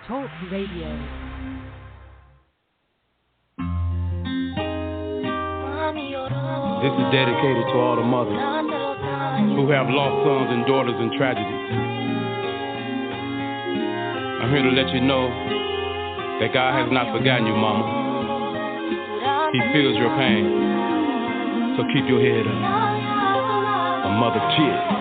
Talk Radio. This is dedicated to all the mothers who have lost sons and daughters in tragedies. I'm here to let you know that God has not forgotten you, mama. He feels your pain, so keep your head up. A mother tears.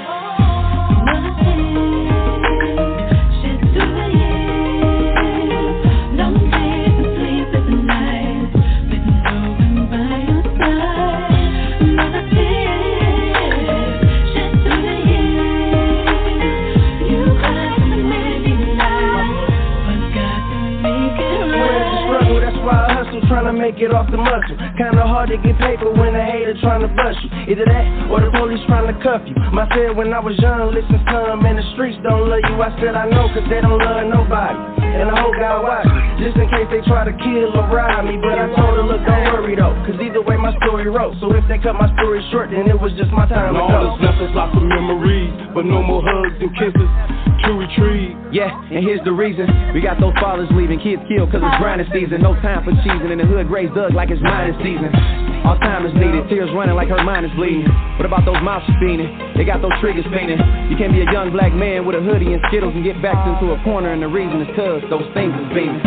Trying to make it off the muscle. Kinda hard to get paper when a hater trying to bust you. Either that or the police trying to cuff you. My said when I was young, listen, son, man, the streets don't love you. I said I know, cause they don't love nobody. And I hope God watch me, just in case they try to kill or rob me. But I told her, look, don't worry though, cause either way my story wrote. So if they cut my story short, then it was just my time to go. All that's left is lots of memories, but no more hugs and kisses to retrieve. Yeah, and here's the reason. We got those fathers leaving, kids killed cause it's grinding season. No time for cheesing, in the hood raised Doug like it's mining season. All time is needed, tears running like her mind is bleeding. What about those mouths spinning? They got those triggers spinning. You can't be a young black man with a hoodie and Skittles and get backed into a corner, and the reason is cause those things is beaming.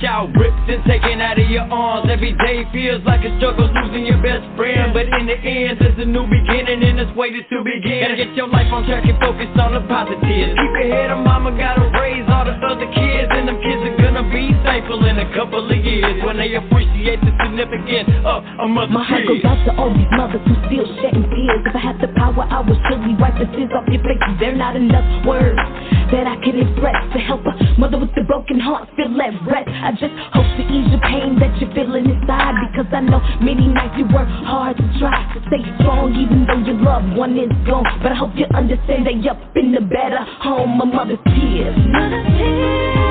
Y'all ripped and taken out of your arms. Every day feels like a struggle losing your best friend, but in the end there's a new beginning and it's waited to begin. Gotta get your life on track and focus on the positives. Keep your head up, mama gotta raise all the other kids, and them kids are gonna be thankful in a couple of years when they appreciate the significance of a mother's My heart goes out to all these mothers who still shedding tears. If I had the power, I would surely wipe the tears off your faces. There are not enough words that I can express to help a mother with a broken heart feel at rest. I just hope to ease your pain that you're feeling inside, because I know many nights you work hard to try to stay strong even though your loved one is gone. But I hope you understand they up in the better home. A mother's tears. Mother's tears.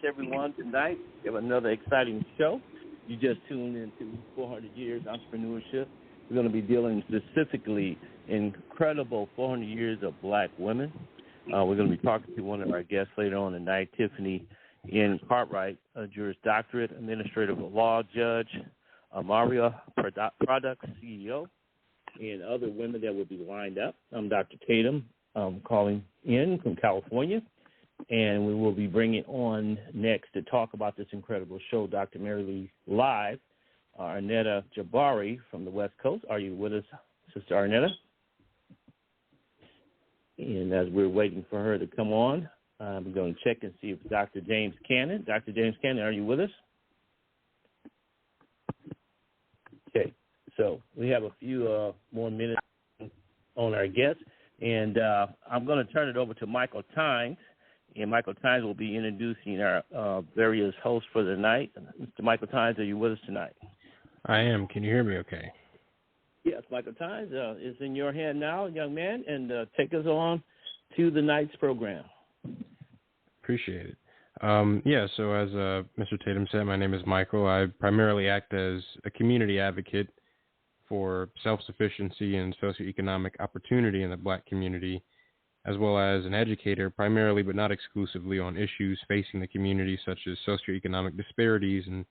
Everyone, tonight we have another exciting show. You just tuned into 400 Years Entrepreneurship. We're going to be dealing specifically incredible 400 years of black women. We're going to be talking to one of our guests later on tonight, Tiffany in Cartwright, a Juris Doctorate, Administrative Law Judge, Amarra Products CEO, and other women that will be lined up. I'm Dr. Tatum, calling in from California, and we will be bringing on next to talk about this incredible show, Dr. Mary Lee Live, Arnetta Jabari from the West Coast. Are you with us, Sister Arnetta? And as we're waiting for her to come on, I'm going to check and see if Dr. James Cannon. Dr. James Cannon, are you with us? Okay, so we have a few more minutes on our guests, and I'm going to turn it over to Michael Tynes, and Michael Tynes will be introducing our various hosts for the night. Mr. Michael Tynes, are you with us tonight? I am. Can you hear me okay? Yes, Michael Tynes is in your hand now, young man, and take us on to the night's program. Appreciate it. So as Mr. Tatum said, my name is Michael. I primarily act as a community advocate for self-sufficiency and socioeconomic opportunity in the Black community, as well as an educator, primarily but not exclusively, on issues facing the community such as socioeconomic disparities and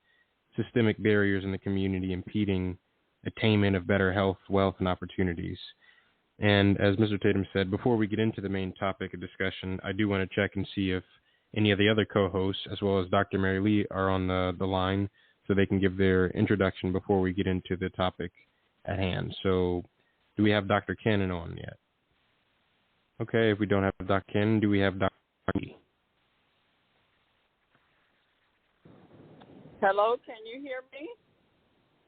systemic barriers in the community impeding attainment of better health, wealth, and opportunities. And as Mr. Tatum said, before we get into the main topic of discussion, I do want to check and see if any of the other co-hosts, as well as Dr. Mary Lee, are on the line so they can give their introduction before we get into the topic at hand. So do we have Dr. Cannon on yet? Okay, if we don't have Dr. Cannon, do we have Dr. Lee? Hello, can you hear me?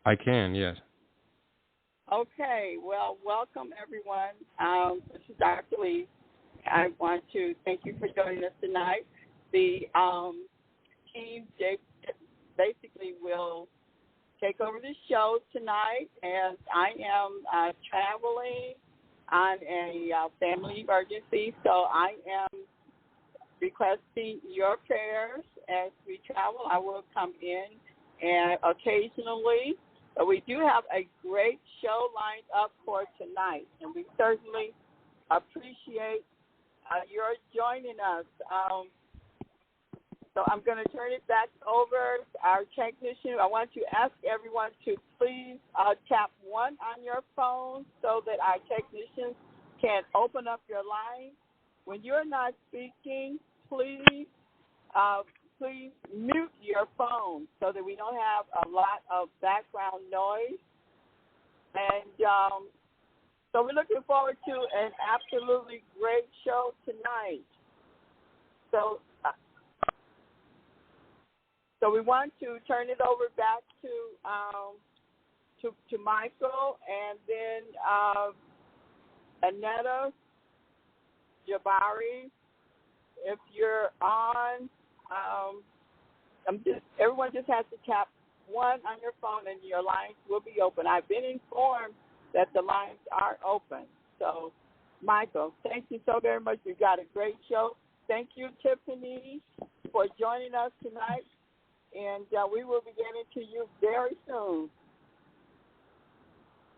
I can, yes. Okay, well, welcome everyone. This is Dr. Lee. I want to thank you for joining us tonight. The team basically will take over the show tonight, and I am traveling on a family emergency, so I am requesting your prayers as we travel. I will come in and occasionally, but we do have a great show lined up for tonight, and we certainly appreciate your joining us. So I'm going to turn it back over to our technician. I want to ask everyone to please tap 1 on your phone so that our technicians can open up your line. When you're not speaking, please mute your phone so that we don't have a lot of background noise. And so we're looking forward to an absolutely great show tonight. So we want to turn it over back to Michael, and then Arnetta Jabari, if you're on, everyone just has to tap 1 on your phone, and your lines will be open. I've been informed that the lines are open. So, Michael, thank you so very much. We've got a great show. Thank you, Tiffany, for joining us tonight. And we will be getting to you very soon.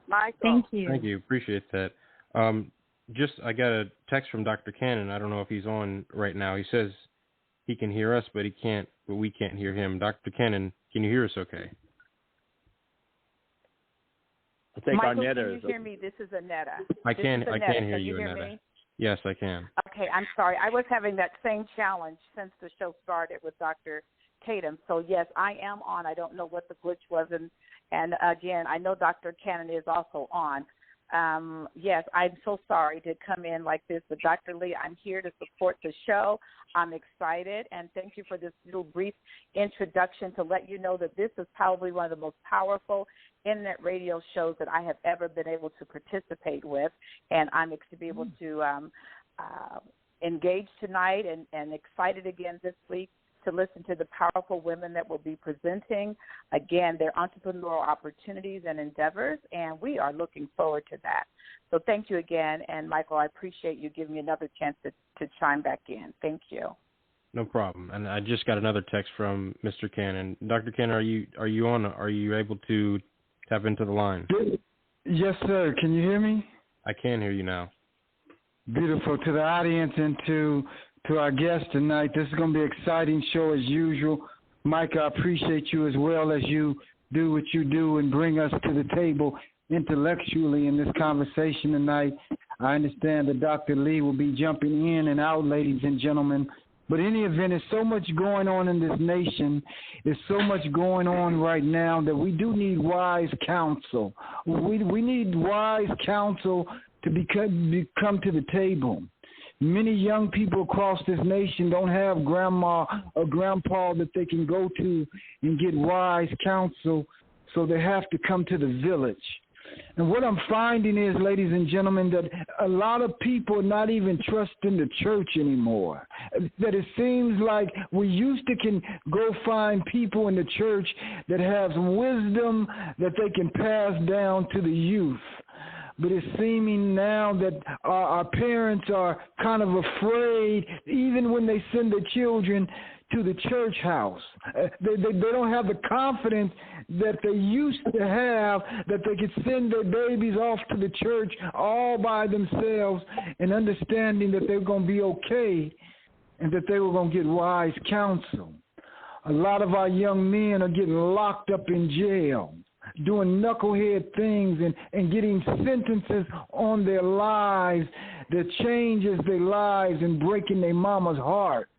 Michael. Thank you. Thank you. Appreciate that. I got a text from Dr. Cannon. I don't know if he's on right now. He says he can hear us, but we can't hear him. Dr. Cannon, can you hear us okay? I think Michael, Arnetta can you hear me? This is Arnetta. I can hear you, hear Arnetta. Me? Yes, I can. Okay, I'm sorry. I was having that same challenge since the show started with Dr. Tatum. So, yes, I am on. I don't know what the glitch was. And again, I know Dr. Cannon is also on. Yes, I'm so sorry to come in like this, but Dr. Lee, I'm here to support the show. I'm excited, and thank you for this little brief introduction to let you know that this is probably one of the most powerful internet radio shows that I have ever been able to participate with, and I'm to be able to engage tonight and excited again this week to listen to the powerful women that will be presenting, again, their entrepreneurial opportunities and endeavors, and we are looking forward to that. So thank you again, and Michael, I appreciate you giving me another chance to chime back in. Thank you. No problem. And I just got another text from Mr. Cannon. Dr. Cannon, are you on? Are you able to tap into the line? Yes, sir. Can you hear me? I can hear you now. Beautiful. To the audience and to our guest tonight, this is going to be an exciting show as usual. Mike, I appreciate you as well as you do what you do and bring us to the table intellectually in this conversation tonight. I understand that Dr. Lee will be jumping in and out, ladies and gentlemen. But in any event, there's so much going on in this nation. There's so much going on right now that we do need wise counsel. We need wise counsel to come to the table. Many young people across this nation don't have grandma or grandpa that they can go to and get wise counsel, so they have to come to the village. And what I'm finding is, ladies and gentlemen, that a lot of people are not even trusting the church anymore. That it seems like we used to can go find people in the church that have wisdom that they can pass down to the youth. But it's seeming now that our parents are kind of afraid, even when they send their children to the church house. They don't have the confidence that they used to have, that they could send their babies off to the church all by themselves and understanding that they're going to be okay and that they were going to get wise counsel. A lot of our young men are getting locked up in jail, doing knucklehead things and getting sentences on their lives that changes their lives and breaking their mama's hearts.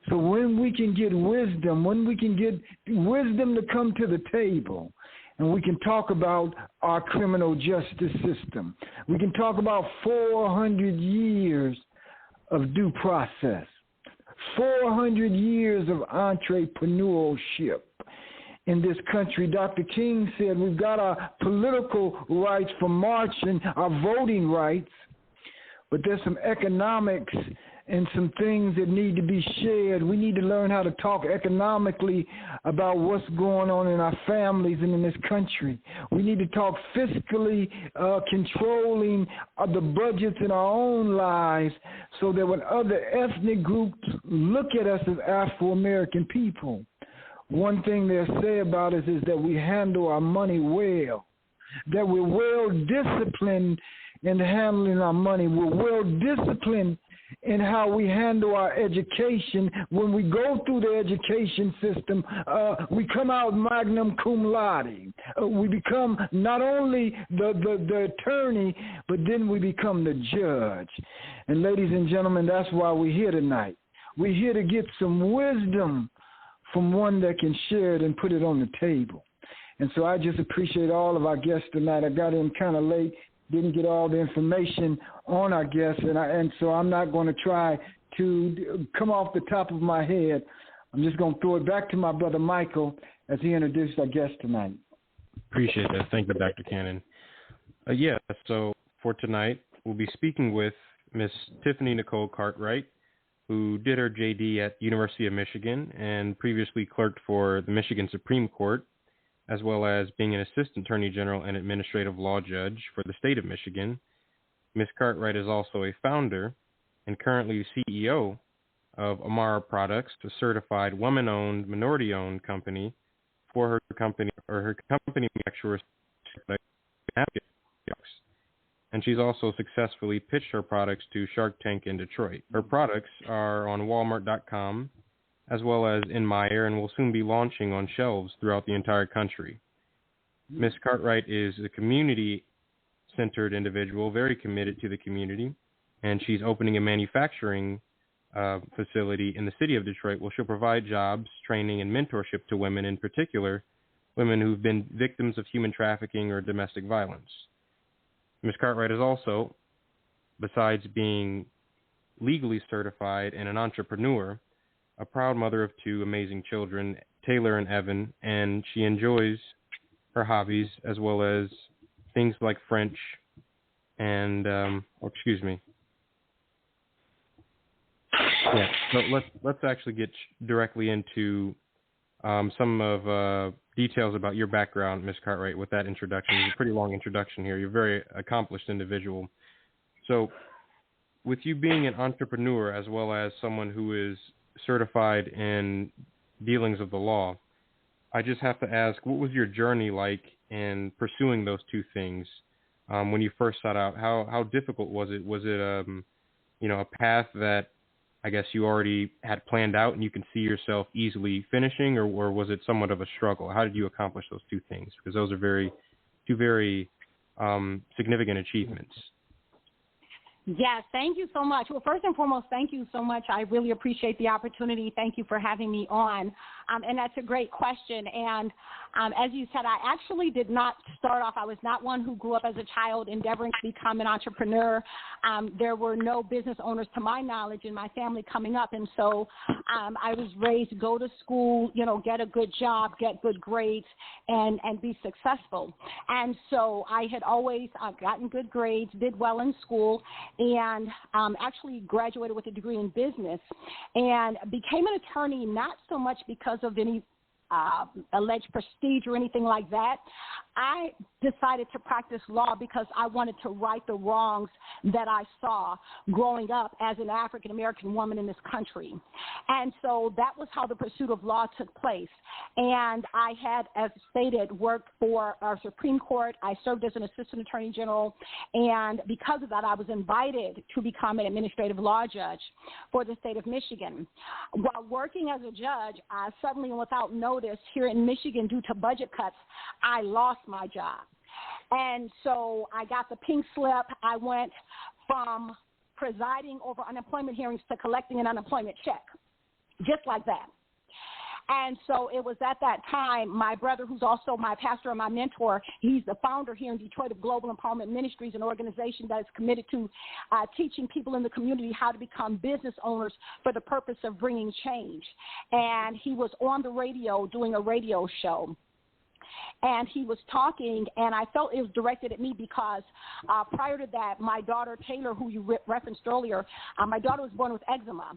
So when we can get wisdom, to come to the table, and we can talk about our criminal justice system, we can talk about 400 years of due process, 400 years of entrepreneurship in this country. Dr. King said we've got our political rights for marching, our voting rights, but there's some economics and some things that need to be shared. We need to learn how to talk economically about what's going on in our families and in this country. We need to talk fiscally, controlling the budgets in our own lives so that when other ethnic groups look at us as Afro-American people, one thing they'll say about us is that we handle our money well, that we're well disciplined in handling our money. We're well disciplined in how we handle our education. When we go through the education system, we come out magna cum laude. We become not only the attorney, but then we become the judge. And ladies and gentlemen, that's why we're here tonight. We're here to get some wisdom from one that can share it and put it on the table. And so I just appreciate all of our guests tonight. I got in kind of late, didn't get all the information on our guests, and so I'm not going to try to come off the top of my head. I'm just going to throw it back to my brother Michael as he introduced our guest tonight. Appreciate that. Thank you, Dr. Cannon. So for tonight, we'll be speaking with Miss Tiffany Nicole Cartwright, who did her JD at University of Michigan and previously clerked for the Michigan Supreme Court, as well as being an assistant attorney general and administrative law judge for the state of Michigan. Ms. Cartwright is also a founder and currently CEO of Amarra Products, a certified woman-owned, minority-owned company for her company manufacturers. And she's also successfully pitched her products to Shark Tank in Detroit. Her products are on Walmart.com, as well as in Meijer, and will soon be launching on shelves throughout the entire country. Ms. Cartwright is a community-centered individual, very committed to the community, and she's opening a manufacturing facility in the city of Detroit where she'll provide jobs, training, and mentorship to women, in particular, women who've been victims of human trafficking or domestic violence. Ms. Cartwright is also, besides being legally certified and an entrepreneur, a proud mother of two amazing children, Taylor and Evan, and she enjoys her hobbies as well as things like French and, So let's actually get directly into some of details about your background, Ms. Cartwright, with that introduction. It's a pretty long introduction here. You're a very accomplished individual. So with you being an entrepreneur as well as someone who is certified in dealings of the law, I just have to ask, what was your journey like in pursuing those two things when you first set out? How difficult was it? Was it a path that I guess you already had planned out and you can see yourself easily finishing, or was it somewhat of a struggle? How did you accomplish those two things? Because those are two very significant achievements. Yes, thank you so much. Well, first and foremost, thank you so much. I really appreciate the opportunity. Thank you for having me on. And that's a great question. And as you said, I actually did not start off. I was not one who grew up as a child endeavoring to become an entrepreneur. There were no business owners to my knowledge in my family coming up. And so I was raised to go to school, get a good job, get good grades, and be successful. And so I had always gotten good grades, did well in school, and actually graduated with a degree in business and became an attorney, not so much because of any alleged prestige or anything like that. I decided to practice law because I wanted to right the wrongs that I saw growing up as an African-American woman in this country. And so that was how the pursuit of law took place. And I had, as stated, worked for our Supreme Court. I served as an assistant attorney general. And because of that, I was invited to become an administrative law judge for the state of Michigan. While working as a judge, suddenly and without notice here in Michigan, due to budget cuts, I lost my job. And so I got the pink slip. I went from presiding over unemployment hearings to collecting an unemployment check, just like that. And so it was at that time, my brother, who's also my pastor and my mentor, he's the founder here in Detroit of Global Empowerment Ministries, an organization that is committed to teaching people in the community how to become business owners for the purpose of bringing change. And he was on the radio doing a radio show. And he was talking, and I felt it was directed at me because prior to that, my daughter, Taylor, who you referenced earlier, my daughter was born with eczema.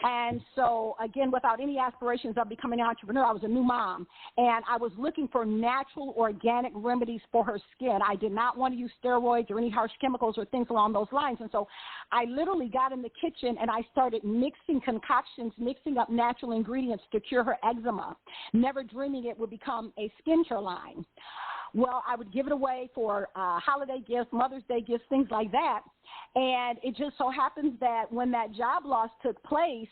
And so, again, without any aspirations of becoming an entrepreneur, I was a new mom. And I was looking for natural, organic remedies for her skin. I did not want to use steroids or any harsh chemicals or things along those lines. And so I literally got in the kitchen, and I started mixing concoctions, mixing up natural ingredients to cure her eczema, never dreaming it would become a skincare line. Well, I would give it away for holiday gifts, Mother's Day gifts, things like that. And it just so happens that when that job loss took place,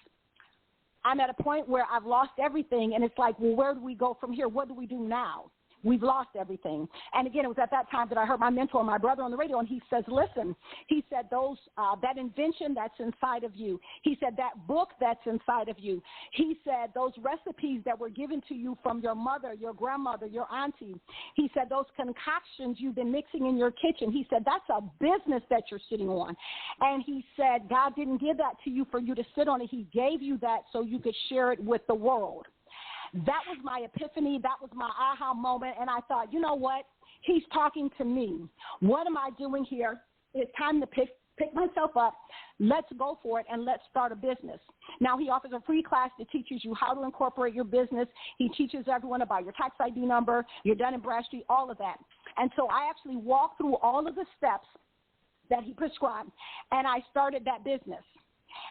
I'm at a point where I've lost everything. And it's like, well, where do we go from here? What do we do now? We've lost everything. And again, it was at that time that I heard my mentor, my brother, on the radio, and he says, listen, he said, that invention that's inside of you. He said, that book that's inside of you. He said, those recipes that were given to you from your mother, your grandmother, your auntie. He said, those concoctions you've been mixing in your kitchen. He said, that's a business that you're sitting on. And he said, God didn't give that to you for you to sit on it. He gave you that so you could share it with the world. That was my epiphany. That was my aha moment. And I thought, you know what? He's talking to me. What am I doing here? It's time to pick myself up. Let's go for it, and let's start a business. Now, he offers a free class that teaches you how to incorporate your business. He teaches everyone about your tax ID number, your Dun & Bradstreet, all of that. And so I actually walked through all of the steps that he prescribed, and I started that business.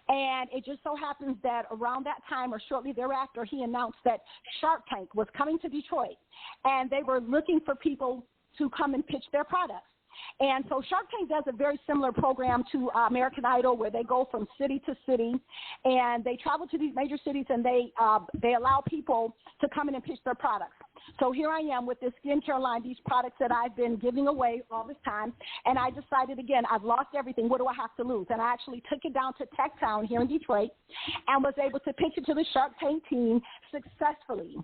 And it just so happens that around that time or shortly thereafter, he announced that Shark Tank was coming to Detroit, and they were looking for people to come and pitch their products. And so Shark Tank does a very similar program to American Idol, where they go from city to city, and they travel to these major cities, and they allow people to come in and pitch their products. So here I am with this skincare line, these products that I've been giving away all this time, and I decided, again, I've lost everything. What do I have to lose? And I actually took it down to Tech Town here in Detroit and was able to pitch it to the Shark Tank team successfully.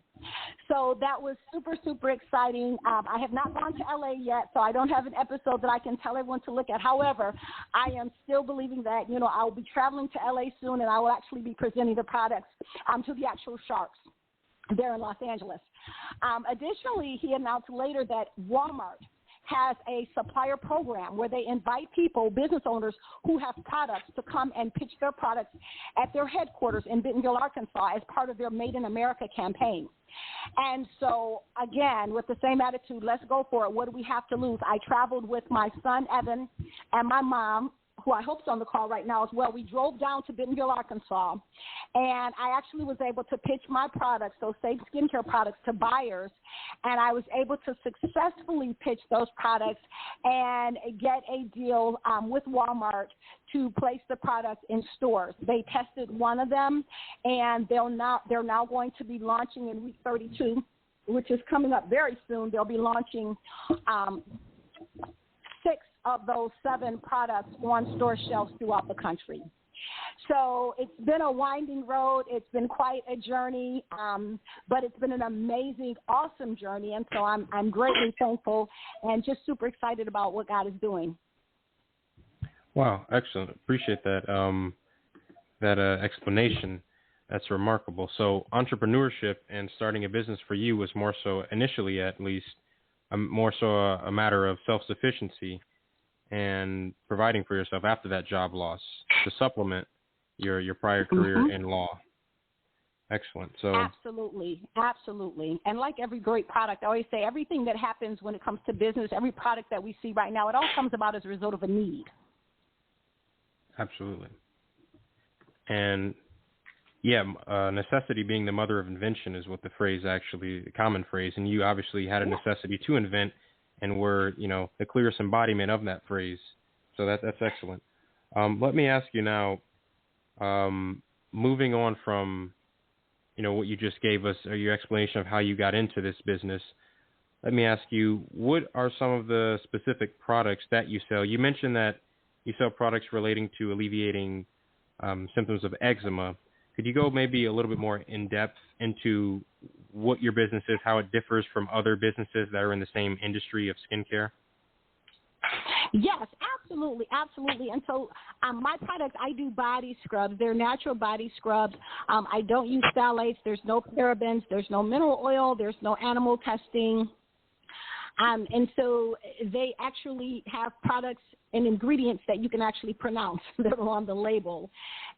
So that was super, super exciting. I have not gone to L.A. yet, so I don't have an episode that I can tell everyone to look at. However, I am still believing that, I will be traveling to L.A. soon, and I will actually be presenting the products to the actual sharks there in Los Angeles. Additionally, he announced later that Walmart has a supplier program where they invite people, business owners who have products, to come and pitch their products at their headquarters in Bentonville, Arkansas, as part of their Made in America campaign. And so, again, with the same attitude, let's go for it. What do we have to lose? I traveled with my son, Evan, and my mom, who I hope's on the call right now as well. We drove down to Bentonville, Arkansas, and I actually was able to pitch my products, those safe skincare products, to buyers, and I was able to successfully pitch those products and get a deal with Walmart to place the product in stores. They tested one of them, and they're now going to be launching in week 32, which is coming up very soon. They'll be launching of those 7 products on store shelves throughout the country. So it's been a winding road. It's been quite a journey, but it's been an amazing, awesome journey. And so I'm greatly thankful and just super excited about what God is doing. Wow, excellent. Appreciate that explanation. That's remarkable. So entrepreneurship and starting a business for you was more so, initially at least, more so a matter of self-sufficiency and providing for yourself after that job loss to supplement your prior career in law. Excellent. So Absolutely. And like every great product, I always say everything that happens when it comes to business, every product that we see right now, it all comes about as a result of a need. Absolutely. And necessity being the mother of invention is what the phrase actually, the common phrase, and you obviously had a necessity to invent and were, the clearest embodiment of that phrase. So that's excellent. Let me ask you now, moving on from, what you just gave us, or your explanation of how you got into this business, let me ask you, what are some of the specific products that you sell? You mentioned that you sell products relating to alleviating symptoms of eczema. Could you go maybe a little bit more in depth into what your business is, how it differs from other businesses that are in the same industry of skincare? Yes, absolutely. And so my products, I do body scrubs. They're natural body scrubs. I don't use phthalates. There's no parabens. There's no mineral oil. There's no animal testing. And so they actually have products and ingredients that you can actually pronounce that are on the label.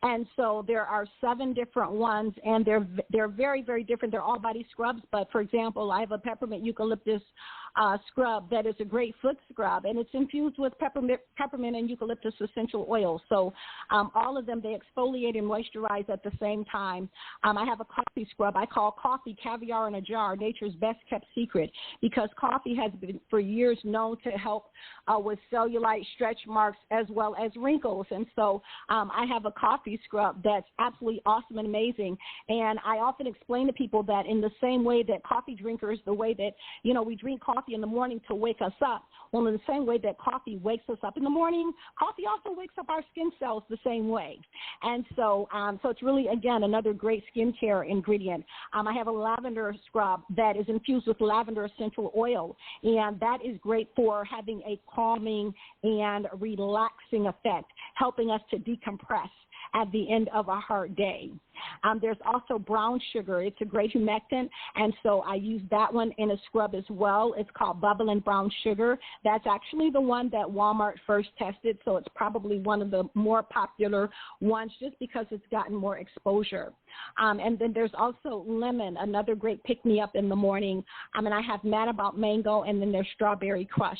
And so there are 7 different ones, and they're very, very different. They're all body scrubs, but for example, I have a peppermint eucalyptus scrub that is a great foot scrub, and it's infused with peppermint and eucalyptus essential oils. So all of them, they exfoliate and moisturize at the same time. I have a coffee scrub I call Coffee Caviar in a Jar, nature's best kept secret, because coffee has been for years known to help with cellulite, stretch marks, as well as wrinkles. And so I have a coffee scrub that's absolutely awesome and amazing. And I often explain to people that in the same way that coffee drinkers, the way that, we drink coffee in the morning to wake us up, well, in the same way that coffee wakes us up in the morning, coffee also wakes up our skin cells the same way. And so so it's really, again, another great skincare ingredient. I have a lavender scrub that is infused with lavender essential oil, and that is great for having a calming and relaxing effect, helping us to decompress at the end of a hard day. There's also brown sugar. It's a great humectant, and so I use that one in a scrub as well. It's called Bubbling Brown Sugar. That's actually the one that Walmart first tested, so it's probably one of the more popular ones just because it's gotten more exposure. And then there's also lemon, another great pick-me-up in the morning. And I have Mad About Mango, and then there's Strawberry Crush.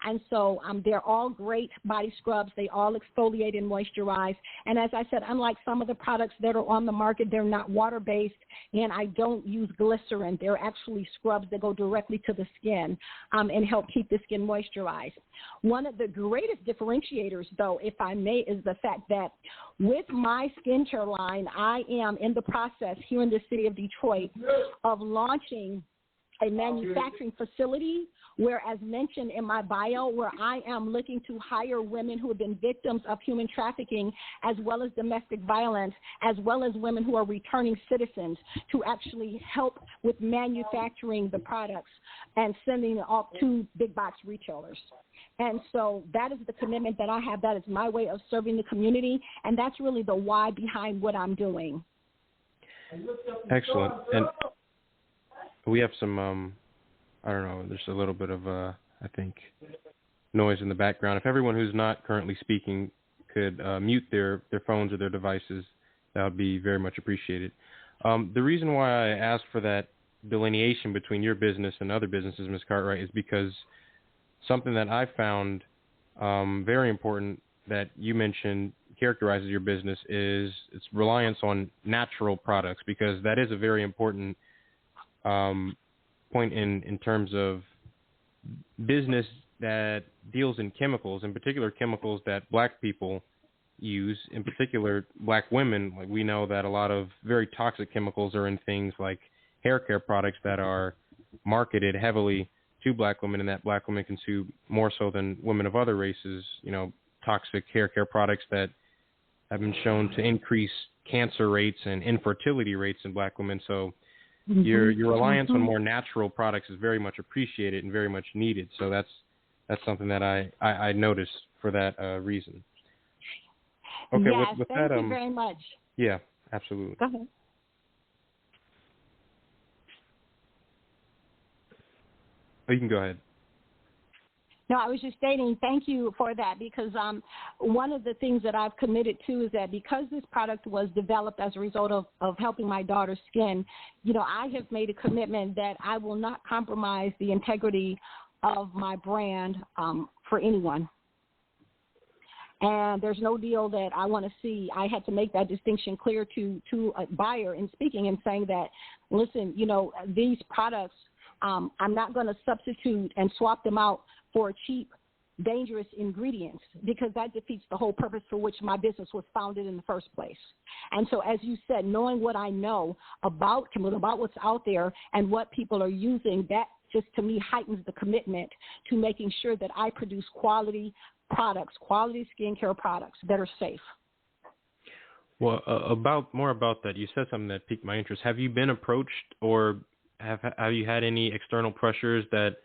And so they're all great body scrubs. They all exfoliate and moisturize. And as I said, unlike some of the products that are on the market, they're not water-based, and I don't use glycerin. They're actually scrubs that go directly to the skin and help keep the skin moisturized. One of the greatest differentiators, though, if I may, is the fact that with my skincare line, I am in the process here in the city of Detroit of launching a manufacturing facility where, as mentioned in my bio, where I am looking to hire women who have been victims of human trafficking as well as domestic violence, as well as women who are returning citizens, to actually help with manufacturing the products and sending it off to big box retailers. And so that is the commitment that I have. That is my way of serving the community, and that's really the why behind what I'm doing. Excellent. And we have some, I don't know, there's a little bit of, I think, noise in the background. If everyone who's not currently speaking could mute their phones or their devices, that would be very much appreciated. The reason why I asked for that delineation between your business and other businesses, Ms. Cartwright, is because something that I found very important that you mentioned characterizes your business is its reliance on natural products, because that is a very important point in terms of business that deals in chemicals, in particular chemicals that black people use, in particular black women. Like, we know that a lot of very toxic chemicals are in things like hair care products that are marketed heavily to black women, and that black women consume more so than women of other races, toxic hair care products that have been shown to increase cancer rates and infertility rates in black women. So your reliance on more natural products is very much appreciated and very much needed. So that's something that I noticed for that reason. Okay, yes, with thank that, you very much. Yeah, absolutely. Go ahead. Oh, you can go ahead. No, I was just stating thank you for that, because one of the things that I've committed to is that because this product was developed as a result of helping my daughter's skin, I have made a commitment that I will not compromise the integrity of my brand for anyone. And there's no deal that I want to see. I had to make that distinction clear to a buyer in speaking and saying that, listen, these products, I'm not going to substitute and swap them out for cheap, dangerous ingredients, because that defeats the whole purpose for which my business was founded in the first place. And so, as you said, knowing what I know about what's out there and what people are using, that just to me heightens the commitment to making sure that I produce quality products, quality skincare products that are safe. Well, more about that, you said something that piqued my interest. Have you been approached, or have you had any external pressures that,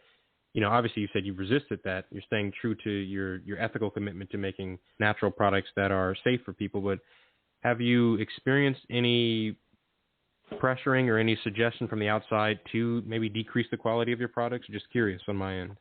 obviously you said you've resisted that. You're staying true to your ethical commitment to making natural products that are safe for people, but have you experienced any pressuring or any suggestion from the outside to maybe decrease the quality of your products? Just curious on my end.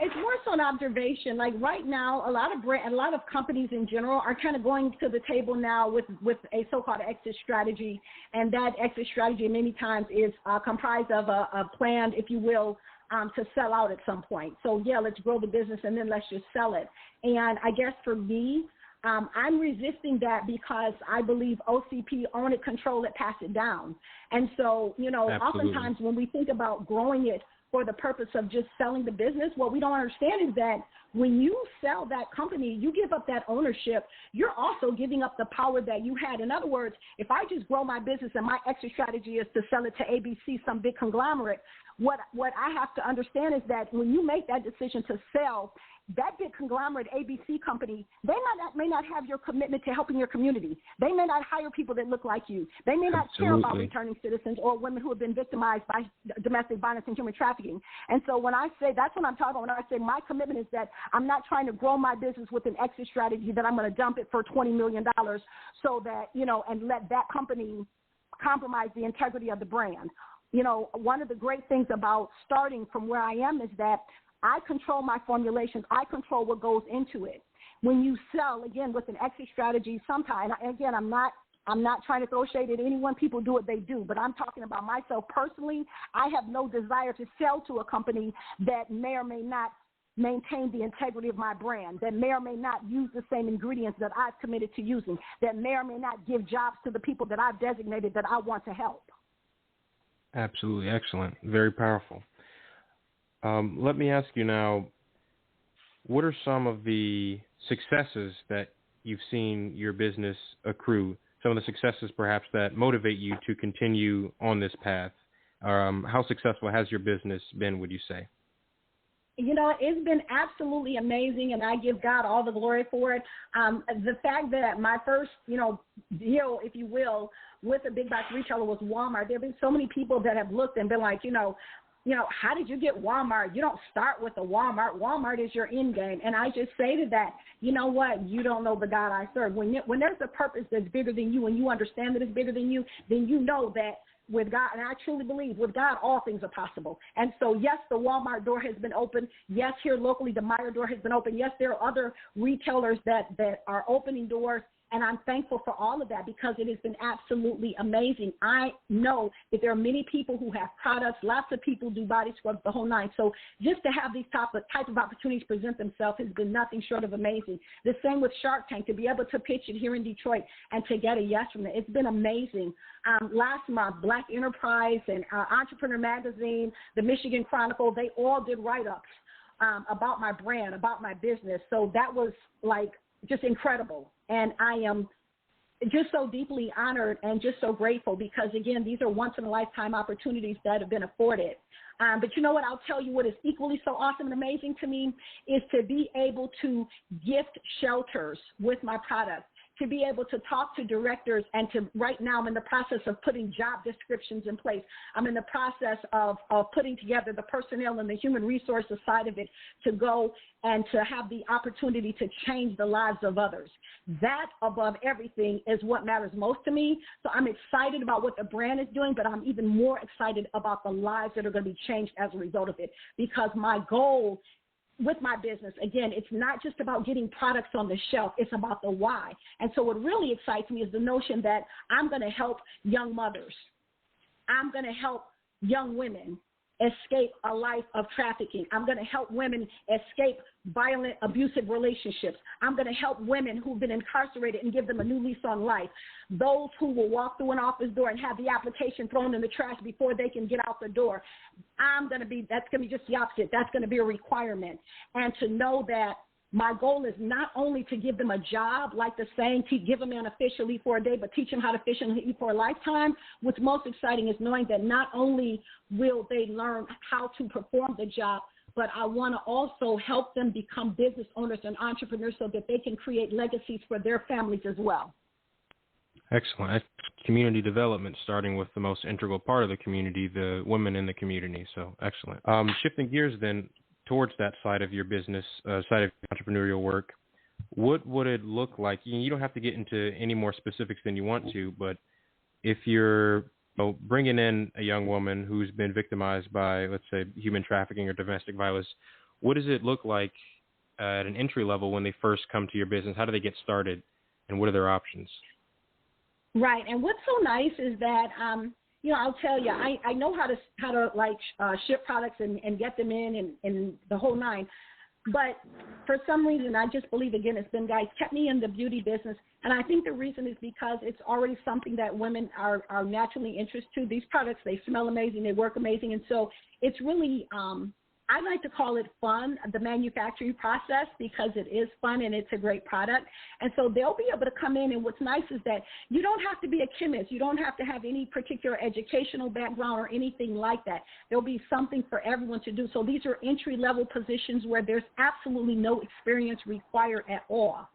It's more so an observation. Like right now, a lot of companies in general are kind of going to the table now with a so-called exit strategy, and that exit strategy many times is comprised of a plan, if you will, to sell out at some point. So yeah, let's grow the business and then let's just sell it. And I guess for me, I'm resisting that because I believe OCP, own it, control it, pass it down. And so, oftentimes when we think about growing it for the purpose of just selling the business, what we don't understand is that when you sell that company, you give up that ownership. You're also giving up the power that you had. In other words, if I just grow my business and my exit strategy is to sell it to ABC, some big conglomerate, what I have to understand is that when you make that decision to sell, that big conglomerate ABC company, they may not have your commitment to helping your community. They may not hire people that look like you. They may not care about returning citizens or women who have been victimized by domestic violence and human trafficking. And so when I say, that's what I'm talking about when I say my commitment is that I'm not trying to grow my business with an exit strategy that I'm going to dump it for $20 million so that, and let that company compromise the integrity of the brand. One of the great things about starting from where I am is that I control my formulations. I control what goes into it. When you sell, again, with an exit strategy, sometimes, again, I'm not trying to throw shade at anyone. People do what they do, but I'm talking about myself personally. I have no desire to sell to a company that may or may not maintain the integrity of my brand, that may or may not use the same ingredients that I've committed to using, that may or may not give jobs to the people that I've designated that I want to help. Absolutely. Excellent. Very powerful. Let me ask you now, what are some of the successes that you've seen your business accrue, some of the successes perhaps that motivate you to continue on this path? How successful has your business been, would you say? It's been absolutely amazing, and I give God all the glory for it. The fact that my first, deal, if you will, with a big box retailer was Walmart. There have been so many people that have looked and been like, how did you get Walmart? You don't start with a Walmart. Walmart is your end game. And I just say to that, you know what? You don't know the God I serve. When there's a purpose that's bigger than you and you understand that it's bigger than you, then you know that with God, and I truly believe with God, all things are possible. And so, yes, the Walmart door has been open. Yes, here locally, the Meijer door has been open. Yes, there are other retailers that are opening doors. And I'm thankful for all of that because it has been absolutely amazing. I know that there are many people who have products. Lots of people do body scrubs, the whole nine. So just to have these type of opportunities present themselves has been nothing short of amazing. The same with Shark Tank, to be able to pitch it here in Detroit and to get a yes from them. It's been amazing. Last month, Black Enterprise and Entrepreneur Magazine, the Michigan Chronicle, they all did write-ups about my brand, about my business. So that was like just incredible. And I am just so deeply honored and just so grateful because, again, these are once-in-a-lifetime opportunities that have been afforded. But you know what? I'll tell you what is equally so awesome and amazing to me is to be able to gift shelters with my products, to be able to talk to directors, and to right now I'm in the process of putting job descriptions in place. I'm in the process of putting together the personnel and the human resources side of it to go and to have the opportunity to change the lives of others. That, above everything, is what matters most to me. So I'm excited about what the brand is doing, but I'm even more excited about the lives that are going to be changed as a result of it, because my goal with my business, again, it's not just about getting products on the shelf, it's about the why. And so what really excites me is the notion that I'm going to help young mothers. I'm going to help young women escape a life of trafficking. I'm going to help women escape violent, abusive relationships. I'm going to help women who've been incarcerated and give them a new lease on life. Those who will walk through an office door and have the application thrown in the trash before they can get out the door. That's going to be just the opposite. That's going to be a requirement. And to know that my goal is not only to give them a job, like the saying, give a man a fish, he'll eat for a day, but teach them how to fish and eat for a lifetime. What's most exciting is knowing that not only will they learn how to perform the job, but I want to also help them become business owners and entrepreneurs so that they can create legacies for their families as well. Excellent. That's community development, starting with the most integral part of the community, the women in the community. So excellent. Shifting gears then towards that side of your business, side of entrepreneurial work, what would it look like? You don't have to get into any more specifics than you want to, but if you're bringing in a young woman who's been victimized by, let's say, human trafficking or domestic violence, what does it look like at an entry level when they first come to your business? How do they get started, and what are their options? Right, and what's so nice is that I'll tell you, I know how to ship products and get them in and the whole nine. But for some reason, I just believe, again, it's been guys kept me in the beauty business. And I think the reason is because it's already something that women are naturally interested to. These products, they smell amazing, they work amazing. And so it's really, I like to call it fun, the manufacturing process, because it is fun and it's a great product. And so they'll be able to come in, and what's nice is that you don't have to be a chemist. You don't have to have any particular educational background or anything like that. There'll be something for everyone to do. So these are entry-level positions where there's absolutely no experience required at all.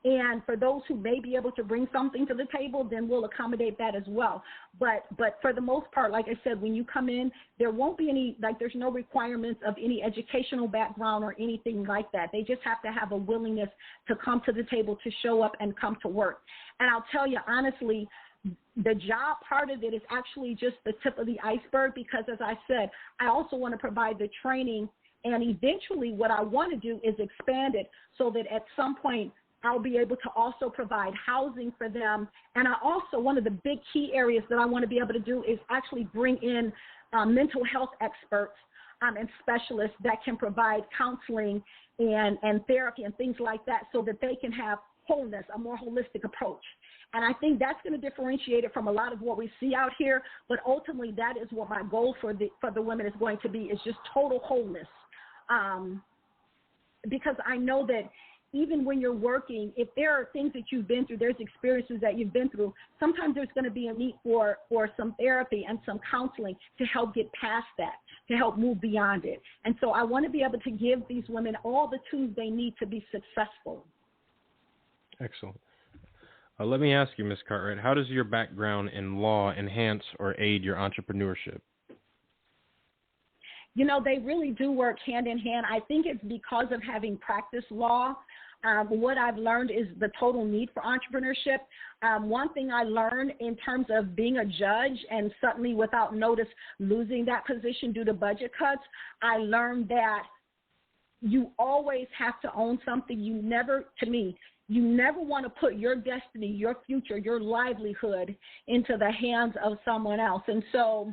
And for those who may be able to bring something to the table, then we'll accommodate that as well. But for the most part, like I said, when you come in, there won't be any, there's no requirements of any educational background or anything like that. They just have to have a willingness to come to the table, to show up and come to work. And I'll tell you, honestly, the job part of it is actually just the tip of the iceberg, because, as I said, I also want to provide the training. And eventually what I want to do is expand it so that at some point I'll be able to also provide housing for them. And I also, one of the big key areas that I want to be able to do is actually bring in mental health experts and specialists that can provide counseling and therapy and things like that, so that they can have wholeness, a more holistic approach. And I think that's going to differentiate it from a lot of what we see out here. But ultimately, that is what my goal for the women is going to be, is just total wholeness. Because I know that even when you're working, if there are things that you've been through, there's experiences that you've been through, sometimes there's going to be a need for some therapy and some counseling to help get past that, to help move beyond it. And so I want to be able to give these women all the tools they need to be successful. Excellent. Let me ask you, Ms. Cartwright, how does your background in law enhance or aid your entrepreneurship? You know, they really do work hand in hand. I think it's because of having practiced law. What I've learned is the total need for entrepreneurship. One thing I learned in terms of being a judge, and suddenly without notice losing that position due to budget cuts, I learned that you always have to own something. You never want to put your destiny, your future, your livelihood into the hands of someone else. And so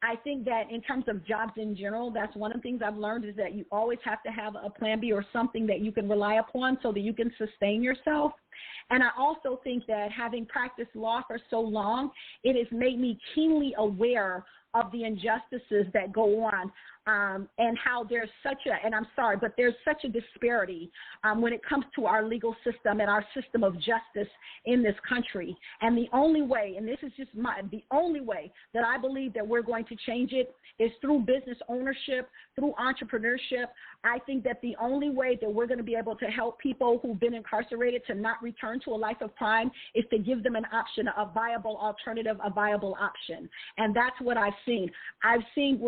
I think that in terms of jobs in general, that's one of the things I've learned, is that you always have to have a plan B or something that you can rely upon so that you can sustain yourself. And I also think that having practiced law for so long, it has made me keenly aware of the injustices that go on, and how there's there's such a disparity when it comes to our legal system and our system of justice in this country. And the only way, and this is just the only way that I believe that we're going to change it is through business ownership, through entrepreneurship. I think that the only way that we're going to be able to help people who've been incarcerated to not return to a life of crime is to give them an option, a viable alternative, a viable option. And that's what I've seen. I've seen,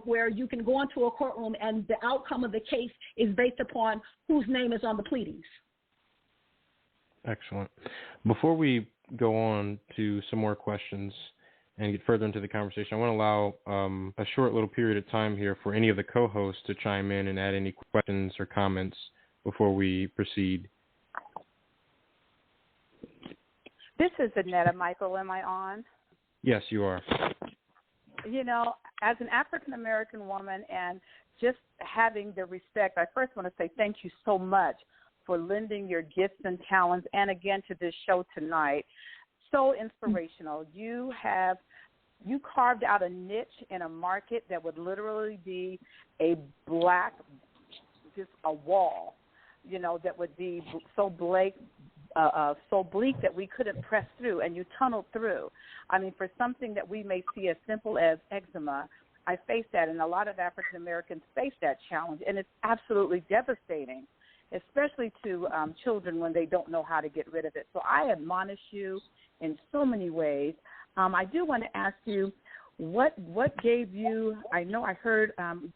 where you can go into a courtroom and the outcome of the case is based upon whose name is on the pleadings. Excellent. Before we go on to some more questions and get further into the conversation, I want to allow a short little period of time here for any of the co-hosts to chime in and add any questions or comments before we proceed. This is Annetta. Michael, am I on? Yes, you are. As an African-American woman and just having the respect, I first want to say thank you so much for lending your gifts and talents and, again, to this show tonight. So inspirational. You carved out a niche in a market that would literally be a wall, that would be so bleak that we couldn't press through, and you tunneled through. I mean, for something that we may see as simple as eczema, I face that, and a lot of African Americans face that challenge, and it's absolutely devastating, especially to children when they don't know how to get rid of it. So I admonish you in so many ways. I do want to ask you, what gave you, I know I heard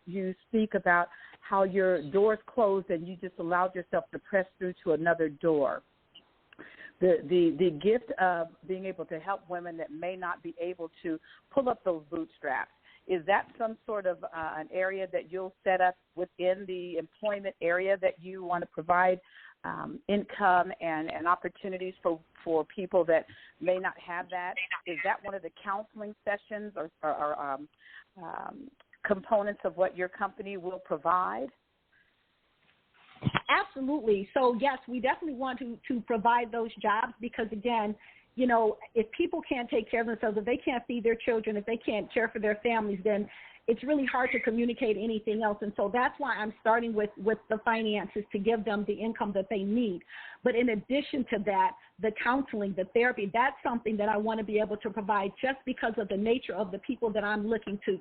you speak about how your doors closed and you just allowed yourself to press through to another door. The gift of being able to help women that may not be able to pull up those bootstraps, is that some sort of an area that you'll set up within the employment area that you want to provide income and opportunities for people that may not have that? Is that one of the counseling sessions or components of what your company will provide? Absolutely. So, yes, we definitely want to provide those jobs because, again, if people can't take care of themselves, if they can't feed their children, if they can't care for their families, then it's really hard to communicate anything else. And so that's why I'm starting with the finances to give them the income that they need. But in addition to that, the counseling, the therapy, that's something that I want to be able to provide just because of the nature of the people that I'm looking to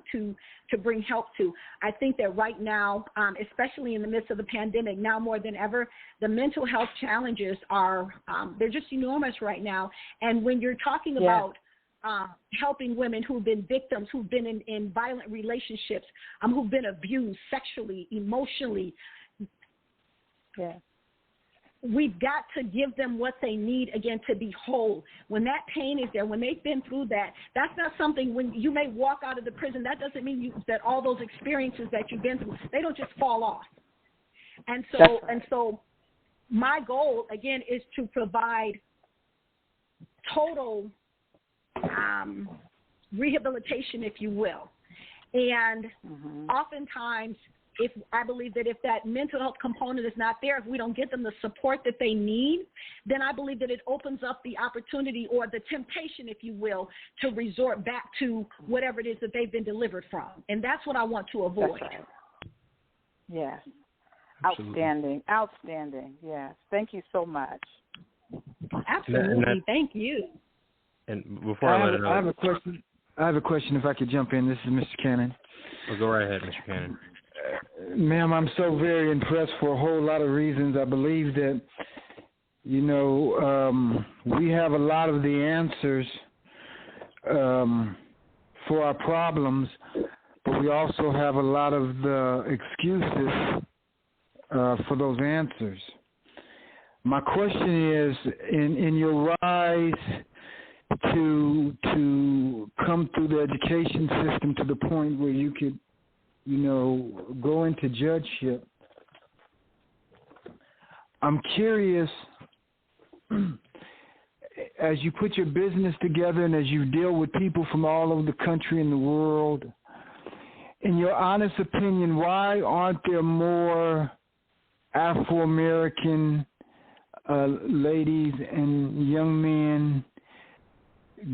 bring help to. I think that right now, especially in the midst of the pandemic, now more than ever, the mental health challenges are, they're just enormous right now. And when you're talking about helping women who've been victims, who've been in violent relationships, who've been abused sexually, emotionally. Yeah. We've got to give them what they need, again, to be whole. When that pain is there, when they've been through that, that's not something, when you may walk out of the prison, that doesn't mean that all those experiences that you've been through, they don't just fall off. And so my goal, again, is to provide total rehabilitation, if you will. And oftentimes, I believe that if that mental health component is not there, if we don't get them the support that they need, then I believe that it opens up the opportunity or the temptation, if you will, to resort back to whatever it is that they've been delivered from. And that's what I want to avoid. Right. Yes. Absolutely. Outstanding. Yes. Thank you so much. Absolutely. Thank you. And before I let it know, I have a question if I could jump in. This is Mr. Cannon. Well, go right ahead, Mr. Cannon. Ma'am, I'm so very impressed for a whole lot of reasons. I believe that, we have a lot of the answers for our problems, but we also have a lot of the excuses for those answers. My question is, in your rise to come through the education system to the point where you could, go into judgeship, I'm curious, as you put your business together and as you deal with people from all over the country and the world, in your honest opinion, why aren't there more Afro-American ladies and young men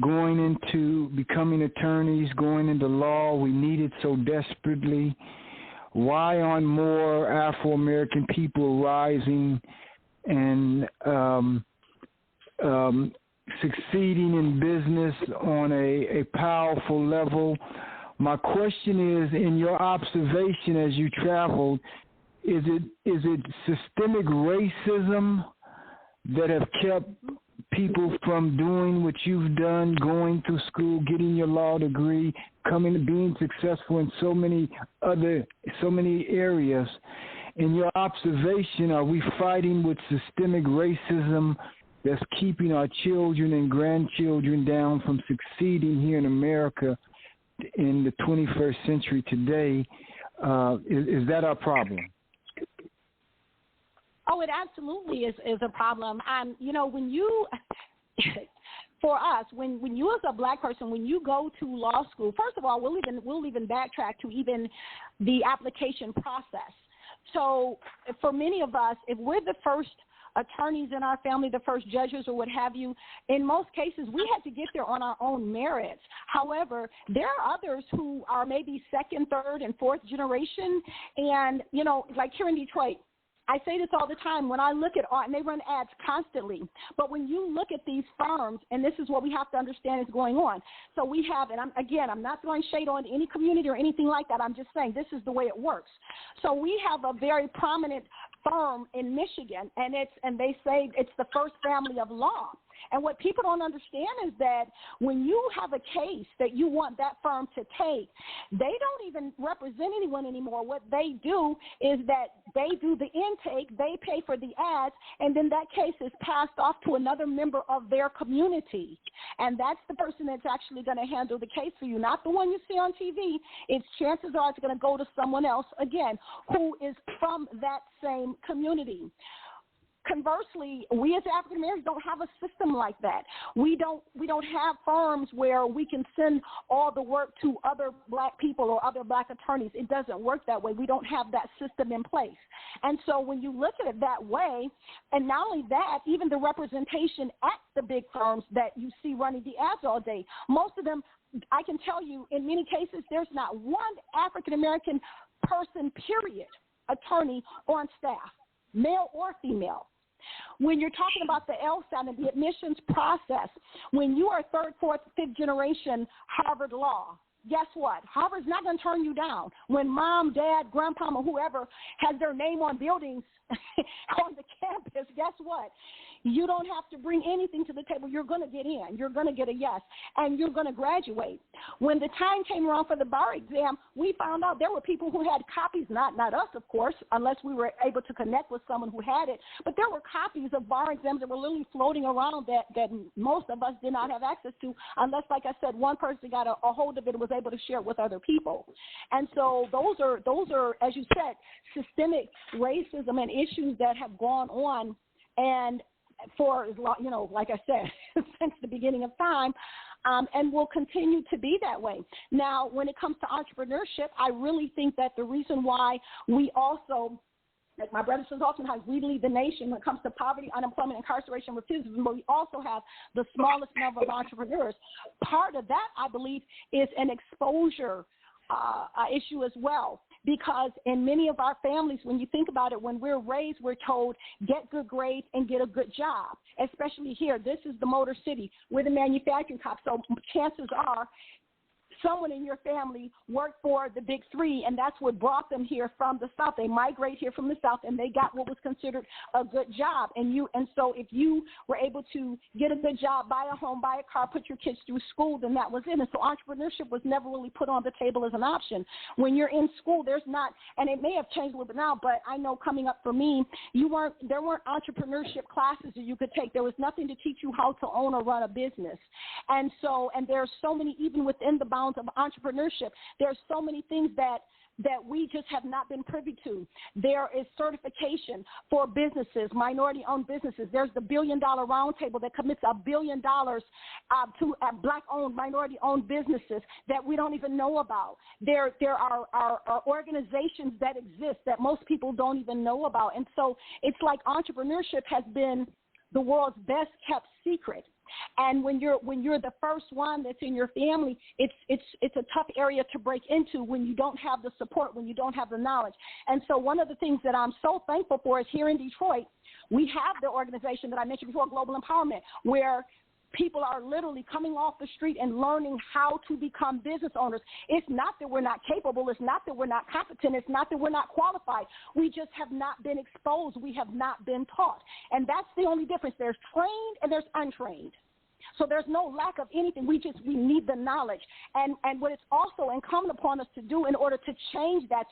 going into becoming attorneys, going into law. We need it so desperately. Why aren't more Afro-American people rising and succeeding in business on a powerful level? My question is, in your observation as you traveled, is it systemic racism that have kept people from doing what you've done, going through school, getting your law degree, being successful in so many areas? In your observation, are we fighting with systemic racism that's keeping our children and grandchildren down from succeeding here in America in the 21st century today? Is that our problem? Oh, it absolutely is a problem. When you, for us, when you as a black person, when you go to law school, first of all, we'll even backtrack to even the application process. So for many of us, if we're the first attorneys in our family, the first judges or what have you, in most cases, we had to get there on our own merits. However, there are others who are maybe second, third, and fourth generation. And, like here in Detroit, I say this all the time when I look at art, and they run ads constantly. But when you look at these firms, and this is what we have to understand is going on. So we have, and I'm not throwing shade on any community or anything like that. I'm just saying this is the way it works. So we have a very prominent firm in Michigan, and they say it's the first family of law. And what people don't understand is that when you have a case that you want that firm to take, they don't even represent anyone anymore. What they do is that they do the intake, they pay for the ads, and then that case is passed off to another member of their community. And that's the person that's actually going to handle the case for you, not the one you see on TV. It's chances are it's going to go to someone else, again, who is from that same community. Conversely, we as African Americans don't have a system like that. We don't have firms where we can send all the work to other black people or other black attorneys. It doesn't work that way. We don't have that system in place. And so when you look at it that way, and not only that, even the representation at the big firms that you see running the ads all day, most of them, I can tell you, in many cases, there's not one African American person, period, attorney on staff, male or female. When you're talking about the LSAT and the admissions process, when you are third, fourth, fifth generation Harvard Law, guess what? Harvard's not going to turn you down. When mom, dad, grandpa, or whoever has their name on buildings on the campus, guess what? You don't have to bring anything to the table. You're going to get in. You're going to get a yes, and you're going to graduate. When the time came around for the bar exam, we found out there were people who had copies, not us, of course, unless we were able to connect with someone who had it, but there were copies of bar exams that were literally floating around that most of us did not have access to, unless, like I said, one person got a hold of it and was able to share it with other people. And so those are, as you said, systemic racism and issues that have gone on, and for, like I said, since the beginning of time, and will continue to be that way. Now, when it comes to entrepreneurship, I really think that the reason why we also, like my brother says oftentimes, we lead the nation when it comes to poverty, unemployment, incarceration, recidivism, but we also have the smallest number of entrepreneurs. Part of that, I believe, is an exposure issue as well. Because in many of our families, when you think about it, when we're raised, we're told, get good grades and get a good job, especially here. This is the Motor City. We're the manufacturing top. So chances are someone in your family worked for the big three, and that's what brought them here from the South. They migrate here from the South, and they got what was considered a good job. And so if you were able to get a good job, buy a home, buy a car, put your kids through school, then that was it. And so entrepreneurship was never really put on the table as an option. When you're in school, there's not, and it may have changed a little bit now, but I know coming up for me, there weren't entrepreneurship classes that you could take. There was nothing to teach you how to own or run a business. And there's so many, even within the bounds of entrepreneurship, there's so many things that we just have not been privy to. There is certification for businesses, minority-owned businesses. There's the $1 billion roundtable that commits $1 billion to black-owned, minority-owned businesses that we don't even know about. There are organizations that exist that most people don't even know about. And so it's like entrepreneurship has been the world's best kept secret. And when you're the first one that's in your family, it's a tough area to break into when you don't have the support, when you don't have the knowledge. And so one of the things that I'm so thankful for is here in Detroit, we have the organization that I mentioned before, Global Empowerment, where people are literally coming off the street and learning how to become business owners. It's not that we're not capable. It's not that we're not competent. It's not that we're not qualified. We just have not been exposed. We have not been taught. And that's the only difference. There's trained and there's untrained. So there's no lack of anything. We need the knowledge. And what it's also incumbent upon us to do in order to change that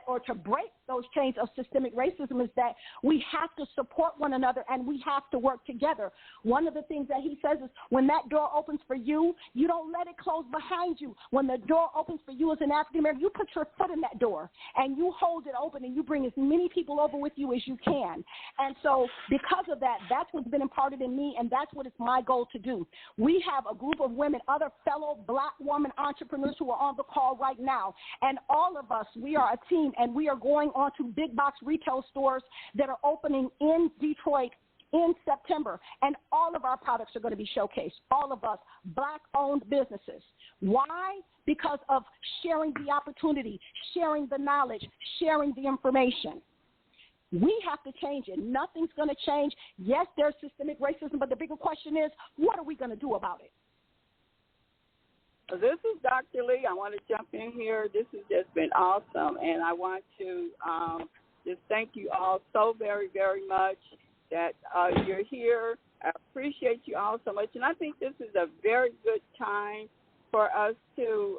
or to break those chains of systemic racism is that we have to support one another and we have to work together. One of the things that he says is when that door opens for you, you don't let it close behind you. When the door opens for you as an African American, you put your foot in that door and you hold it open and you bring as many people over with you as you can. And so because of that, that's what's been imparted in me, and that's what it's my goal to do. We have a group of women, other fellow black woman entrepreneurs who are on the call right now, and all of us, we are a team, and we are going on to big box retail stores that are opening in Detroit in September, and all of our products are going to be showcased, all of us, black-owned businesses. Why? Because of sharing the opportunity, sharing the knowledge, sharing the information. We have to change it. Nothing's going to change. Yes, there's systemic racism, but the bigger question is, what are we going to do about it? This is Dr. Lee. I want to jump in here. This has just been awesome, and I want to just thank you all so very, very much that you're here. I appreciate you all so much, and I think this is a very good time for us to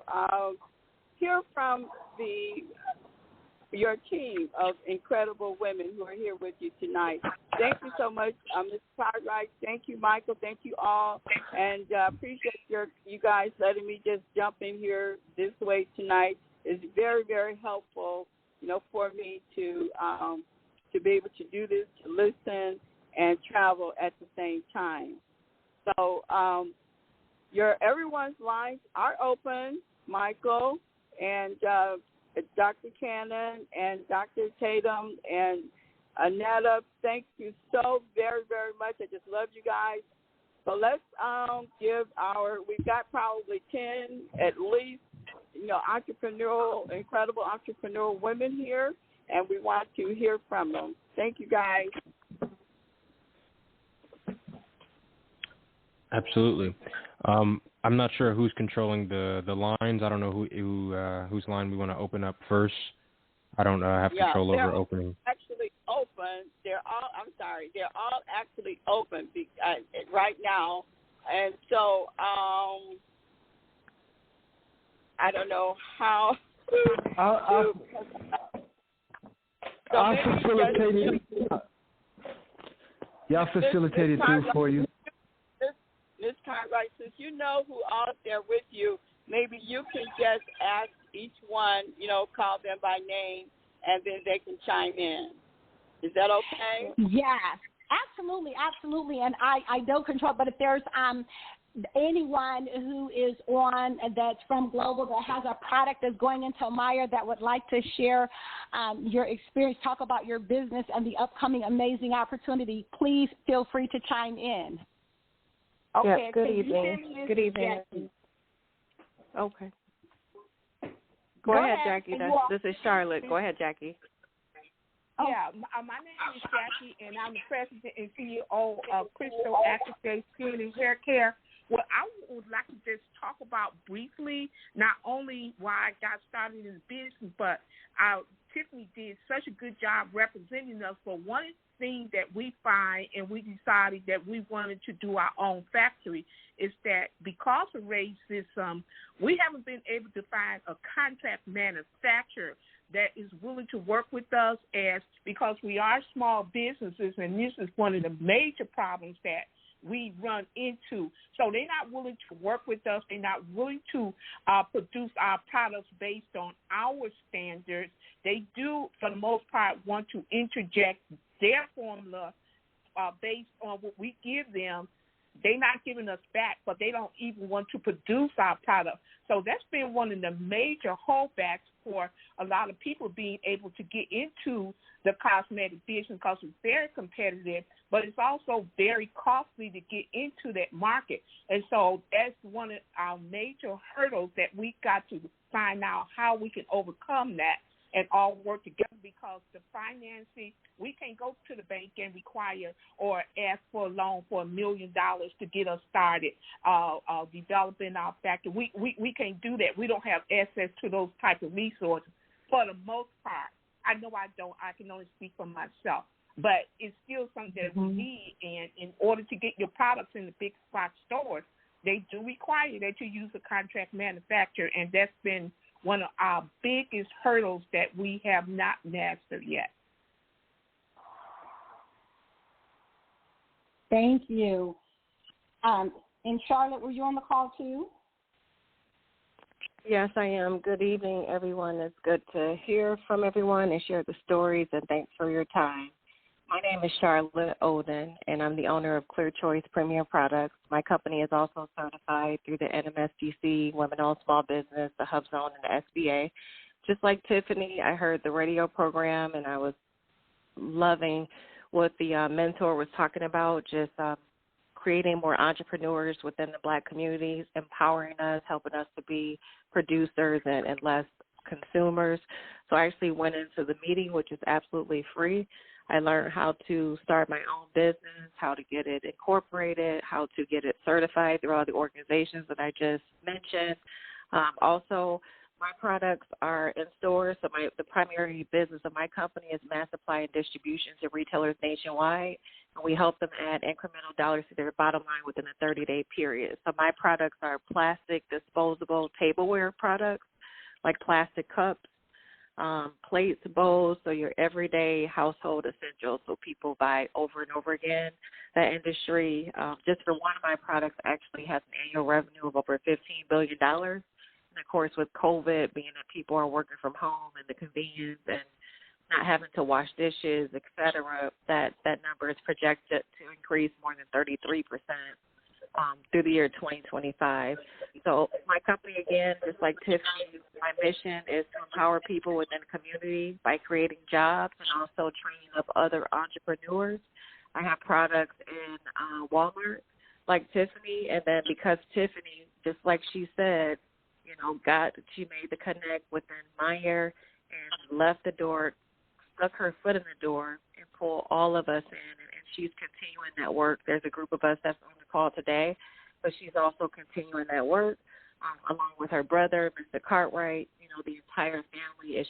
hear from your team of incredible women who are here with you tonight. Thank you so much, Ms. Cartwright. Thank you, Michael. Thank you all, and appreciate you guys letting me just jump in here this way tonight. It's very, very helpful, for me to be able to do this, to listen and travel at the same time. So everyone's lines are open, Michael and Dr. Cannon and Dr. Tatum and Annetta. Thank you so very, very much. I just love you guys. So let's we've got probably 10 at least, incredible entrepreneurial women here, and we want to hear from them. Thank you, guys. Absolutely. I'm not sure who's controlling the lines. I don't know whose line we want to open up first. I don't have control over opening. Actually open. They're all actually open right now, and so I don't know how. I'll facilitate it. Y'all facilitate it too for you. Ms. Cartwright, since you know who all is there with you, maybe you can just ask each one, call them by name, and then they can chime in. Is that okay? Yes, absolutely. And I don't control, but if there's anyone who is on that's from Global that has a product that's going into Amarra that would like to share your experience, talk about your business and the upcoming amazing opportunity, please feel free to chime in. Okay. Good evening. Good evening. Yes. Okay. Go ahead, Jackie. This is Charlotte. Go ahead, Jackie. Yeah, my name is Jackie, and I'm the president and CEO of Crystal Active Skin and Hair Care. Well, I would like to just talk about briefly not only why I got started in business, but Tiffany did such a good job representing us. For one thing that we find, and we decided that we wanted to do our own factory, is that because of racism, we haven't been able to find a contract manufacturer that is willing to work with us, because we are small businesses, and this is one of the major problems that we run into. So they're not willing to work with us. They're not willing to produce our products based on our standards. They do, for the most part, want to interject their formula based on what we give them. They're not giving us back, but they don't even want to produce our product. So that's been one of the major holdbacks for a lot of people being able to get into the cosmetic business, because it's very competitive, but it's also very costly to get into that market. And so that's one of our major hurdles that we got to find out how we can overcome that and all work together, because the financing, we can't go to the bank and require or ask for a loan for $1 million to get us started developing our factory. We can't do that. We don't have access to those type of resources for the most part. I know I don't. I can only speak for myself. But it's still something that we need, and in order to get your products in the big spot stores, they do require that you use a contract manufacturer, and that's been one of our biggest hurdles that we have not mastered yet. Thank you. And Charlotte, were you on the call too? Yes, I am. Good evening, everyone. It's good to hear from everyone and share the stories, and thanks for your time. My name is Charlotte Oden, and I'm the owner of Clear Choice Premier Products. My company is also certified through the NMSDC, Women-Owned Small Business, the Hub Zone, and the SBA. Just like Tiffany, I heard the radio program, and I was loving what the mentor was talking about, just creating more entrepreneurs within the Black communities, empowering us, helping us to be producers and less consumers. So I actually went into the meeting, which is absolutely free. I learned how to start my own business, how to get it incorporated, how to get it certified through all the organizations that I just mentioned. Also, my products are in stores, so the primary business of my company is mass supply and distribution to retailers nationwide, and we help them add incremental dollars to their bottom line within a 30-day period. So my products are plastic, disposable tableware products, like plastic cups, plates, bowls, so your everyday household essentials, so people buy over and over again. That industry, just for one of my products, actually has an annual revenue of over $15 billion. And, of course, with COVID, being that people are working from home and the convenience and not having to wash dishes, et cetera, that number is projected to increase more than 33% through the year 2025. So my company, again, just like Tiffany, my mission is to empower people within the community by creating jobs and also training up other entrepreneurs. I have products in Walmart, like Tiffany, and then because Tiffany, just like she said, she made the connect within Meyer and left the door, stuck her foot in the door, and pulled all of us in. And she's continuing that work. There's a group of us that's on the call today, but she's also continuing that work along with her brother, Mr. Cartwright. The entire family is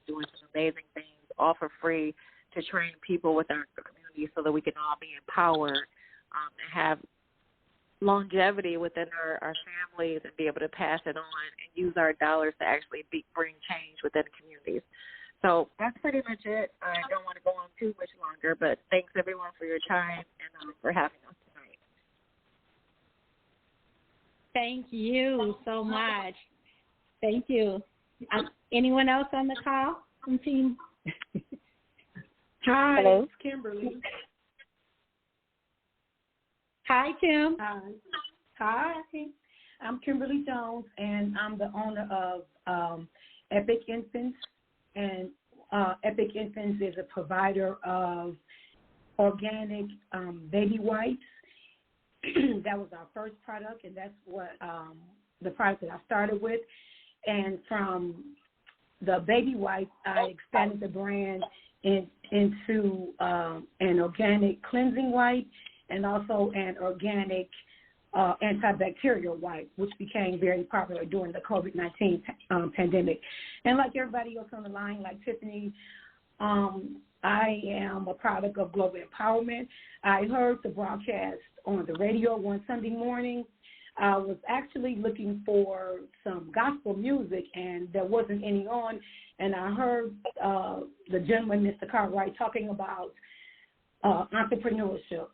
doing some amazing things, all for free, to train people within our community so that we can all be empowered and have longevity within our families and be able to pass it on and use our dollars to actually bring change within the communities. So that's pretty much it. I don't want to go on too much longer, but thanks, everyone, for your time and for having us tonight. Thank you so much. Thank you. Anyone else on the call from team? Hi, Hello. it's Kimberly. Hi, Kim. Hi. I'm Kimberly Jones, and I'm the owner of Epic Infants. And Epic Infants is a provider of organic baby wipes. That was our first product, and that's what the product that I started with. And from the baby wipes, I expanded the brand into an organic cleansing wipe and also an organic antibacterial wipe, which became very popular during the COVID-19 pandemic. And like everybody else on the line, like Tiffany, I am a product of Global Empowerment. I heard the broadcast on the radio one Sunday morning. I was actually looking for some gospel music, and there wasn't any on. And I heard the gentleman, Mr. Cartwright, talking about entrepreneurship,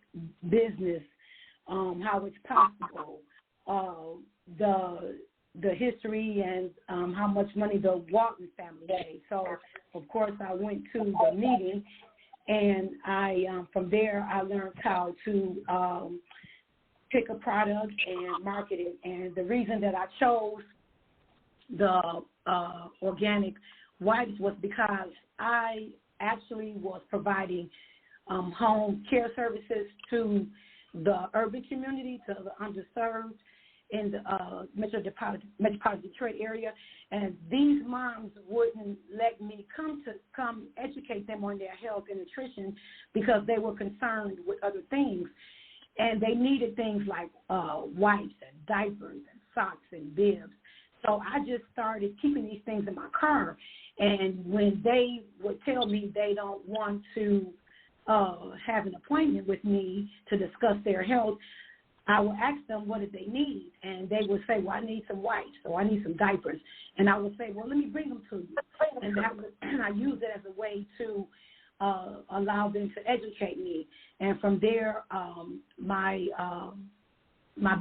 business, how it's possible, the history, and how much money the Walton family made. So, of course, I went to the meeting, and from there I learned how to pick a product and market it. And the reason that I chose the organic wipes was because I actually was providing home care services to the urban community, to the underserved in the metropolitan Detroit area. And these moms wouldn't let me come educate them on their health and nutrition because they were concerned with other things. And they needed things like wipes and diapers and socks and bibs. So I just started keeping these things in my car. And when they would tell me they don't want to have an appointment with me to discuss their health, I would ask them what did they need, and they would say, well, I need some wipes, or I need some diapers. And I would say, well, let me bring them to you. And I use it as a way to allow them to educate me. And from there, my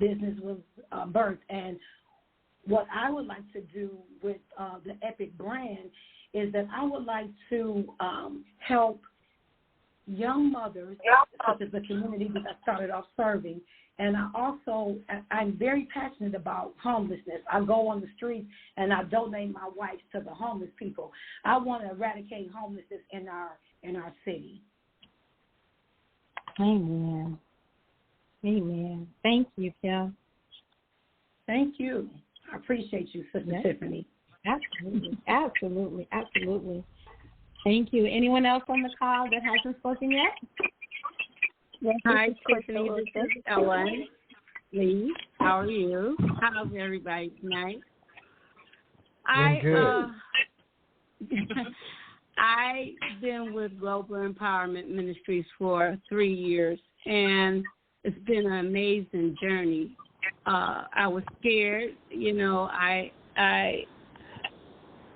business was birthed. And what I would like to do with the Epic brand is that I would like to help young mothers, such as the community that I started off serving. And I'm very passionate about homelessness. I go on the streets and I donate my wipes to the homeless people. I want to eradicate homelessness in our city. Amen. Amen. Thank you, Kim. Thank you. I appreciate you, Sister Tiffany. Absolutely. Absolutely. Absolutely. Thank you. Anyone else on the call that hasn't spoken yet? Hi, Tiffany. This is Ellen Lee. How are you? How's everybody tonight? I've been with Global Empowerment Ministries for 3 years, and it's been an amazing journey. I was scared. You know, I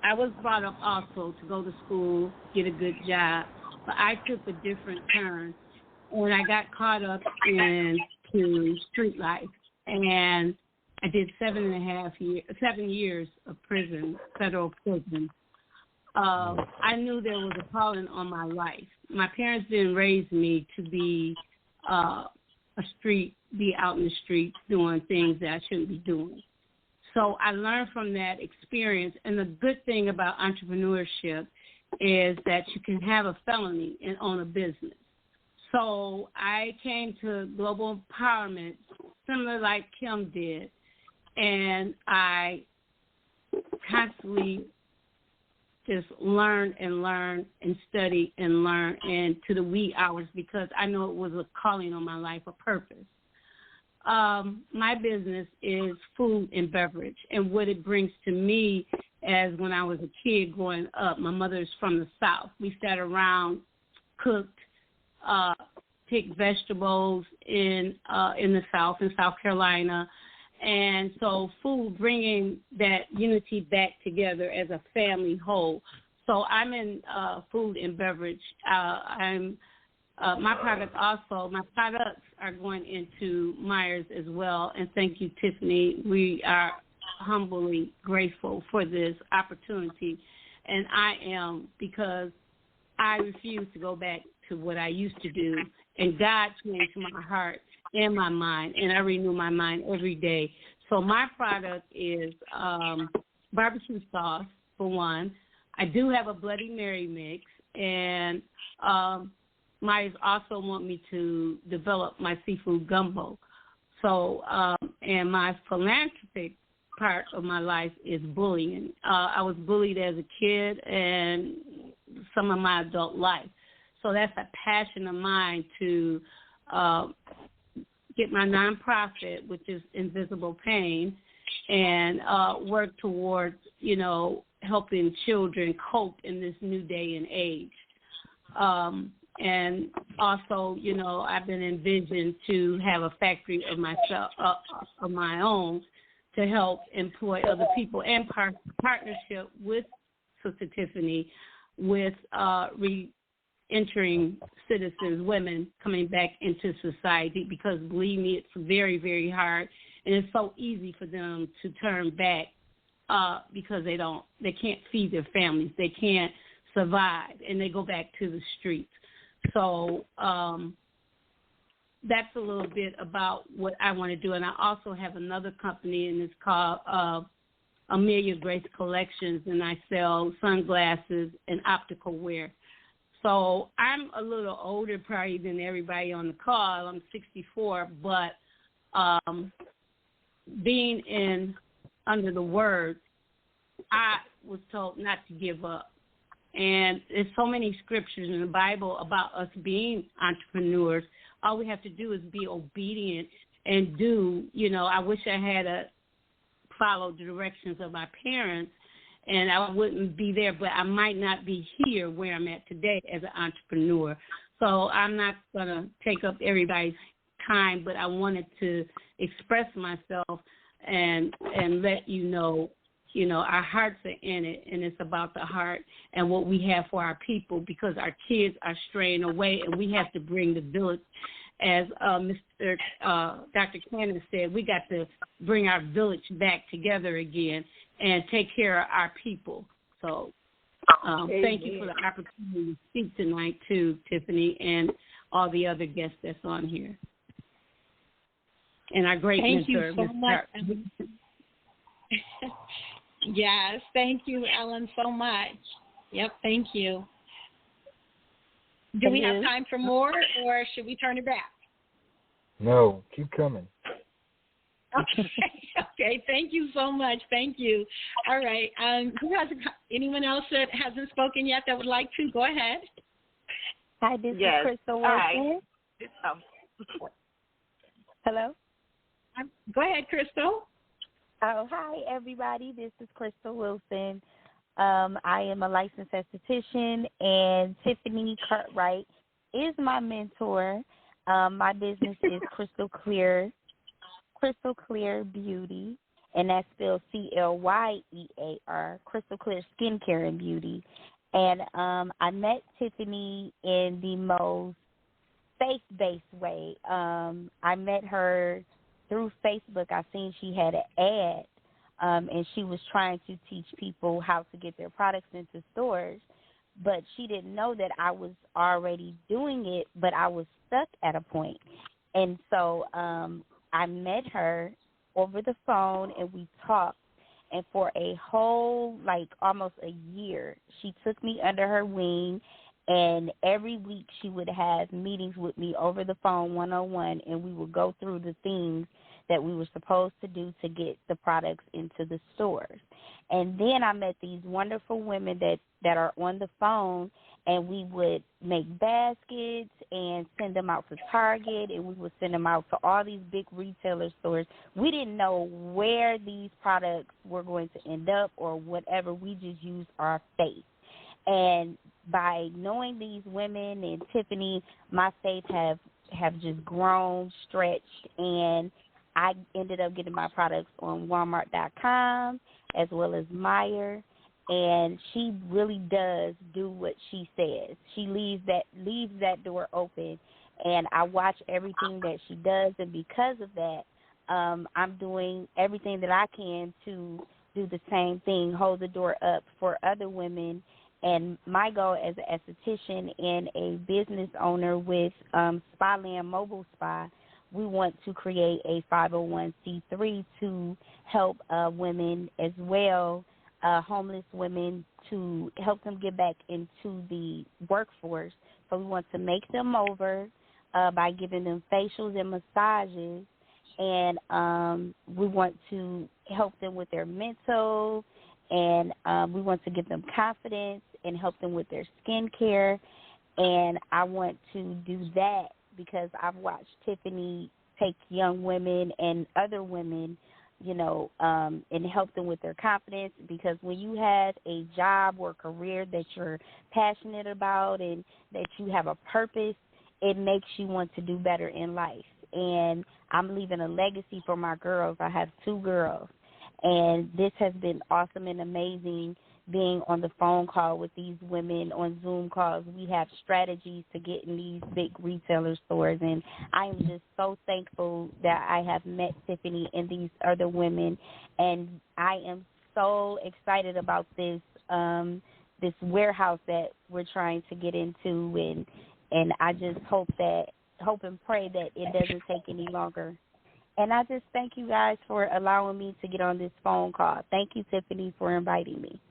was brought up also to go to school, get a good job, but I took a different turn. When I got caught up into street life, and I did 7 years of prison, federal prison. I knew there was a calling on my life. My parents didn't raise me to be out in the streets doing things that I shouldn't be doing. So I learned from that experience, and the good thing about entrepreneurship is that you can have a felony and own a business. So I came to Global Empowerment, similar like Kim did, and I constantly just learn and study and learn and to the wee hours because I know it was a calling on my life, a purpose. My business is food and beverage, and what it brings to me as when I was a kid growing up, my mother's from the South. We sat around, cooked, pick vegetables in the South, in South Carolina. And so food, bringing that unity back together as a family whole. So I'm in food and beverage. My products are going into Myers as well. And thank you, Tiffany. We are humbly grateful for this opportunity. And I am, because I refuse to go back to what I used to do. And God changed my heart and my mind, and I renew my mind every day. So my product is barbecue sauce, for one. I do have a Bloody Mary mix, and Myers also want me to develop my seafood gumbo. So, and my philanthropic part of my life is bullying. I was bullied as a kid and some of my adult life. So that's a passion of mine to get my nonprofit, which is Invisible Pain, and work towards, helping children cope in this new day and age. And also, I've been envisioned to have a factory of myself, of my own, to help employ other people, and partnership with Sister Tiffany with entering citizens, women coming back into society, because believe me, it's very, very hard, and it's so easy for them to turn back because they can't feed their families, they can't survive, and they go back to the streets. So that's a little bit about what I want to do, and I also have another company, and it's called Amelia Grace Collections, and I sell sunglasses and optical wear. So I'm a little older probably than everybody on the call. I'm 64, but being under the word, I was told not to give up. And there's so many scriptures in the Bible about us being entrepreneurs. All we have to do is be obedient and do, I wish I had followed the directions of my parents, and I wouldn't be there, but I might not be here where I'm at today as an entrepreneur. So I'm not going to take up everybody's time, but I wanted to express myself and let you know, our hearts are in it, and it's about the heart and what we have for our people, because our kids are straying away, and we have to bring the village. As Dr. Cannon said, we got to bring our village back together again and take care of our people. So thank you for the opportunity to speak tonight, too, Tiffany, and all the other guests that's on here. And our great mentor, Thank you so much. Yes, thank you, Ellen, so much. Yep, thank you. Do we have time for more, or should we turn it back? No, keep coming. Okay, thank you so much. Thank you. All right. Anyone else that hasn't spoken yet that would like to? Go ahead. Hi, this is Crystal Wilson. Hello? Go ahead, Crystal. Oh, hi, everybody. This is Crystal Wilson. I am a licensed esthetician, and Tiffany Cartwright is my mentor. My business is Crystal Clear Beauty, and that's spelled CLYEAR, Crystal Clear Skincare and Beauty. And I met Tiffany in the most faith-based way. I met her through Facebook. I seen she had an ad, and she was trying to teach people how to get their products into stores, but she didn't know that I was already doing it, but I was stuck at a point. And so I met her over the phone, and we talked, and for a whole, almost a year, she took me under her wing, and every week she would have meetings with me over the phone one-on-one, and we would go through the things that we were supposed to do to get the products into the stores. And then I met these wonderful women that are on the phone, and we would make baskets and send them out to Target, and we would send them out to all these big retailer stores. We didn't know where these products were going to end up or whatever. We just used our faith. And by knowing these women and Tiffany, my faith have just grown, stretched, and I ended up getting my products on Walmart.com as well as Meijer, and she really does do what she says. She leaves that door open, and I watch everything that she does, and because of that, I'm doing everything that I can to do the same thing, hold the door up for other women. And my goal as an esthetician and a business owner with Spaland Mobile Spa, we want to create a 501c3 to help women as well, homeless women, to help them get back into the workforce. So we want to make them over by giving them facials and massages, and we want to help them with their mental, and we want to give them confidence and help them with their skincare. And I want to do that because I've watched Tiffany take young women and other women, and help them with their confidence, because when you have a job or career that you're passionate about and that you have a purpose, it makes you want to do better in life. And I'm leaving a legacy for my girls. I have 2 girls, and this has been awesome and amazing being on the phone call with these women on Zoom calls. We have strategies to get in these big retailer stores, and I am just so thankful that I have met Tiffany and these other women, and I am so excited about this warehouse that we're trying to get into, and I just hope and pray that it doesn't take any longer. And I just thank you guys for allowing me to get on this phone call. Thank you, Tiffany, for inviting me.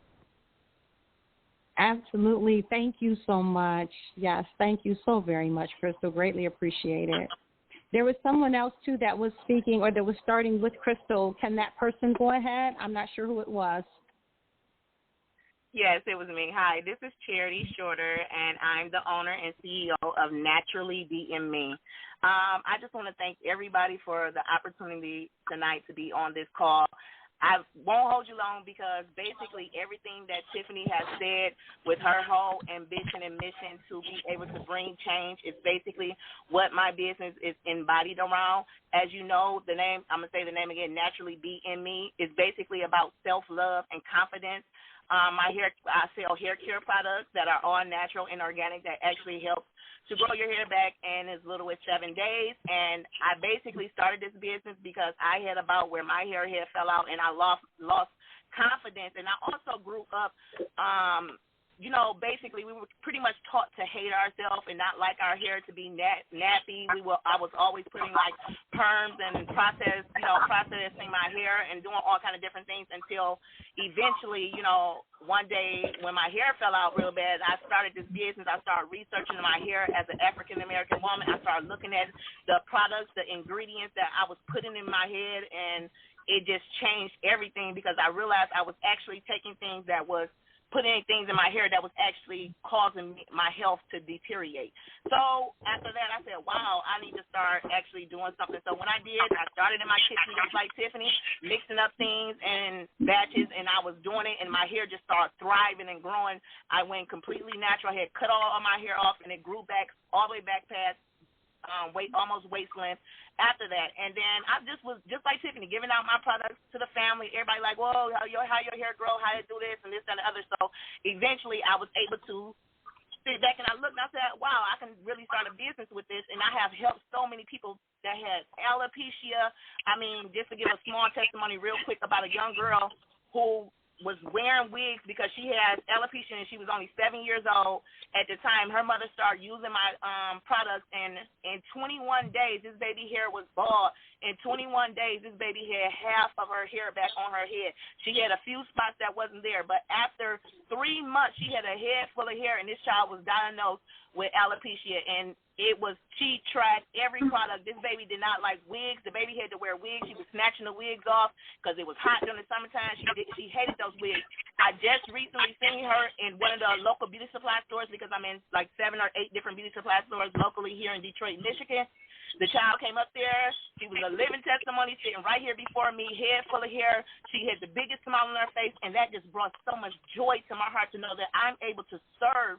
Absolutely. Thank you so much. Yes, thank you so very much, Crystal. Greatly appreciate it. There was someone else, too, that was speaking or that was starting with Crystal. Can that person go ahead? I'm not sure who it was. Yes, it was me. Hi, this is Charity Shorter, and I'm the owner and CEO of Naturally Being Me. I just want to thank everybody for the opportunity tonight to be on this call. I won't hold you long because basically everything that Tiffany has said with her whole ambition and mission to be able to bring change is basically what my business is embodied around. As you know, the name, I'm going to say the name again, Naturally Being Me, is basically about self-love and confidence. I sell hair care products that are all natural and organic that actually help to grow your hair back in as little as 7 days. And I basically started this business because I had a bout where my hair fell out and I lost confidence. And I also grew up, basically we were pretty much taught to hate ourselves and not like our hair to be nappy. I was always putting like perms and processing my hair and doing all kind of different things until eventually, one day when my hair fell out real bad, I started this business. I started researching my hair as an African-American woman. I started looking at the products, the ingredients that I was putting in my head, and it just changed everything because I realized I was actually taking things that was putting things in my hair that was actually causing my health to deteriorate. So after that, I said, wow, I need to start actually doing something. So when I did, I started in my kitchen just like Tiffany, mixing up things in batches, and I was doing it, and my hair just started thriving and growing. I went completely natural. I had cut all of my hair off, and it grew back all the way back past almost waist length after that. And then I just was just like Tiffany, giving out my products to the family. Everybody like, whoa, how your hair grow, how to do this and this and the other. So eventually I was able to sit back and I looked and I said, wow, I can really start a business with this. And I have helped so many people that had alopecia. I mean, just to give a small testimony real quick about a young girl who was wearing wigs because she had alopecia and she was only 7 years old at the time. Her mother started using my products, and in 21 days, this baby hair was bald. In 21 days, this baby had half of her hair back on her head. She had a few spots that wasn't there, but after 3 months, she had a head full of hair, and this child was diagnosed with alopecia, and she tried every product. This baby did not like wigs. The baby had to wear wigs. She was snatching the wigs off because it was hot during the summertime. She hated those wigs. I just recently seen her in one of the local beauty supply stores because I'm in like 7 or 8 different beauty supply stores locally here in Detroit, Michigan. The child came up there. She was a living testimony sitting right here before me, head full of hair. She had the biggest smile on her face, and that just brought so much joy to my heart to know that I'm able to serve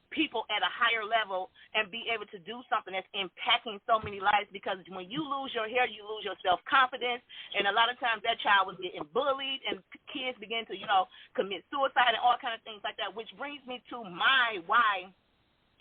people at a higher level and be able to do something that's impacting so many lives, because when you lose your hair, you lose your self-confidence, and a lot of times that child was getting bullied, and kids begin to, commit suicide and all kind of things like that, which brings me to my why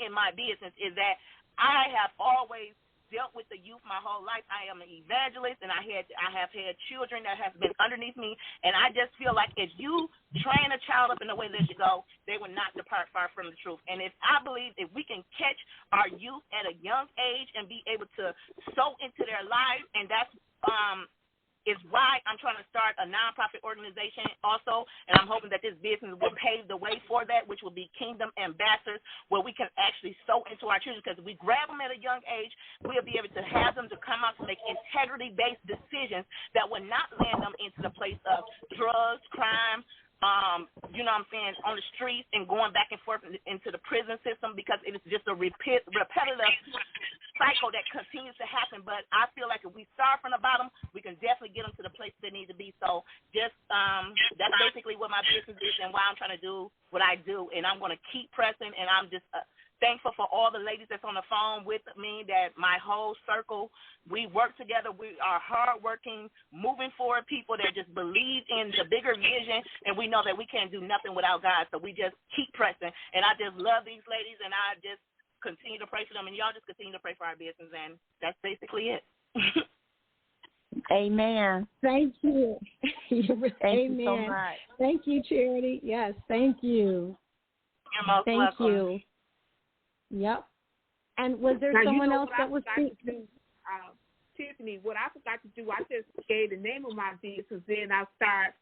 in my business is that I have always dealt with the youth my whole life. I am an evangelist, and I have had children that have been underneath me, and I just feel like if you train a child up in the way that you go, they will not depart far from the truth. And I believe if we can catch our youth at a young age and be able to sow into their lives, and that's is why I'm trying to start a nonprofit organization also, and I'm hoping that this business will pave the way for that, which will be Kingdom Ambassadors, where we can actually sow into our children, because if we grab them at a young age, we'll be able to have them to come out to make integrity-based decisions that will not land them into the place of drugs, crime, on the streets and going back and forth into the prison system, because it is just a repetitive cycle that continues to happen. But I feel like if we start from the bottom, we can definitely get them to the place they need to be. So just that's basically what my business is and why I'm trying to do what I do. And I'm going to keep pressing, and I'm just thankful for all the ladies that's on the phone with me, that my whole circle, we work together. We are hardworking, moving forward people that just believe in the bigger vision, and we know that we can't do nothing without God, so we just keep pressing. And I just love these ladies, and I just continue to pray for them, and y'all just continue to pray for our business, and that's basically it. Amen. Thank you. Thank you so much. Thank you, Charity. Yes, thank you. You're most welcome. Thank you. Yep. And was there someone else that was speaking? Tiffany, what I forgot to do, I just gave the name of my business, then I start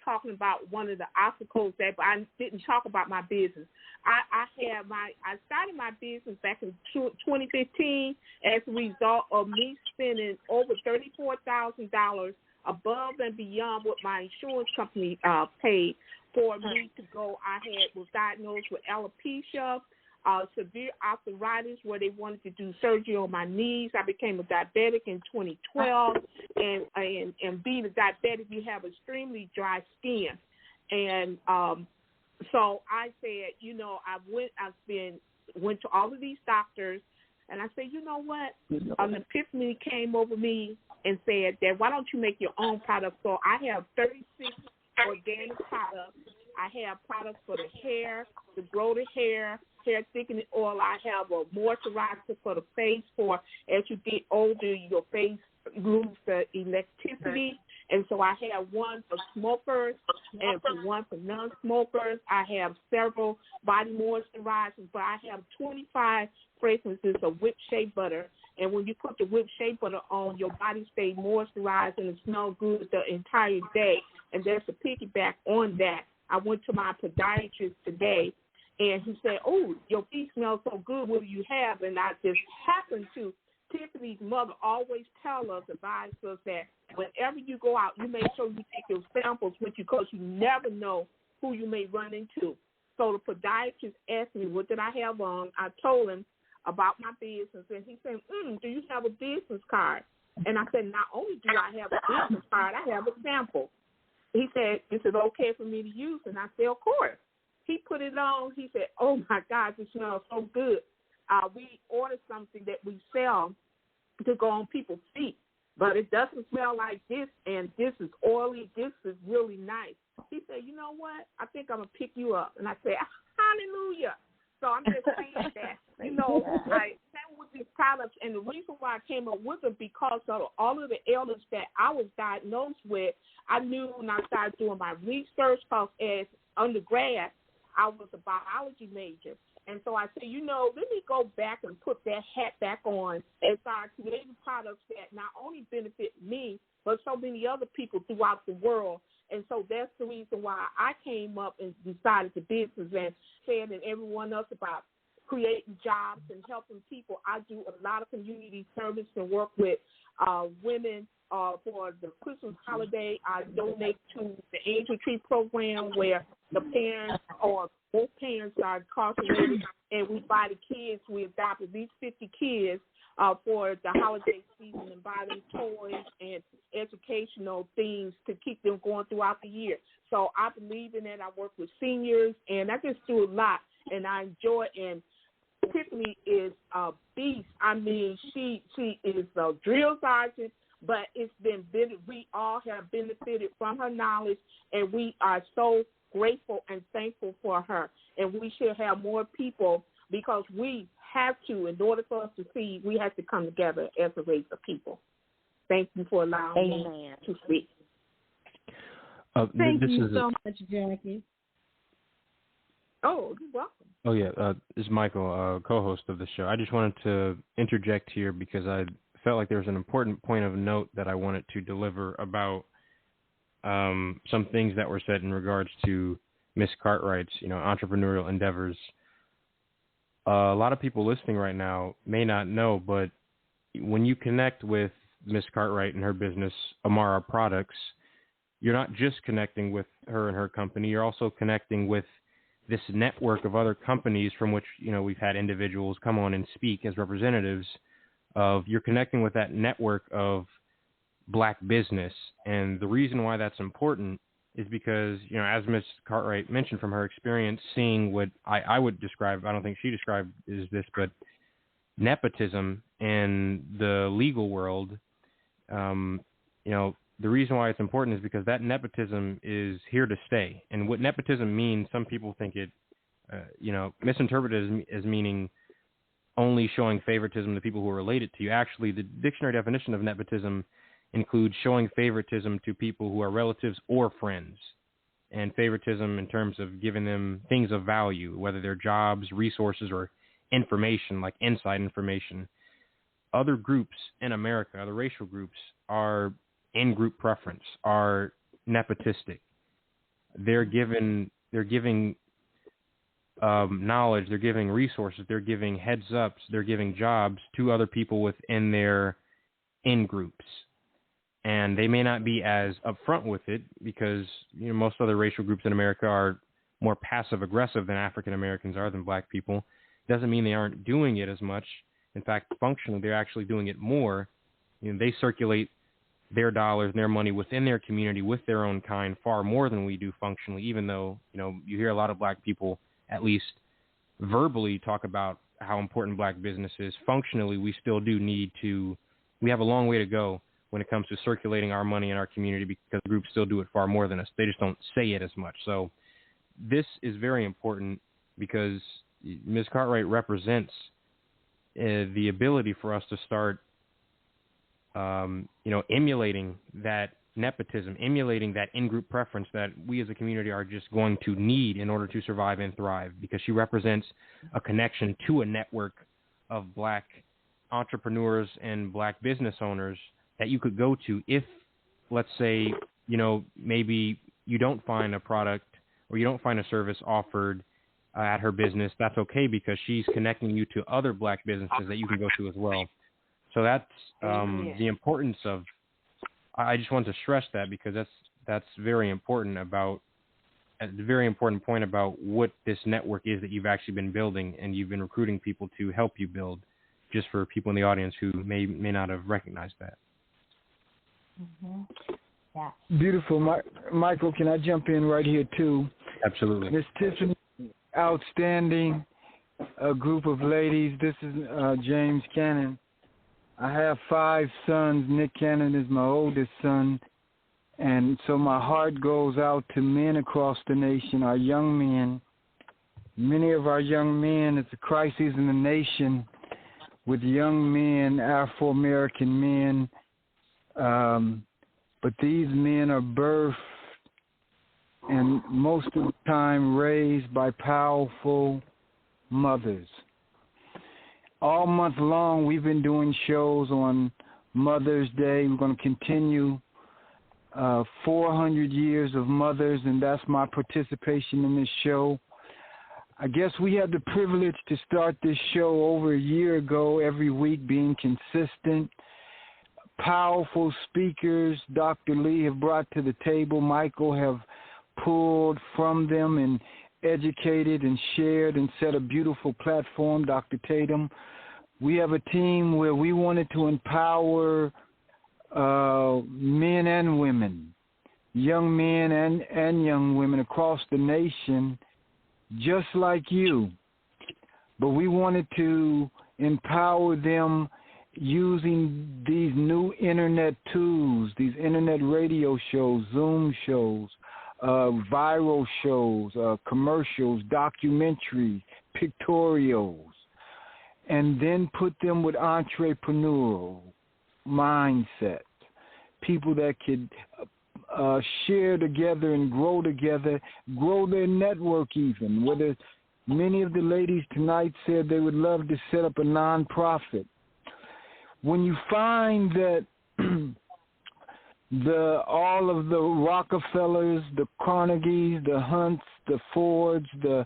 talking about one of the obstacles that, but I didn't talk about my business. I started my business back in 2015 as a result of me spending over $34,000 above and beyond what my insurance company paid for me to go. I was diagnosed with alopecia, severe arthritis, where they wanted to do surgery on my knees. I became a diabetic in 2012, and being a diabetic, you have extremely dry skin, and so I said, I went to all of these doctors, and I said, you know what? An epiphany came over me and said that why don't you make your own product? So I have 36 organic products. I have products for the hair, to grow the hair thickening oil. I have a moisturizer for the face for as you get older, your face loses the elasticity. And so I have one for smokers and one for non-smokers. I have several body moisturizers, but I have 25 fragrances of whipped shea butter. And when you put the whipped shea butter on, your body stays moisturized and it smells good the entire day. And there's a piggyback on that. I went to my podiatrist today, and he said, oh, your feet smell so good. What do you have? And I just happened to. Tiffany's mother always advise us that whenever you go out, you make sure you take your samples with you because you never know who you may run into. So the podiatrist asked me, what did I have on? I told him about my business, and he said, do you have a business card? And I said, not only do I have a business card, I have a sample. He said, is it okay for me to use? And I said, of course. He put it on. He said, oh, my God, this smells so good. We ordered something that we sell to go on people's feet, but it doesn't smell like this, and this is oily. This is really nice. He said, you know what? I think I'm going to pick you up. And I said, hallelujah. So I'm just saying that, I came with these products, and the reason why I came up with them because of all of the ailments that I was diagnosed with. I knew when I started doing my research because as undergrad, I was a biology major. And so I said, let me go back and put that hat back on and start creating products that not only benefit me, but so many other people throughout the world. And so that's the reason why I came up and decided to business and saying to everyone else about creating jobs and helping people. I do a lot of community service and work with women for the Christmas holiday. I donate to the Angel Tree program where the parents or both parents are incarcerated, and we buy the kids. We adopt at least 50 kids for the holiday season and buy them toys and educational things to keep them going throughout the year. So I believe in that. I work with seniors, and I just do a lot, and I enjoy it. And Tiffany is a beast. I mean, she is a drill sergeant, but we all have benefited from her knowledge, and we are so grateful and thankful for her. And we should have more people because we have to, in order for us to see, we have to come together as a race of people. Thank you for allowing me to speak. Thank you so much, Jackie. Oh, you're welcome. Oh, yeah. This is Michael, co-host of the show. I just wanted to interject here because I felt like there was an important point of note that I wanted to deliver about some things that were said in regards to Miss Cartwright's, entrepreneurial endeavors. A lot of people listening right now may not know, but when you connect with Miss Cartwright and her business, Amarra Products, you're not just connecting with her and her company. You're also connecting with this network of other companies from which, we've had individuals come on and speak as representatives of. You're connecting with that network of Black business. And the reason why that's important is because, as Ms. Cartwright mentioned from her experience, seeing what I would describe, I don't think she described is this, but nepotism in the legal world, the reason why it's important is because that nepotism is here to stay. And what nepotism means, some people think it, misinterpreted as meaning only showing favoritism to people who are related to you. Actually, the dictionary definition of nepotism includes showing favoritism to people who are relatives or friends, and favoritism in terms of giving them things of value, whether they're jobs, resources, or information, like inside information. Other groups in America, other racial groups, are in-group preference, are nepotistic. They're giving knowledge, they're giving resources, they're giving heads ups, they're giving jobs to other people within their in-groups. And they may not be as upfront with it because most other racial groups in America are more passive-aggressive than African Americans are, than black people. Doesn't mean they aren't doing it as much. In fact, functionally, they're actually doing it more. They circulate their dollars and their money within their community with their own kind far more than we do functionally, even though, you hear a lot of black people, at least verbally, talk about how important black business is. Functionally, we still do we have a long way to go when it comes to circulating our money in our community because groups still do it far more than us. They just don't say it as much. So this is very important because Ms. Cartwright represents the ability for us to start, emulating that nepotism, emulating that in-group preference that we as a community are just going to need in order to survive and thrive, because she represents a connection to a network of black entrepreneurs and black business owners that you could go to if, let's say, maybe you don't find a product or you don't find a service offered at her business. That's okay, because she's connecting you to other black businesses that you can go to as well. So that's the importance of. I just want to stress that because that's very important about a very important point about what this network is that you've actually been building and you've been recruiting people to help you build. Just for people in the audience who may not have recognized that. Mm-hmm. Yeah. Beautiful, Michael. Can I jump in right here too? Absolutely. Miss Tiffany, outstanding. A group of ladies. This is James Cannon. I have 5 sons. Nick Cannon is my oldest son. And so my heart goes out to men across the nation, our young men. Many of our young men, it's a crisis in the nation with young men, Afro-American men. But these men are birthed and most of the time raised by powerful mothers. All month long, we've been doing shows on Mother's Day. We're going to continue 400 years of mothers, and that's my participation in this show. I guess we had the privilege to start this show over a year ago, every week being consistent. Powerful speakers Dr. Lee have brought to the table. Michael have pulled from them and educated and shared and set a beautiful platform, Dr. Tatum. We have a team where we wanted to empower men and women, young men and young women across the nation, just like you. But we wanted to empower them using these new internet tools, these internet radio shows, Zoom shows, viral shows, commercials, documentaries, pictorials, and then put them with entrepreneurial mindset, people that could share together and grow together, grow their network even. Whether many of the ladies tonight said they would love to set up a nonprofit. When you find that all of the Rockefellers, the Carnegies, the Hunts, the Fords, the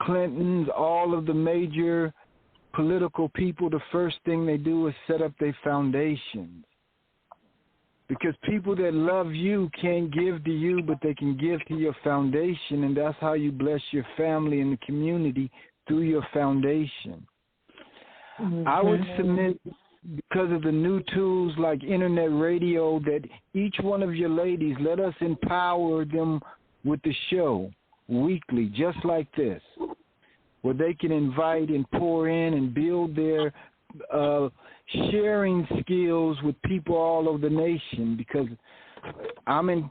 Clintons, all of the major political people, the first thing they do is set up their foundations. Because people that love you can't give to you, but they can give to your foundation, and that's how you bless your family and the community, through your foundation. Mm-hmm. I would submit, because of the new tools like internet radio, that each one of your ladies, let us empower them with the show weekly, just like this, where they can invite and pour in and build their sharing skills with people all over the nation. Because I'm in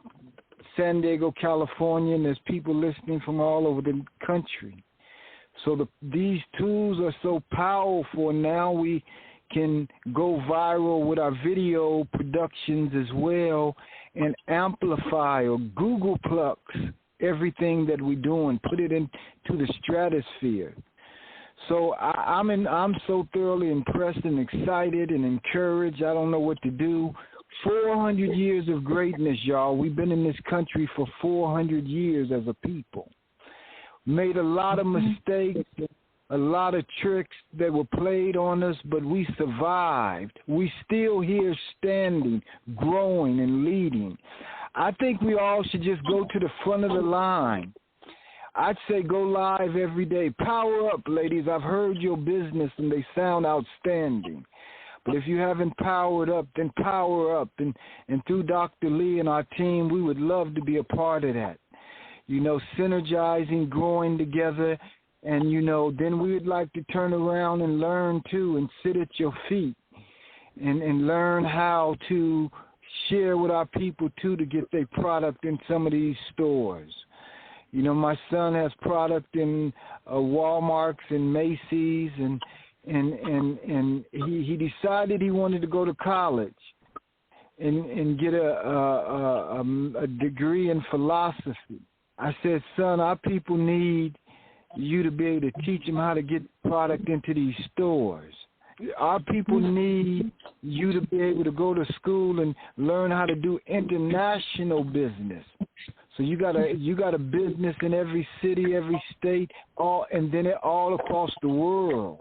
San Diego, California, and there's people listening from all over the country. So these tools are so powerful, and now we can go viral with our video productions as well, and amplify or Google Plus everything that we do and put it into the stratosphere. So I'm so thoroughly impressed and excited and encouraged. I don't know what to do. 400 years of greatness, y'all. We've been in this country for 400 years as a people. Made a lot of mistakes, a lot of tricks that were played on us, but we survived. We still here standing, growing, and leading. I think we all should just go to the front of the line. I'd say go live every day. Power up, ladies. I've heard your business, and they sound outstanding. But if you haven't powered up, then power up. And through Dr. Lee and our team, we would love to be a part of that. You know, synergizing, growing together. And, you know, then we would like to turn around and learn, too, and sit at your feet and learn how to share with our people, too, to get their product in some of these stores. You know, my son has product in Walmarts and Macy's, and he decided he wanted to go to college and get a degree in philosophy. I said, son, our people need you to be able to teach them how to get product into these stores. Our people need you to be able to go to school and learn how to do international business. So you got a business in every city, every state, and then all across the world.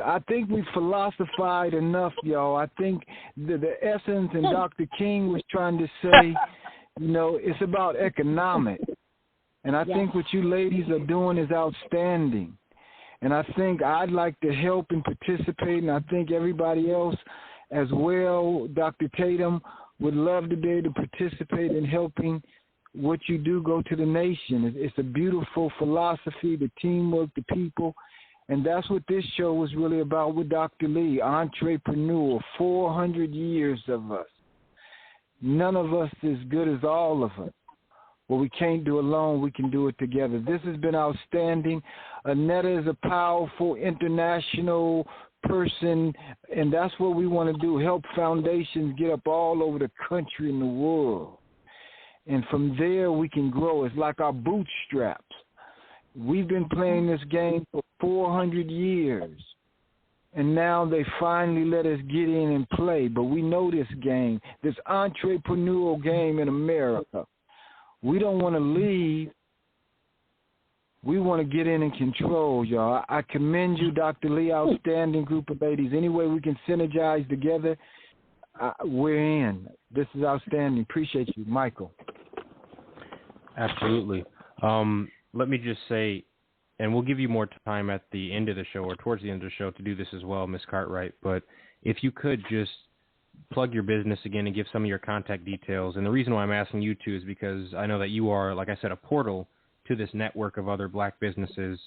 I think we philosophized enough, y'all. I think the essence, and Dr. King was trying to say, you know, it's about economics. And I think what you ladies are doing is outstanding. And I think I'd like to help and participate, and I think everybody else as well, Dr. Tatum, would love to be able to participate in helping what you do go to the nation. It's a beautiful philosophy, the teamwork, the people, and that's what this show was really about with Dr. Lee, entrepreneur, 400 years of us. None of us is good as all of us. What we can't do alone, we can do it together. This has been outstanding. Annetta is a powerful international person, and that's what we want to do, help foundations get up all over the country and the world. And from there, we can grow. It's like our bootstraps. We've been playing this game for 400 years, and now they finally let us get in and play. But we know this game, this entrepreneurial game in America. We don't want to leave. We want to get in and control, y'all. I commend you, Dr. Lee, outstanding group of ladies. Any way we can synergize together, we're in. This is outstanding. Appreciate you, Michael. Absolutely. Let me just say, and we'll give you more time at the end of the show or towards the end of the show to do this as well, Ms. Cartwright, but if you could just plug your business again and give some of your contact details. And the reason why I'm asking you to is because I know that you are, like I said, a portal to this network of other black businesses.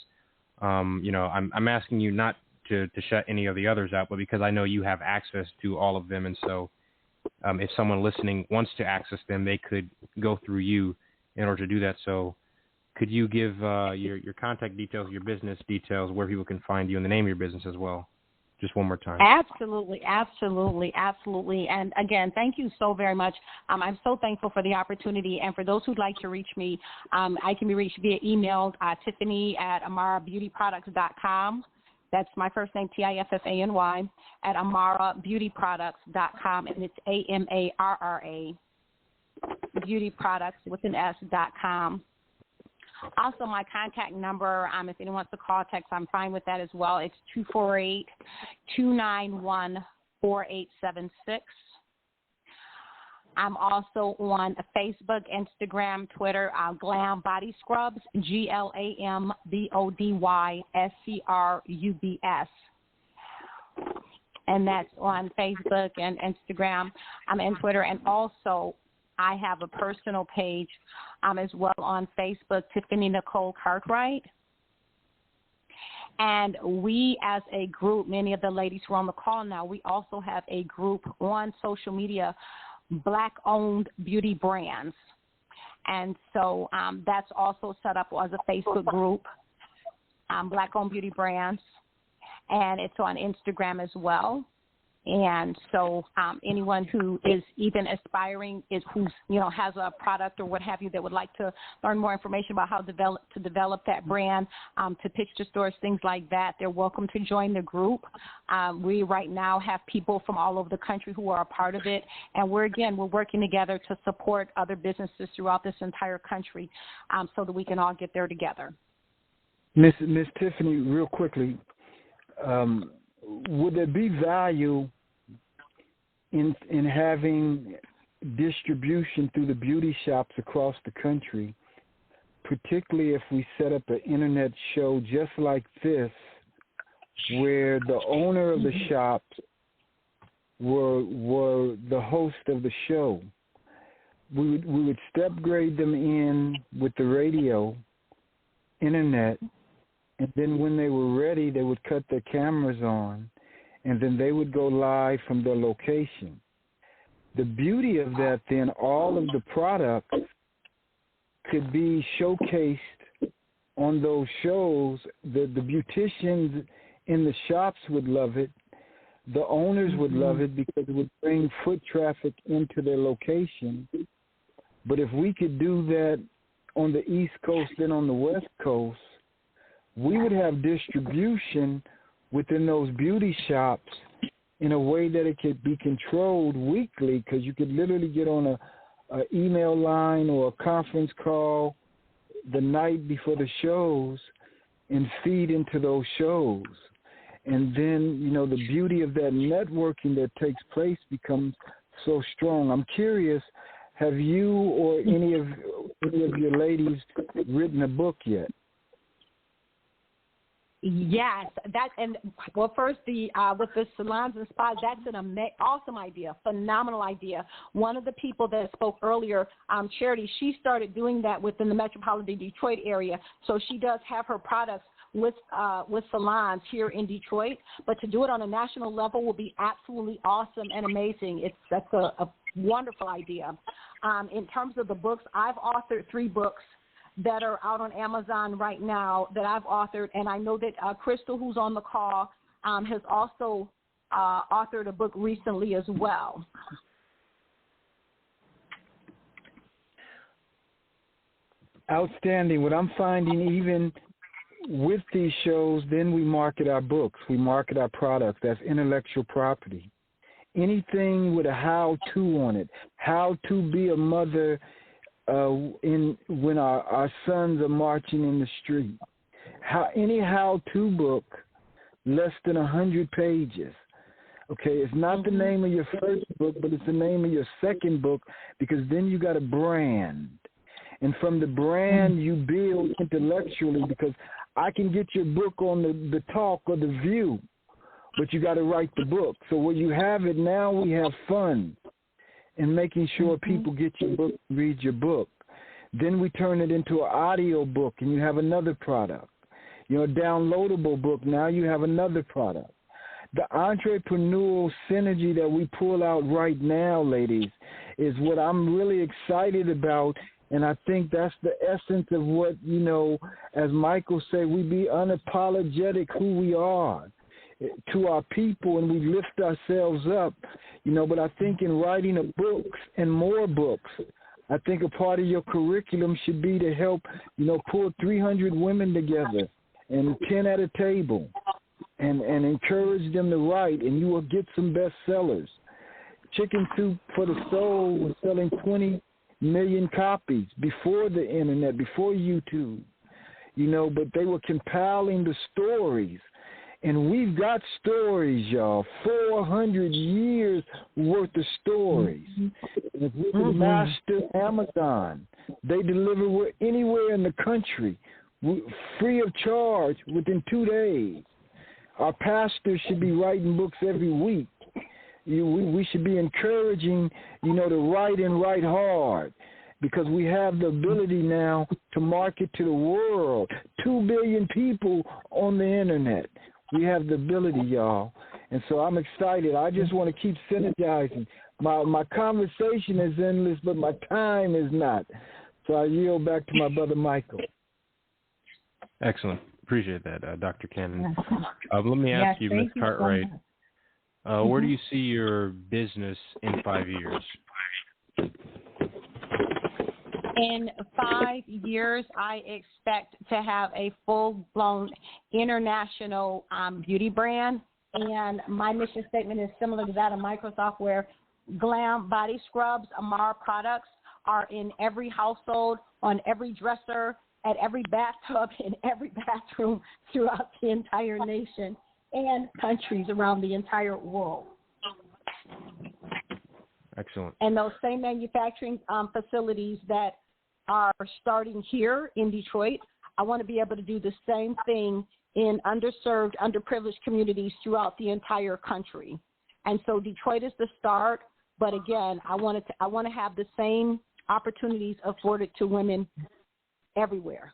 You know, I'm asking you not to shut any of the others out, but because I know you have access to all of them. And so if someone listening wants to access them, they could go through you in order to do that. So could you give your contact details, your business details, where people can find you, and the name of your business as well? Just one more time. Absolutely. And again, thank you so very much. I'm so thankful for the opportunity. And for those who'd like to reach me, I can be reached via email, Tiffany at amarrabeautyproducts.com. That's my first name, Tiffany, at amarrabeautyproducts.com. And it's AMARRA, beautyproducts with an S.com. Also, my contact number, if anyone wants to call, text, I'm fine with that as well. It's 248-291-4876. I'm also on Facebook, Instagram, Twitter, Glam Body Scrubs, GLAMBODYSCRUBS. And that's on Facebook and Instagram and Twitter. And also, I have a personal page as well on Facebook, Tiffany Nicole Cartwright. And we as a group, many of the ladies who are on the call now, we also have a group on social media, Black-owned beauty brands. And so that's also set up as a Facebook group, Black-owned beauty brands. And it's on Instagram as well. And so anyone who is even aspiring, who's has a product or what have you that would like to learn more information about how to develop that brand, to pitch to stores, things like that, they're welcome to join the group. We right now have people from all over the country who are a part of it, and we're working together to support other businesses throughout this entire country, so that we can all get there together. Miss Tiffany, real quickly, would there be value in having distribution through the beauty shops across the country, particularly if we set up an internet show just like this, where the owner of the shop were the host of the show? We would step grade them in with the radio, internet, and then when they were ready, they would cut their cameras on, and then they would go live from their location. The beauty of that, then, all of the products could be showcased on those shows. The beauticians in the shops would love it. The owners would love it because it would bring foot traffic into their location. But if we could do that on the East Coast and on the West Coast, we would have distribution within those beauty shops in a way that it could be controlled weekly, because you could literally get on a email line or a conference call the night before the shows and feed into those shows. And then, the beauty of that networking that takes place becomes so strong. I'm curious, have you or any of your ladies written a book yet? Yes, first with the salons and spas, that's an awesome idea, phenomenal idea. One of the people that spoke earlier, Charity, she started doing that within the metropolitan Detroit area. So she does have her products with salons here in Detroit, but to do it on a national level will be absolutely awesome and amazing. That's a wonderful idea. In terms of the books, I've authored 3 books that are out on Amazon right now that I've authored, and I know that Crystal, who's on the call, has also authored a book recently as well. Outstanding. What I'm finding, even with these shows, then we market our books, we market our products. That's intellectual property. Anything with a how-to on it, how to be a mother when our sons are marching in the street. Any how-to book, less than 100 pages. Okay, it's not the name of your first book, but it's the name of your second book, because then you got a brand. And from the brand, you build intellectually, because I can get your book on the talk or the view, but you got to write the book. So when you have it now, we have fun in making sure people get your book, read your book. Then we turn it into an audio book, and you have another product. A downloadable book, now you have another product. The entrepreneurial synergy that we pull out right now, ladies, is what I'm really excited about, and I think that's the essence of what, as Michael said, we be unapologetic who we are to our people, and we lift ourselves up, but I think in writing of books and more books, I think a part of your curriculum should be to help, pull 300 women together and 10 at a table and encourage them to write, and you will get some bestsellers. Chicken Soup for the Soul was selling 20 million copies before the internet, before YouTube, but they were compiling the stories. And we've got stories, y'all, 400 years worth of stories. If we can master Amazon, they deliver anywhere in the country, free of charge within 2 days. Our pastors should be writing books every week. We should be encouraging, to write and write hard, because we have the ability now to market to the world. 2 billion people on the internet. We have the ability, y'all. And so I'm excited. I just want to keep synergizing. My conversation is endless, but my time is not. So I yield back to my brother Michael. Excellent. Appreciate that, Dr. Cannon. Let me ask you, Ms. Cartwright. Where do you see your business in 5 years? In 5 years, I expect to have a full-blown international beauty brand. And my mission statement is similar to that of Microsoft, where Glam Body Scrubs, Amarra products are in every household, on every dresser, at every bathtub, in every bathroom throughout the entire nation and countries around the entire world. Excellent. And those same manufacturing facilities that are starting here in Detroit, I want to be able to do the same thing in underserved, underprivileged communities throughout the entire country. And so Detroit is the start, but again, I want to have the same opportunities afforded to women everywhere.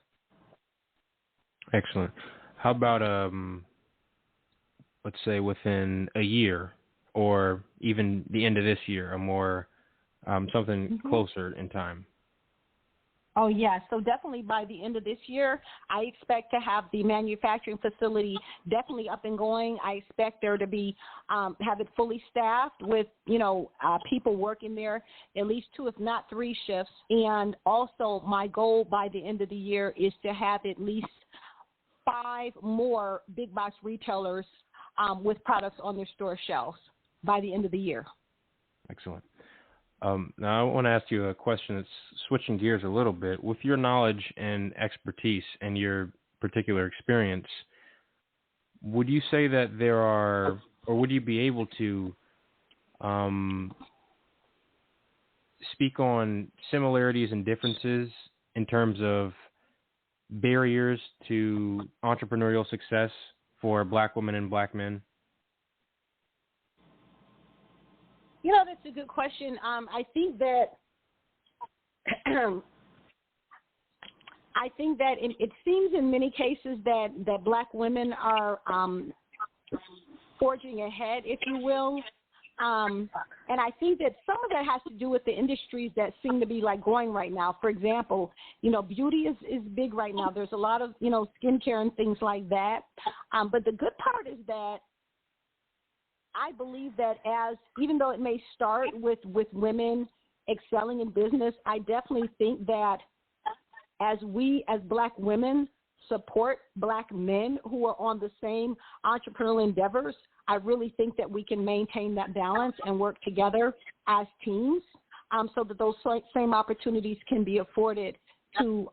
Excellent. How about let's say within a year or even the end of this year, a more something closer in time? Oh, yeah. So definitely by the end of this year, I expect to have the manufacturing facility definitely up and going. I expect there to be, have it fully staffed with, people working there, at least 2, if not 3 shifts. And also my goal by the end of the year is to have at least 5 more big box retailers with products on their store shelves by the end of the year. Excellent. Now, I want to ask you a question that's switching gears a little bit. With your knowledge and expertise and your particular experience, would you say that there are, or would you be able to speak on similarities and differences in terms of barriers to entrepreneurial success for Black women and Black men? That's a good question. I think that it seems in many cases that Black women are forging ahead, if you will. And I think that some of that has to do with the industries that seem to be growing right now. For example, beauty is big right now. There's a lot of, skincare and things like that. But the good part is that I believe that even though it may start with women excelling in business, I definitely think that as we as Black women support Black men who are on the same entrepreneurial endeavors, I really think that we can maintain that balance and work together as teams so that those same opportunities can be afforded to,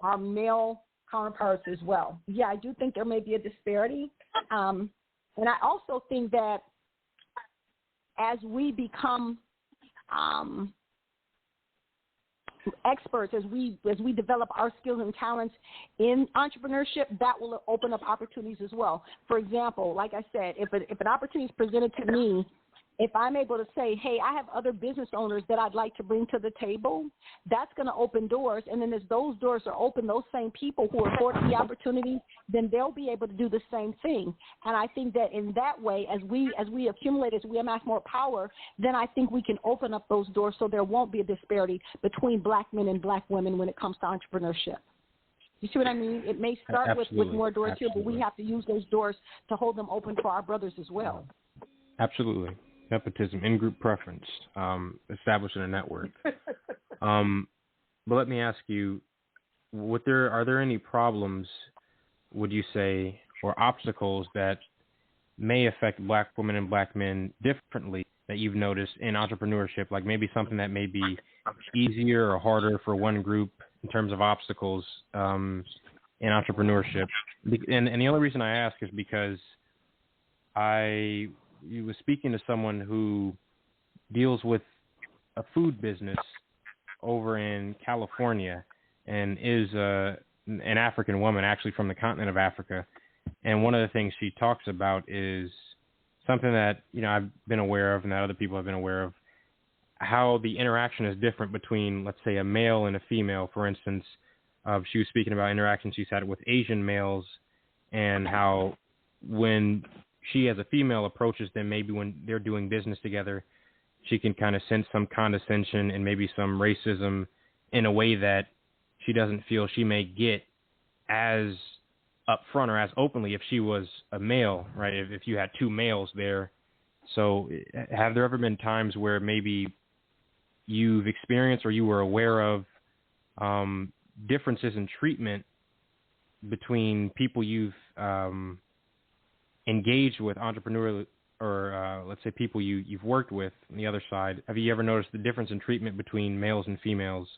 our male counterparts as well. Yeah, I do think there may be a disparity. And I also think that as we become experts, as we develop our skills and talents in entrepreneurship, that will open up opportunities as well. For example, like I said, if an opportunity is presented to me, if I'm able to say, hey, I have other business owners that I'd like to bring to the table, that's going to open doors. And then as those doors are open, those same people who are afforded the opportunity, then they'll be able to do the same thing. And I think that in that way, as we accumulate, as we amass more power, then I think we can open up those doors so there won't be a disparity between Black men and Black women when it comes to entrepreneurship. You see what I mean? It may start with more doors here, but we have to use those doors to hold them open for our brothers as well. Absolutely. Nepotism, in-group preference, establishing a network. But let me ask you, are there any problems, would you say, or obstacles that may affect Black women and Black men differently that you've noticed in entrepreneurship, like maybe something that may be easier or harder for one group in terms of obstacles in entrepreneurship? And the only reason I ask is because you was speaking to someone who deals with a food business over in California and is an African woman, actually from the continent of Africa. And one of the things she talks about is something that, I've been aware of and that other people have been aware of, how the interaction is different between, let's say, a male and a female. For instance, she was speaking about interactions she's had with Asian males and how when she as a female approaches them, maybe when they're doing business together, she can kind of sense some condescension and maybe some racism in a way that she doesn't feel she may get as upfront or as openly if she was a male, right? If you had 2 males there So have there ever been times where maybe you've experienced or you were aware of differences in treatment between people you've engaged with entrepreneurially, or let's say people you've worked with on the other side? Have you ever noticed the difference in treatment between males and females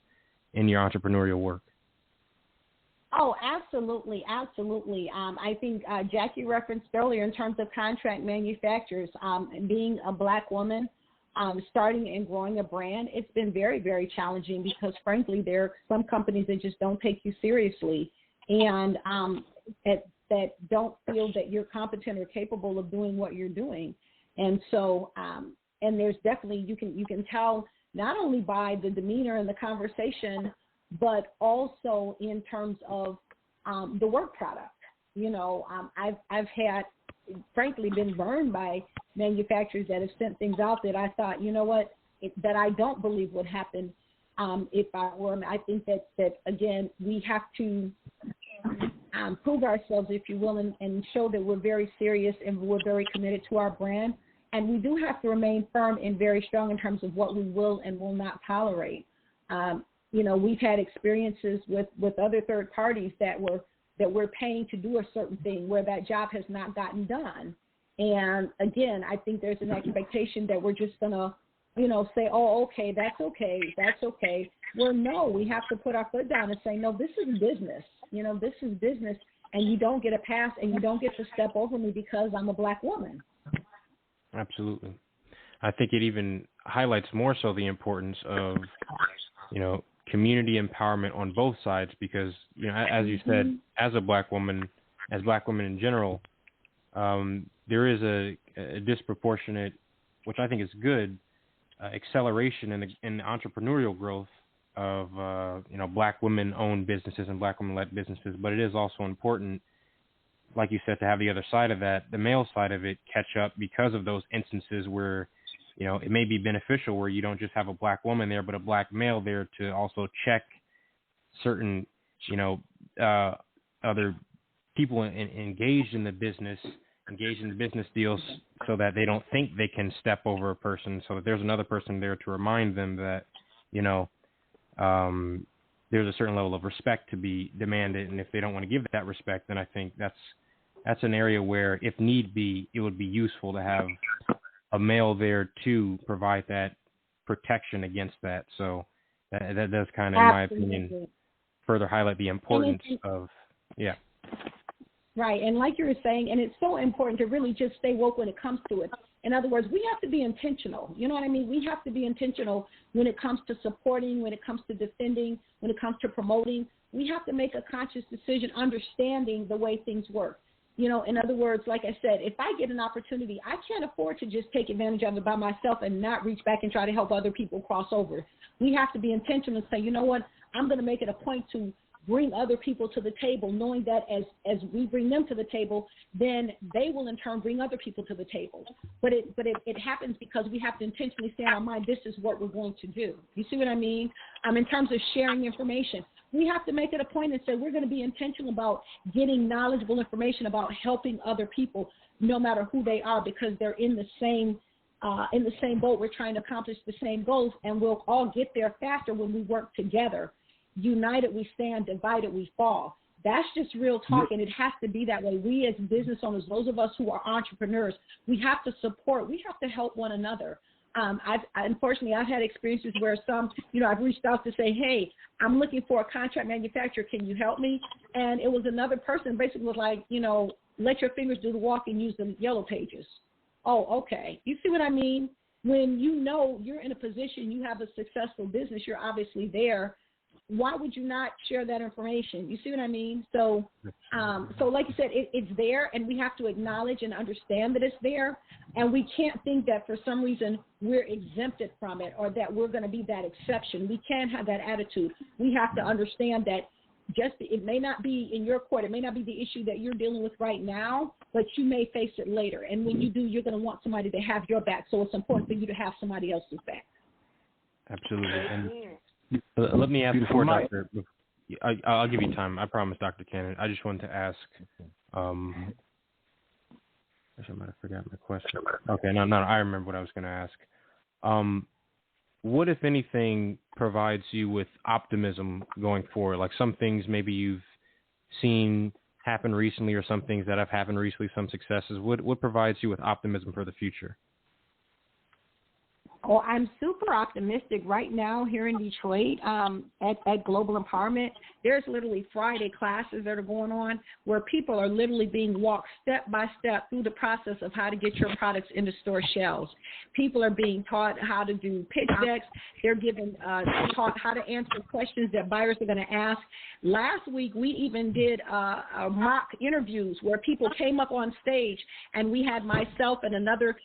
in your entrepreneurial work? Oh, absolutely, absolutely. I think Jackie referenced earlier in terms of contract manufacturers, being a Black woman, starting and growing a brand, it's been very, very challenging because, frankly, there are some companies that just don't take you seriously and that don't feel that you're competent or capable of doing what you're doing. And so, and there's definitely, you can tell not only by the demeanor and the conversation, but also in terms of the work product. You know, I've had, frankly, been burned by manufacturers that have sent things out that I thought, you know what, that I don't believe would happen if I were. I think that again, we have to prove ourselves, if you will, and show that we're very serious and we're very committed to our brand. And we do have to remain firm and very strong in terms of what we will and will not tolerate. You know, we've had experiences with other third parties that we're paying to do a certain thing where that job has not gotten done. And again, I think there's an expectation that we're just going to, you know, say, oh, okay, that's okay, that's okay. Well, no, we have to put our foot down and say, no, this is business. You know, this is business, and you don't get a pass and you don't get to step over me because I'm a Black woman. Absolutely. I think it even highlights more so the importance of, you know, community empowerment on both sides because, you know, as you said, as a Black woman, as Black women in general, there is a disproportionate, which I think is good, acceleration in the entrepreneurial growth of, you know, Black women-owned businesses and Black women-led businesses. But it is also important, like you said, to have the other side of that, the male side of it, catch up because of those instances where, you know, it may be beneficial where you don't just have a Black woman there, but a Black male there to also check certain, you know, other people engaged in the business deals so that they don't think they can step over a person, so that there's another person there to remind them that, you know, there's a certain level of respect to be demanded. And if they don't want to give that respect, then I think that's an area where, if need be, it would be useful to have a male there to provide that protection against that. So that does kind of, in my opinion, further highlight the importance of, yeah. Right, and like you were saying, and it's so important to really just stay woke when it comes to it. In other words, we have to be intentional. You know what I mean? We have to be intentional when it comes to supporting, when it comes to defending, when it comes to promoting. We have to make a conscious decision understanding the way things work. You know, in other words, like I said, if I get an opportunity, I can't afford to just take advantage of it by myself and not reach back and try to help other people cross over. We have to be intentional and say, you know what, I'm going to make it a point to bring other people to the table, knowing that as we bring them to the table, then they will in turn bring other people to the table. But it happens because we have to intentionally say in our mind, this is what we're going to do. You see what I mean? In terms of sharing information, we have to make it a point and say we're going to be intentional about getting knowledgeable information about helping other people, no matter who they are, because they're in the same boat. We're trying to accomplish the same goals, and we'll all get there faster when we work together. United we stand, divided we fall. That's just real talk, and it has to be that way. We as business owners, those of us who are entrepreneurs, we have to support. We have to help one another. Unfortunately, I've had experiences where I've reached out to say, hey, I'm looking for a contract manufacturer. Can you help me? And it was another person basically was like, let your fingers do the walk and use the yellow pages. Oh, okay. You see what I mean? When you're in a position, you have a successful business, you're obviously there. Why would you not share that information? You see what I mean? So like you said, it's there, and we have to acknowledge and understand that it's there, and we can't think that for some reason we're exempted from it or that we're going to be that exception. We can't have that attitude. We have to understand that it may not be in your court, it may not be the issue that you're dealing with right now, but you may face it later, and when you do, you're going to want somebody to have your back, so it's important for you to have somebody else's back. Absolutely. And let me ask before Dr. I'll give you time. I promise, Dr. Cannon. I just wanted to ask, I might have forgotten my question. Okay, no, I remember what I was going to ask. What, if anything, provides you with optimism going forward? Like some things maybe you've seen happen recently, or some things that have happened recently, some successes. What provides you with optimism for the future? Well, I'm super optimistic right now here in Detroit at Global Empowerment. There's literally Friday classes that are going on where people are literally being walked step by step through the process of how to get your products into store shelves. People are being taught how to do pitch decks. They're given taught how to answer questions that buyers are going to ask. Last week, we even did mock interviews where people came up on stage, and we had myself and another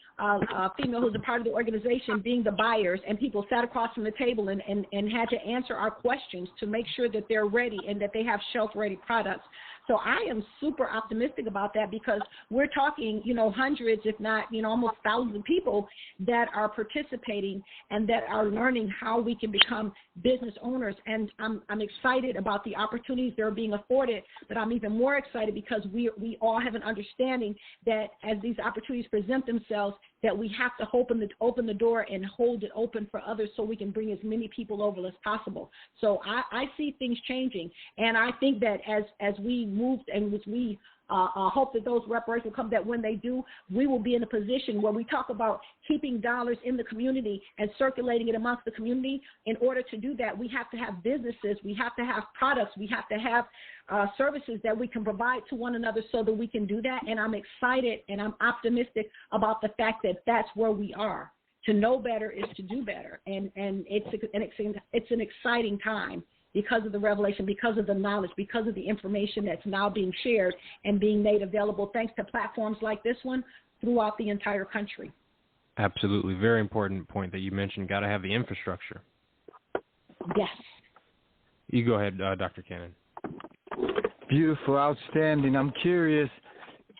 female who's a part of the organization being the buyers, and people sat across from the table and had to answer our questions to make sure that they're ready and that they have shelf-ready products. So I am super optimistic about that, because we're talking, hundreds, if not, almost thousands of people that are participating and that are learning how we can become business owners. And I'm excited about the opportunities that are being afforded, but I'm even more excited because we all have an understanding that as these opportunities present themselves, that we have to open the door and hold it open for others so we can bring as many people over as possible. So I see things changing, and I think that as we move and as we hope that those reparations will come, that when they do, we will be in a position where we talk about keeping dollars in the community and circulating it amongst the community. In order to do that, we have to have businesses, we have to have products, we have to have services that we can provide to one another so that we can do that. And I'm excited and I'm optimistic about the fact that that's where we are. To know better is to do better. And it's an exciting time, because of the revelation, because of the knowledge, because of the information that's now being shared and being made available thanks to platforms like this one throughout the entire country. Absolutely. Very important point that you mentioned. Got to have the infrastructure. Yes. You go ahead, Dr. Cannon. Beautiful, outstanding. I'm curious,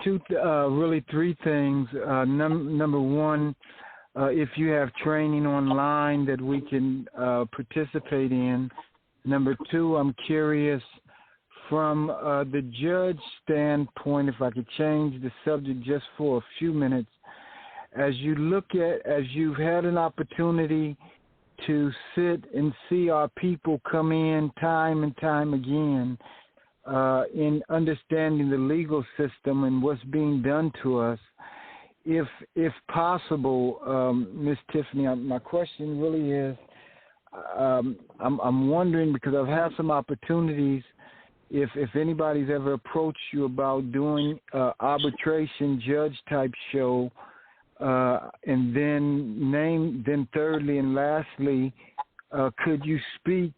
really three things. Number one, if you have training online that we can participate in. Number two, I'm curious from the judge standpoint, if I could change the subject just for a few minutes, as you've had an opportunity to sit and see our people come in time and time again in understanding the legal system and what's being done to us, if possible, Ms. Tiffany, my question really is, I'm wondering, because I've had some opportunities, if anybody's ever approached you about doing arbitration judge type show, and then thirdly and lastly, could you speak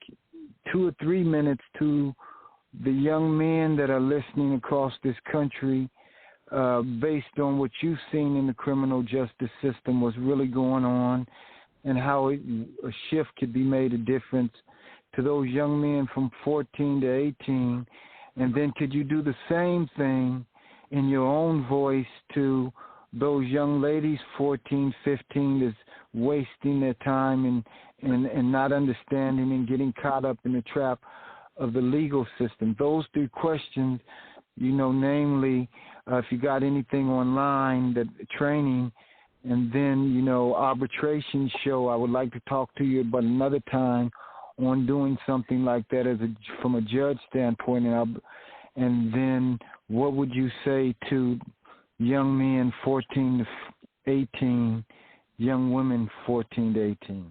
2 or 3 minutes to the young men that are listening across this country, based on what you've seen in the criminal justice system, what's really going on, and how a shift could be made a difference to those young men from 14 to 18. And then could you do the same thing in your own voice to those young ladies, 14, 15, that's wasting their time and not understanding and getting caught up in the trap of the legal system? Those three questions, namely, if you got anything online, that training, and then, arbitration show, I would like to talk to you about another time on doing something like that from a judge standpoint. And then what would you say to young men 14 to 18, young women 14 to 18?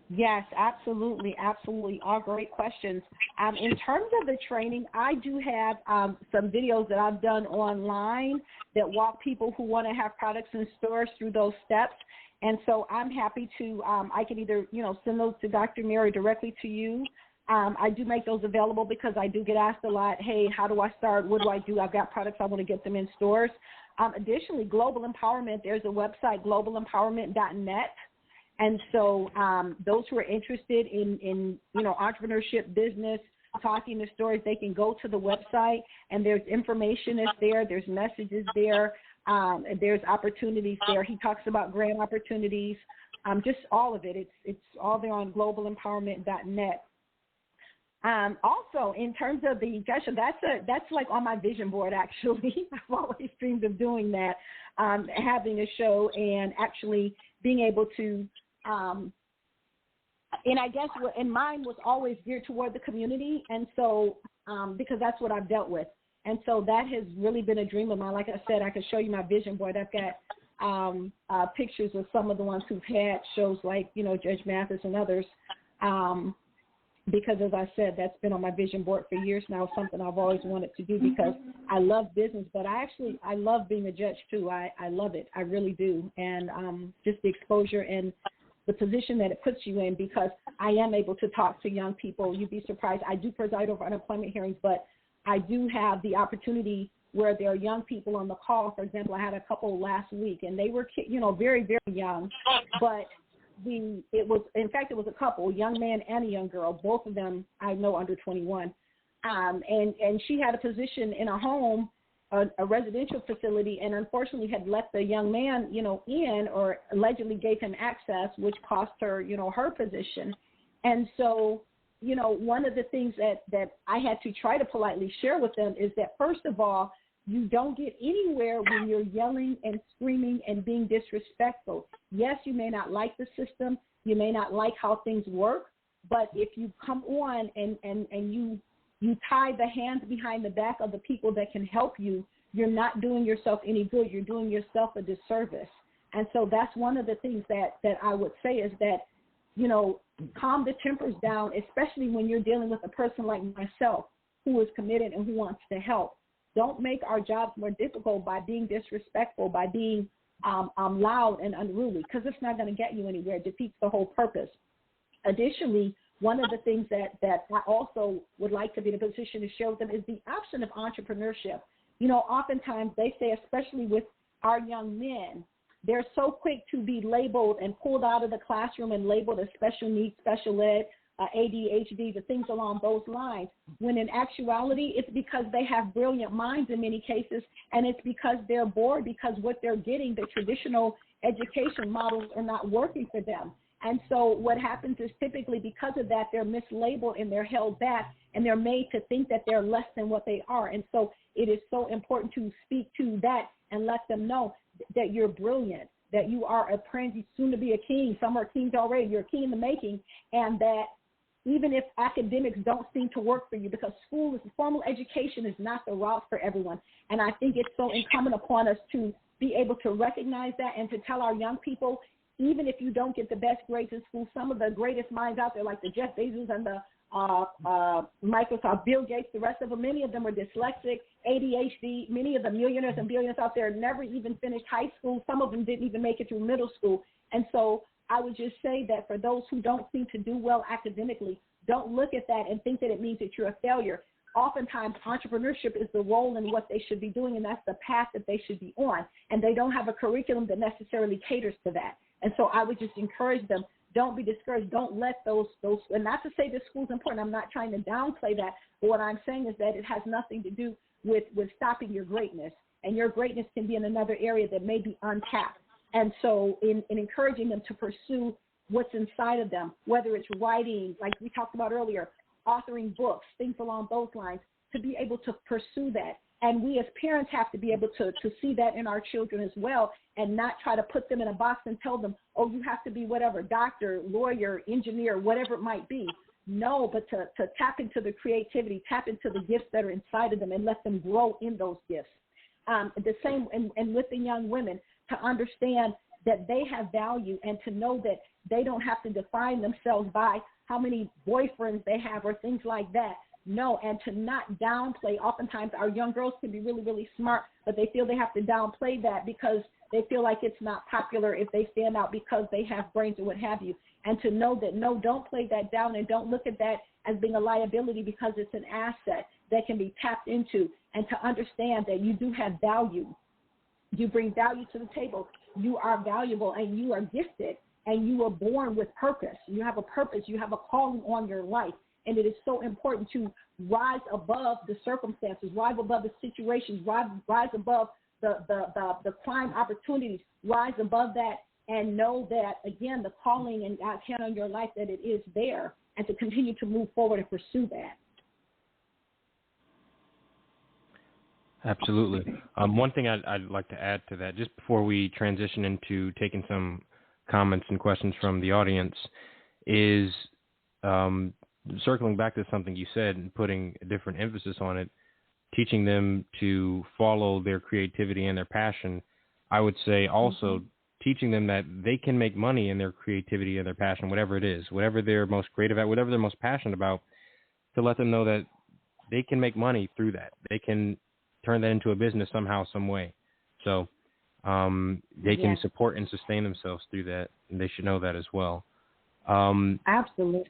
Yes, absolutely, absolutely. All great questions. In terms of the training, I do have some videos that I've done online that walk people who want to have products in stores through those steps. And so I'm happy to, I can either, send those to Dr. Mary directly to you. I do make those available because I do get asked a lot, hey, how do I start? What do I do? I've got products. I want to get them in stores. Additionally, Global Empowerment, there's a website, globalempowerment.net. And so those who are interested in entrepreneurship, business, talking to stores, they can go to the website, and there's information that's there. There's messages there. There's opportunities there. He talks about grant opportunities, just all of it. It's all there on globalempowerment.net. Also, in terms of the gesture, that's like on my vision board, actually. I've always dreamed of doing that, having a show and actually being able to, and I guess and mine was always geared toward the community, and so because that's what I've dealt with. And so that has really been a dream of mine. Like I said, I could show you my vision board. I've got pictures of some of the ones who've had shows like, Judge Mathis and others. Because, as I said, that's been on my vision board for years now, something I've always wanted to do because I love business, but I love being a judge, too. I love it. I really do. And just the exposure and the position that it puts you in, because I am able to talk to young people. You'd be surprised. I do preside over unemployment hearings, but I do have the opportunity where there are young people on the call. For example, I had a couple last week, and they were, very, very young, but it was a couple, a young man and a young girl, both of them I know under 21. And she had a position in a home, a residential facility, and unfortunately had let the young man, in, or allegedly gave him access, which cost her, her position. And so, one of the things that I had to try to politely share with them is that, first of all, you don't get anywhere when you're yelling and screaming and being disrespectful. Yes, you may not like the system. You may not like how things work. But if you come on and you tie the hands behind the back of the people that can help you, you're not doing yourself any good. You're doing yourself a disservice. And so that's one of the things that I would say is that, calm the tempers down, especially when you're dealing with a person like myself who is committed and who wants to help. Don't make our jobs more difficult by being disrespectful, by being loud and unruly, because it's not going to get you anywhere. It defeats the whole purpose. Additionally, one of the things that I also would like to be in a position to share with them is the option of entrepreneurship. Oftentimes they say, especially with our young men, they're so quick to be labeled and pulled out of the classroom and labeled as special needs, special ed, ADHD, the things along those lines, when in actuality it's because they have brilliant minds in many cases, and it's because they're bored because what they're getting, the traditional education models are not working for them. And so what happens is typically because of that, they're mislabeled and they're held back, and they're made to think that they're less than what they are. And so it is so important to speak to that and let them know that you're brilliant, that you are a prince, soon to be a king. Some are kings already. You're a king in the making, and that even if academics don't seem to work for you, because formal education is not the route for everyone. And I think it's so incumbent upon us to be able to recognize that and to tell our young people, even if you don't get the best grades in school, some of the greatest minds out there, like the Jeff Bezos and the Microsoft, Bill Gates, the rest of them, many of them are dyslexic, ADHD. Many of the millionaires and billionaires out there never even finished high school. Some of them didn't even make it through middle school. And so I would just say that for those who don't seem to do well academically, don't look at that and think that it means that you're a failure. Oftentimes, entrepreneurship is the role in what they should be doing, and that's the path that they should be on. And they don't have a curriculum that necessarily caters to that. And so I would just encourage them, don't be discouraged. Don't let those, and not to say that school's important. I'm not trying to downplay that. But what I'm saying is that it has nothing to do with stopping your greatness. And your greatness can be in another area that may be untapped. And so in encouraging them to pursue what's inside of them, whether it's writing, like we talked about earlier, authoring books, things along those lines, to be able to pursue that. And we as parents have to be able to see that in our children as well, and not try to put them in a box and tell them, oh, you have to be whatever, doctor, lawyer, engineer, whatever it might be. No, but to tap into the creativity, tap into the gifts that are inside of them and let them grow in those gifts. The same, and with the young women, to understand that they have value and to know that they don't have to define themselves by how many boyfriends they have or things like that. No, and to not downplay. Oftentimes our young girls can be really, really smart, but they feel they have to downplay that because they feel like it's not popular if they stand out because they have brains or what have you. And to know that, no, don't play that down and don't look at that as being a liability because it's an asset that can be tapped into, and to understand that you do have value. You bring value to the table. You are valuable and you are gifted and you were born with purpose. You have a purpose. You have a calling on your life. And it is so important to rise above the circumstances, rise above the situations, rise above the crime opportunities, rise above that and know that, again, the calling and God's hand on your life, that it is there, and to continue to move forward and pursue that. Absolutely. One thing I'd like to add to that, just before we transition into taking some comments and questions from the audience, is circling back to something you said and putting a different emphasis on it, teaching them to follow their creativity and their passion. I would say also teaching them that they can make money in their creativity and their passion, whatever it is, whatever they're most creative at, whatever they're most passionate about, to let them know that they can make money through that. They can turn that into a business somehow, some way. So they can support and sustain themselves through that, and they should know that as well. Absolutely.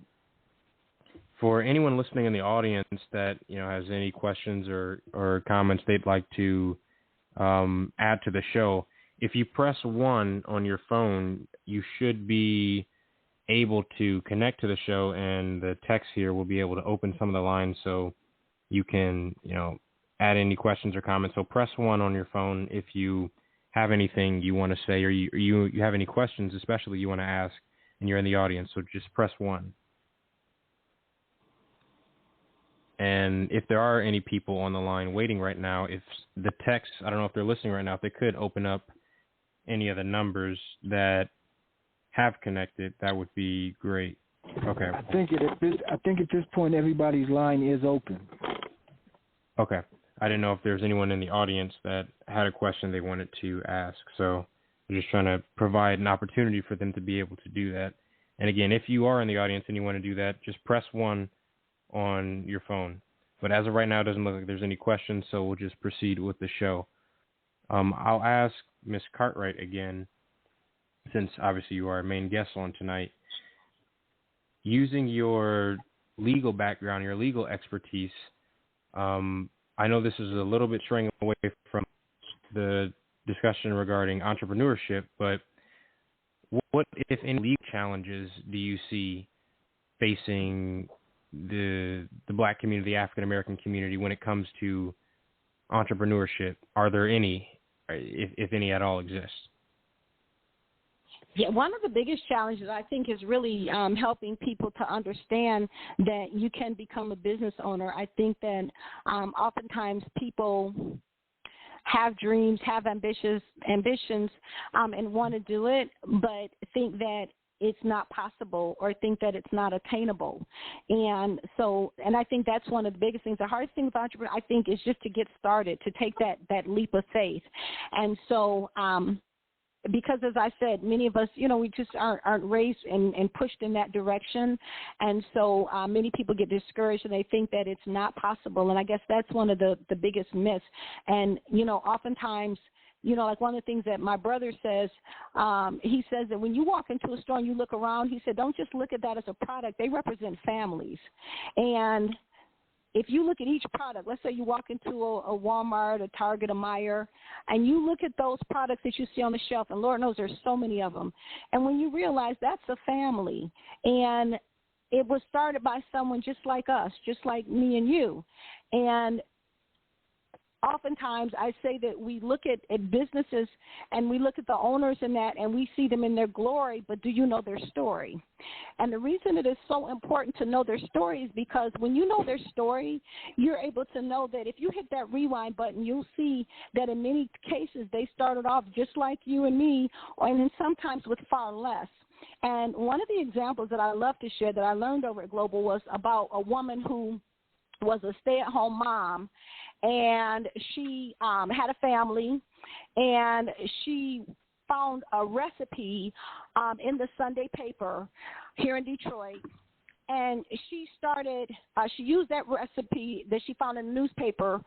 For anyone listening in the audience that has any questions or comments they'd like to add to the show, if you press 1 on your phone, you should be able to connect to the show, and the text here will be able to open some of the lines so you can add any questions or comments. So press 1 on your phone if you have anything you want to say, or you have any questions, especially you want to ask, and you're in the audience. So just press 1. And if there are any people on the line waiting right now, if the text, I don't know if they're listening right now, if they could open up any of the numbers that have connected, that would be great. Okay. I think at this point everybody's line is open. Okay. I didn't know if there's anyone in the audience that had a question they wanted to ask. So I'm just trying to provide an opportunity for them to be able to do that. And again, if you are in the audience and you want to do that, just press 1 on your phone. But as of right now, it doesn't look like there's any questions, so we'll just proceed with the show. I'll ask Ms. Cartwright again, since obviously you are our main guest on tonight. Using your legal background, your legal expertise, I know this is a little bit straying away from the discussion regarding entrepreneurship, but what, if any, legal challenges do you see facing the black community, the African American community, when it comes to entrepreneurship? Are there any, if any at all, exist? Yeah, one of the biggest challenges, I think, is really helping people to understand that you can become a business owner. I think that oftentimes people have dreams, have ambitions, and want to do it, but think that it's not possible or think that it's not attainable. And I think that's one of the biggest things. The hardest thing with entrepreneur, I think, is just to get started, to take that leap of faith. And so, because as I said, many of us, we just aren't raised and pushed in that direction. And so many people get discouraged and they think that it's not possible. And I guess that's one of the biggest myths. And, oftentimes, like one of the things that my brother says, he says that when you walk into a store and you look around, he said, don't just look at that as a product. They represent families. And if you look at each product, let's say you walk into a Walmart, a Target, a Meijer, and you look at those products that you see on the shelf, and Lord knows there's so many of them, and when you realize that's a family, and it was started by someone just like us, just like me and you, and oftentimes I say that we look at businesses and we look at the owners in that and we see them in their glory, but do you know their story? And the reason it is so important to know their story is because when you know their story, you're able to know that if you hit that rewind button, you'll see that in many cases they started off just like you and me, and then sometimes with far less. And one of the examples that I love to share that I learned over at Global was about a woman who was a stay-at-home mom, and she had a family, and she found a recipe in the Sunday paper here in Detroit, and she used that recipe that she found in the newspaper,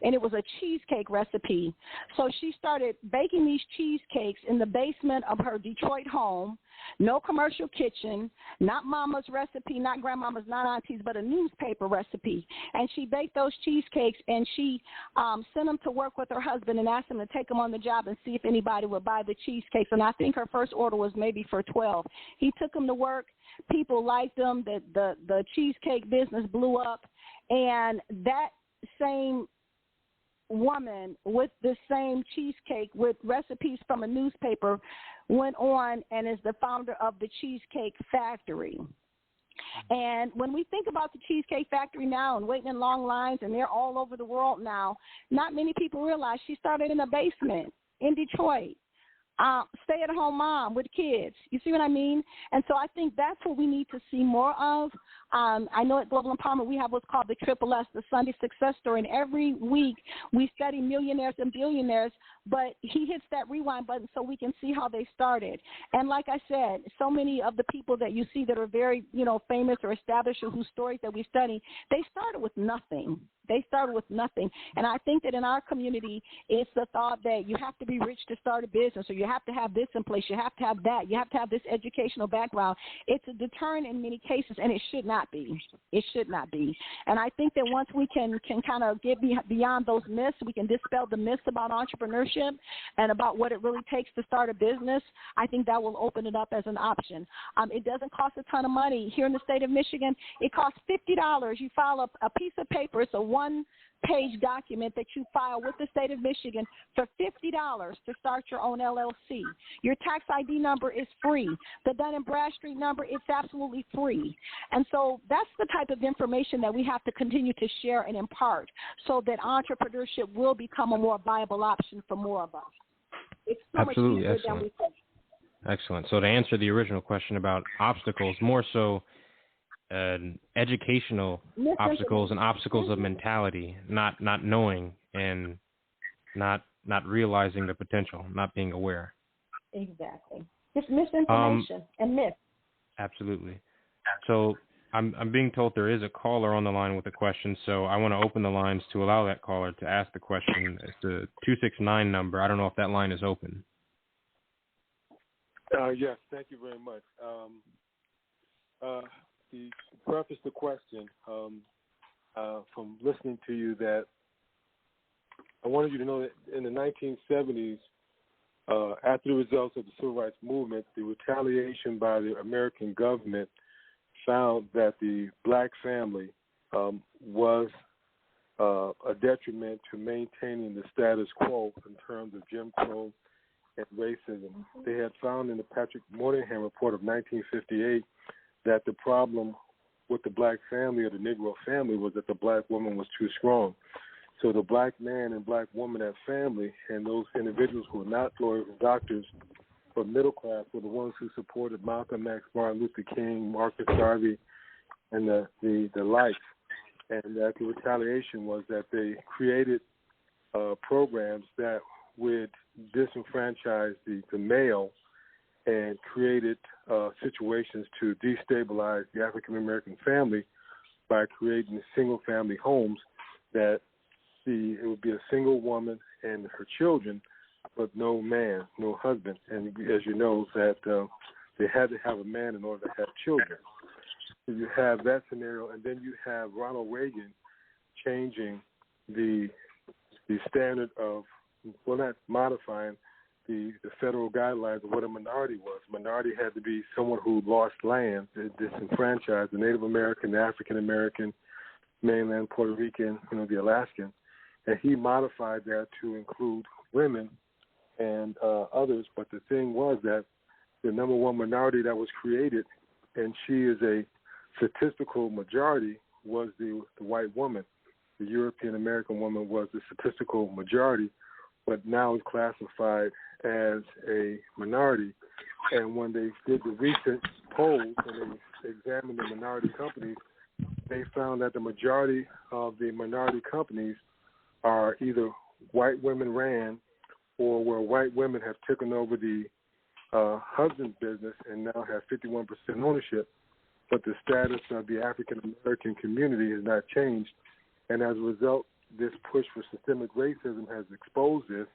and it was a cheesecake recipe. So she started baking these cheesecakes in the basement of her Detroit home. No commercial kitchen, not mama's recipe, not grandmama's, not auntie's, but a newspaper recipe. And she baked those cheesecakes, and she sent them to work with her husband and asked him to take them on the job and see if anybody would buy the cheesecakes. And I think her first order was maybe for 12. He took them to work. People liked them. The cheesecake business blew up. And that same woman with the same cheesecake with recipes from a newspaper went on and is the founder of the Cheesecake Factory. And when we think about the Cheesecake Factory now and waiting in long lines, and they're all over the world now, not many people realize she started in a basement in Detroit. Stay-at-home mom with kids. You see what I mean? And so I think that's what we need to see more of. I know at Global Empowerment we have what's called the Triple S, the Sunday Success Story, and every week we study millionaires and billionaires, but he hits that rewind button so we can see how they started. And like I said, so many of the people that you see that are very, famous or established or whose stories that we study, they started with nothing. They started with nothing. And I think that in our community, it's the thought that you have to be rich to start a business, or you have to have this in place, you have to have that, you have to have this educational background. It's a deterrent in many cases, and it should not be. It should not be. And I think that once we can kind of get beyond those myths, we can dispel the myths about entrepreneurship and about what it really takes to start a business, I think that will open it up as an option. It doesn't cost a ton of money. Here in the state of Michigan, it costs $50. You file a piece of paper. It's a one-page document that you file with the state of Michigan for $50 to start your own LLC. Your tax ID number is free. The Dun & Bradstreet number, it's absolutely free. And so that's the type of information that we have to continue to share and impart so that entrepreneurship will become a more viable option for more of us. It's so Absolutely. much easier than we think. Excellent. So to answer the original question about obstacles, more so educational obstacles and obstacles of mentality, not knowing and not realizing the potential, not being aware. Exactly. Just misinformation and myth. Absolutely. So I'm being told there is a caller on the line with a question, so I want to open the lines to allow that caller to ask the question. It's the 269 number. I don't know if that line is open. Yes, thank you very much. To preface the question, from listening to you, that I wanted you to know that in the 1970s, after the results of the Civil Rights Movement, the retaliation by the American government found that the black family was a detriment to maintaining the status quo in terms of Jim Crow and racism. They had found in the Patrick Moynihan report of 1958 that the problem with the black family or the Negro family was that the black woman was too strong. So the black man and black woman as family, and those individuals who were not lawyers and doctors but middle class, were the ones who supported Malcolm X, Martin Luther King, Marcus Garvey, and the likes. And that the retaliation was that they created programs that would disenfranchise the male and created situations to destabilize the African American family by creating single family homes that it would be a single woman and her children, but no man, no husband. And as you know, that they had to have a man in order to have children. So you have that scenario, and then you have Ronald Reagan changing the standard of, well, not modifying the federal guidelines of what a minority was. Minority had to be someone who lost land, disenfranchised, the Native American, the African American, mainland Puerto Rican, the Alaskan. And he modified that to include women and others. But the thing was that the number one minority that was created, and she is a statistical majority, was the white woman. The European American woman was the statistical majority, but now is classified as a minority. And when they did the recent polls and they examined the minority companies, they found that the majority of the minority companies are either white women ran or where white women have taken over the husband's business and now have 51% ownership, but the status of the African American community has not changed. And as a result, this push for systemic racism has exposed this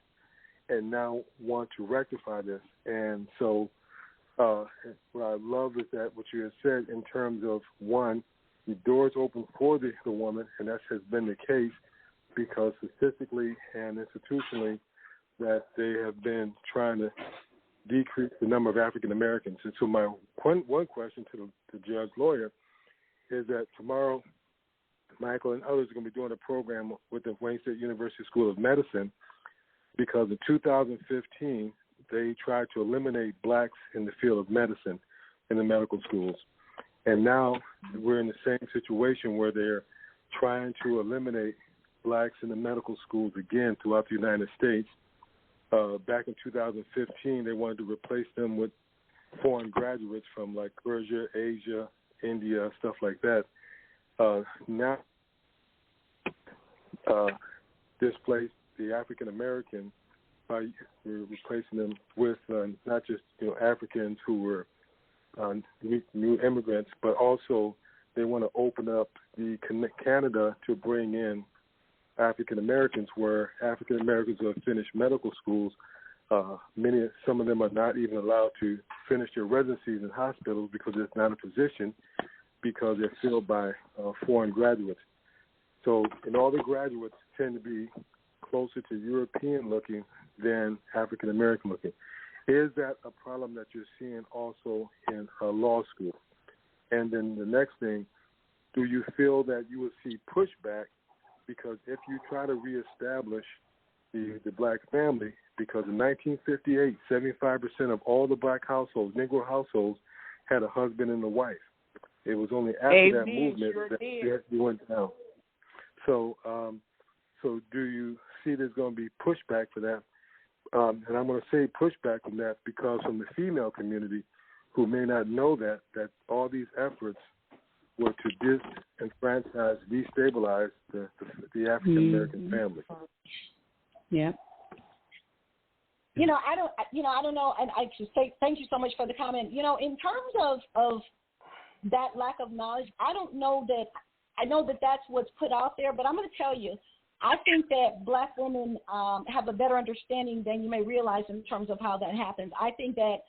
and now want to rectify this. And so what I love is that what you have said in terms of, one, the doors open for the woman, and that has been the case because statistically and institutionally that they have been trying to decrease the number of African Americans. And so my one question to the judge lawyer is that tomorrow Michael and others are going to be doing a program with the Wayne State University School of Medicine because in 2015 they tried to eliminate blacks in the field of medicine in the medical schools. And now we're in the same situation where they're trying to eliminate blacks in the medical schools again throughout the United States. Back in 2015, they wanted to replace them with foreign graduates from like Persia, Asia, India, stuff like that. Now, displaced the African American by replacing them with not just Africans who were new immigrants, but also they want to open up the Canada to bring in African Americans, where African Americans who have finished medical schools, some of them are not even allowed to finish their residencies in hospitals because it's not a position, because they're filled by foreign graduates. So, and all the graduates tend to be closer to European looking than African American looking. Is that a problem that you're seeing also in law school? And then the next thing, do you feel that you will see pushback? Because if you try to reestablish the black family, because in 1958, 75% of all the black households, Negro households, had a husband and a wife. It was only after that movement that it went down. So, so do you see there's going to be pushback for that? And I'm going to say pushback from that because from the female community, who may not know that all these efforts were to disenfranchise, destabilize the African American family. Yeah. I don't know, and I just say thank you so much for the comment. In terms of that lack of knowledge, I know that that's what's put out there, but I'm going to tell you, I think that black women have a better understanding than you may realize in terms of how that happens. I think that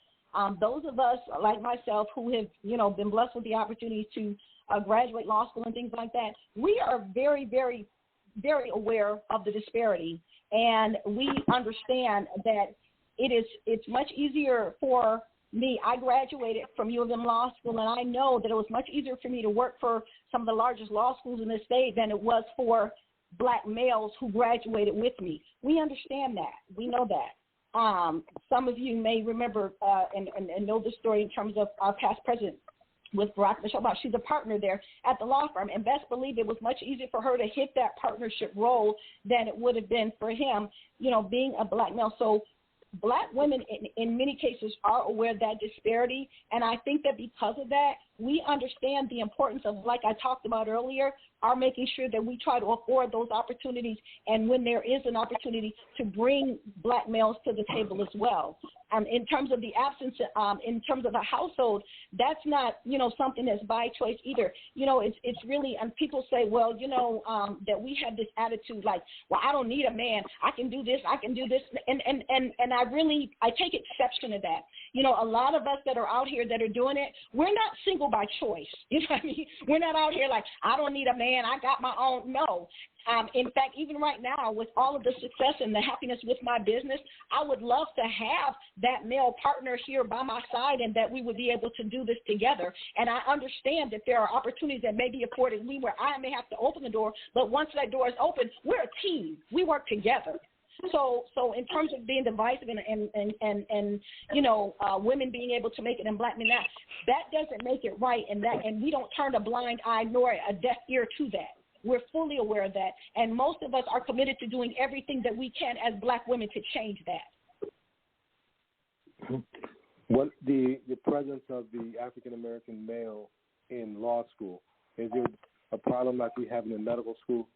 those of us like myself who have, been blessed with the opportunity to graduate law school and things like that, we are very, very, very aware of the disparity. And we understand that it's much easier for me. I graduated from U of M Law School, and I know that it was much easier for me to work for some of the largest law schools in the state than it was for black males who graduated with me. We understand that. We know that. Some of you may remember and know the story in terms of our past president with Barack Michelle Obama. She's a partner there at the law firm, and best believe it was much easier for her to hit that partnership role than it would have been for him, being a black male. So black women in many cases are aware of that disparity, and I think that because of that, we understand the importance of, like I talked about earlier, are making sure that we try to afford those opportunities, and when there is an opportunity, to bring black males to the table as well. In terms of the absence, in terms of a household, that's not, something that's by choice either. It's really, and people say, well, that we have this attitude like, well, I don't need a man. I can do this. And I take exception to that. A lot of us that are out here that are doing it, we're not single by choice. You know what I mean? We're not out here like, I don't need a man. I got my own. No. In fact, even right now, with all of the success and the happiness with my business, I would love to have that male partner here by my side and that we would be able to do this together. And I understand that there are opportunities that may be afforded me where I may have to open the door, but once that door is open, we're a team. We work together. So in terms of being divisive and women being able to make it and black men not, that doesn't make it right, and we don't turn a blind eye nor a deaf ear to that. We're fully aware of that, and most of us are committed to doing everything that we can as black women to change that. What the presence of the African American male in law school, is it a problem like we have in medical school?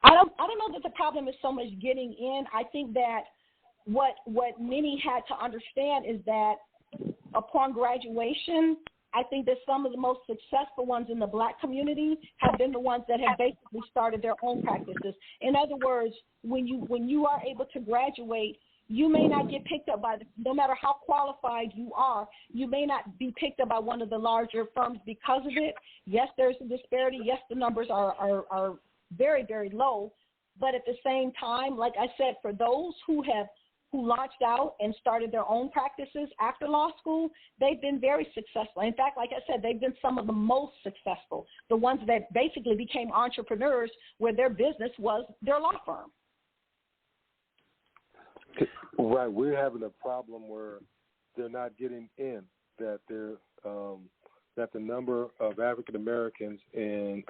I don't know that the problem is so much getting in. I think that what many had to understand is that upon graduation, I think that some of the most successful ones in the black community have been the ones that have basically started their own practices. In other words, when you are able to graduate, you may not get picked up by, no matter how qualified you are, you may not be picked up by one of the larger firms because of it. Yes, there's a disparity. Yes, the numbers are very, very low. But at the same time, like I said, for those who launched out and started their own practices after law school, they've been very successful. In fact, like I said, they've been some of the most successful, the ones that basically became entrepreneurs where their business was their law firm. Right, we're having a problem where they're not getting in. That they're that the number of African Americans and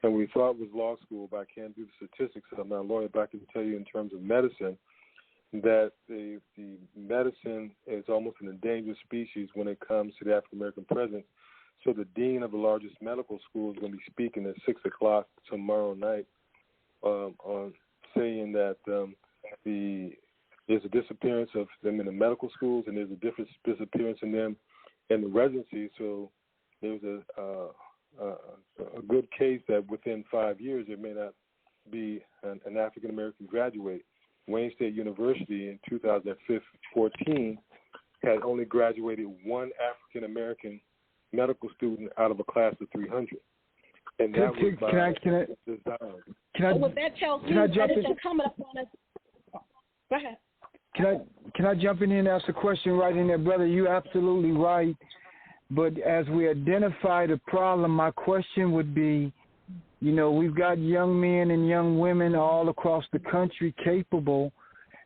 we thought it was law school, but I can't do the statistics. I'm not a lawyer, but I can tell you in terms of medicine that the medicine is almost an endangered species when it comes to the African American presence. So the dean of the largest medical school is going to be speaking at 6:00 tomorrow night on saying that there's a disappearance of them in the medical schools and there's a different disappearance in them in the residency. So there's a good case that within 5 years there may not be an African American graduate. Wayne State University in 2014 had only graduated one African American medical student out of a class of 300. And that was by design. What that tells me is that it's incumbent upon us. Go ahead. Can I jump in here and ask a question right in there, brother? You're absolutely right. But as we identify the problem, my question would be, we've got young men and young women all across the country capable,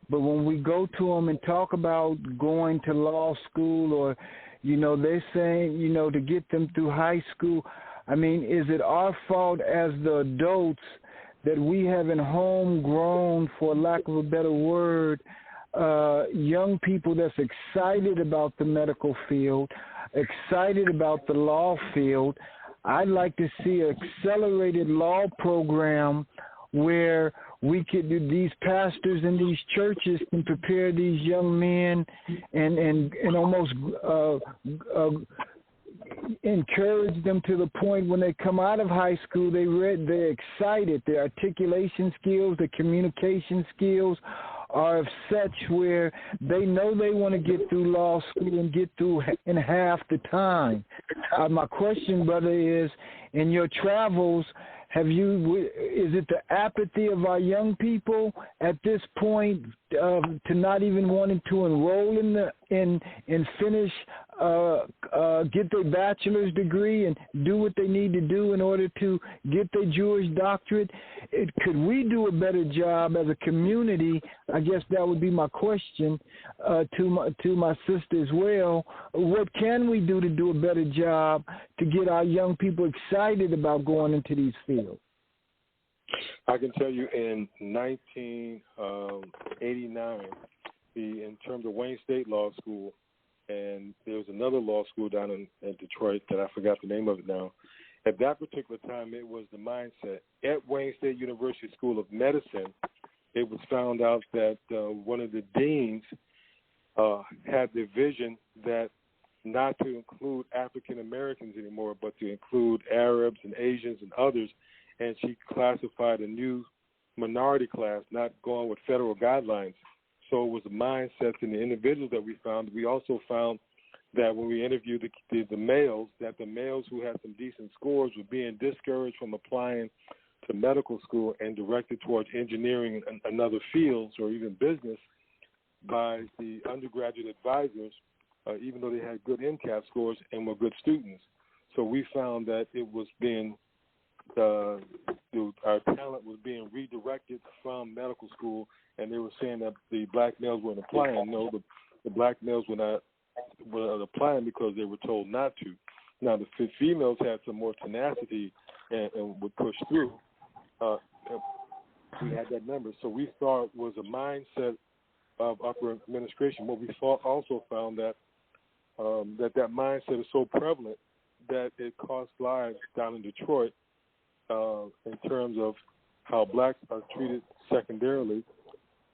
but when we go to them and talk about going to law school or, they're saying, to get them through high school, I mean, is it our fault as the adults that we haven't homegrown, for lack of a better word, young people that's excited about the medical field, excited about the law field? I'd like to see an accelerated law program where we could do, these pastors in these churches can prepare these young men and almost encourage them to the point when they come out of high school, they're excited. Their articulation skills, their communication skills are of such where they know they want to get through law school and get through in half the time. My question, brother, is in your travels, is it the apathy of our young people at this point to not even wanting to enroll and finish, get their bachelor's degree and do what they need to do in order to get their Jewish doctorate? Could we do a better job as a community? I guess that would be my question to my sister as well. What can we do to do a better job to get our young people excited about going into these fields? I can tell you in 1989, in terms of Wayne State Law School, and there was another law school down in Detroit that I forgot the name of it now. At that particular time, it was the mindset. At Wayne State University School of Medicine, it was found out that one of the deans had the vision that not to include African Americans anymore, but to include Arabs and Asians and others, and she classified a new minority class, not going with federal guidelines. So it was the mindsets and the individuals that we found. We also found that when we interviewed the males, that the males who had some decent scores were being discouraged from applying to medical school and directed towards engineering and other fields or even business by the undergraduate advisors, even though they had good MCAT scores and were good students. So we found that it was being our talent was being redirected from medical school, and they were saying that the black males weren't applying. No, the black males were applying because they were told not to. Now, the females had some more tenacity and would push through. We had that number. So we thought it was a mindset of upper administration. What we also found that that mindset is so prevalent that it costs lives down in Detroit in terms of how blacks are treated secondarily,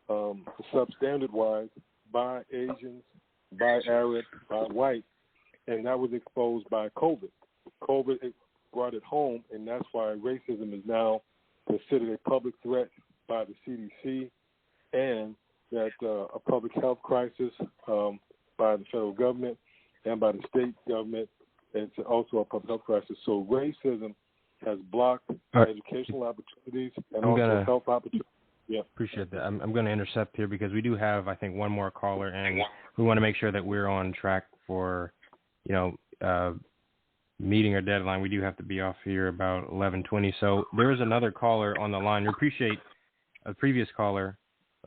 substandard-wise, by Asians, by Arabs, by whites, and that was exposed by COVID. COVID brought it home, and that's why racism is now considered a public threat by the CDC, and that a public health crisis by the federal government and by the state government. It's also a public health crisis. So racism has blocked educational opportunities and health opportunities. Yeah. Appreciate that. I'm going to intercept here because we do have, I think, one more caller, and we want to make sure that we're on track for, meeting our deadline. We do have to be off here about 11:20. So there is another caller on the line. We appreciate a previous caller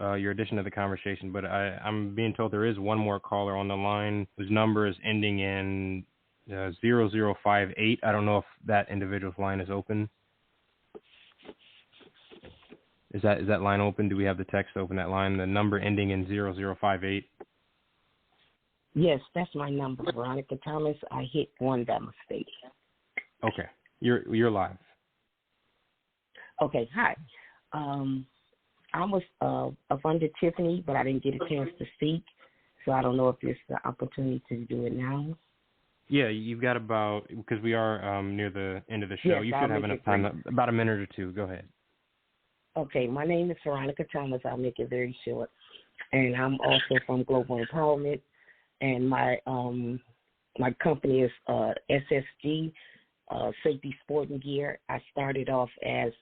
your addition to the conversation, but I'm being told there is one more caller on the line whose number is ending in 0058. I don't know if that individual's line is open. Is that line open? Do we have the text to open that line? The number ending in 0058. Yes, that's my number, Veronica Thomas. I hit one by mistake. Okay, you're live. Okay, hi. I was up under Tiffany, but I didn't get a chance to speak, so I don't know if there's the opportunity to do it now. Yeah, you've got about, because we are near the end of the show, Yes, you I'll should have make enough it time, about a minute or two. Go ahead. Okay, my name is Veronica Thomas. I'll make it very short. And I'm also from Global Empowerment, and my company is SSG, Safety Sporting Gear. I started off as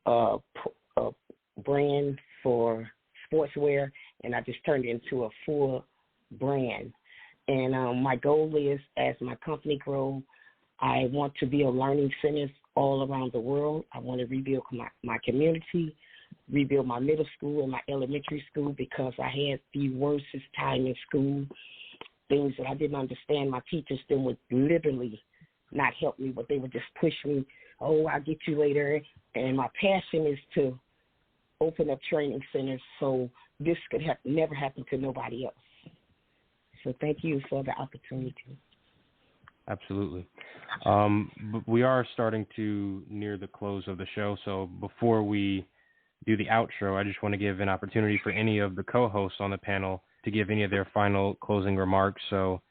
a brand for sportswear, and I just turned it into a full brand. And my goal is, as my company grows, I want to build learning centers all around the world. I want to rebuild my community, rebuild my middle school and my elementary school, because I had the worst time in school. Things that I didn't understand, my teachers then would literally not help me, but they would just push me. Oh, I'll get you later. And my passion is to open up training centers so this could never happen to nobody else. So thank you for the opportunity. Absolutely. But we are starting to near the close of the show, so before we do the outro, I just want to give an opportunity for any of the co-hosts on the panel to give any of their final closing remarks. So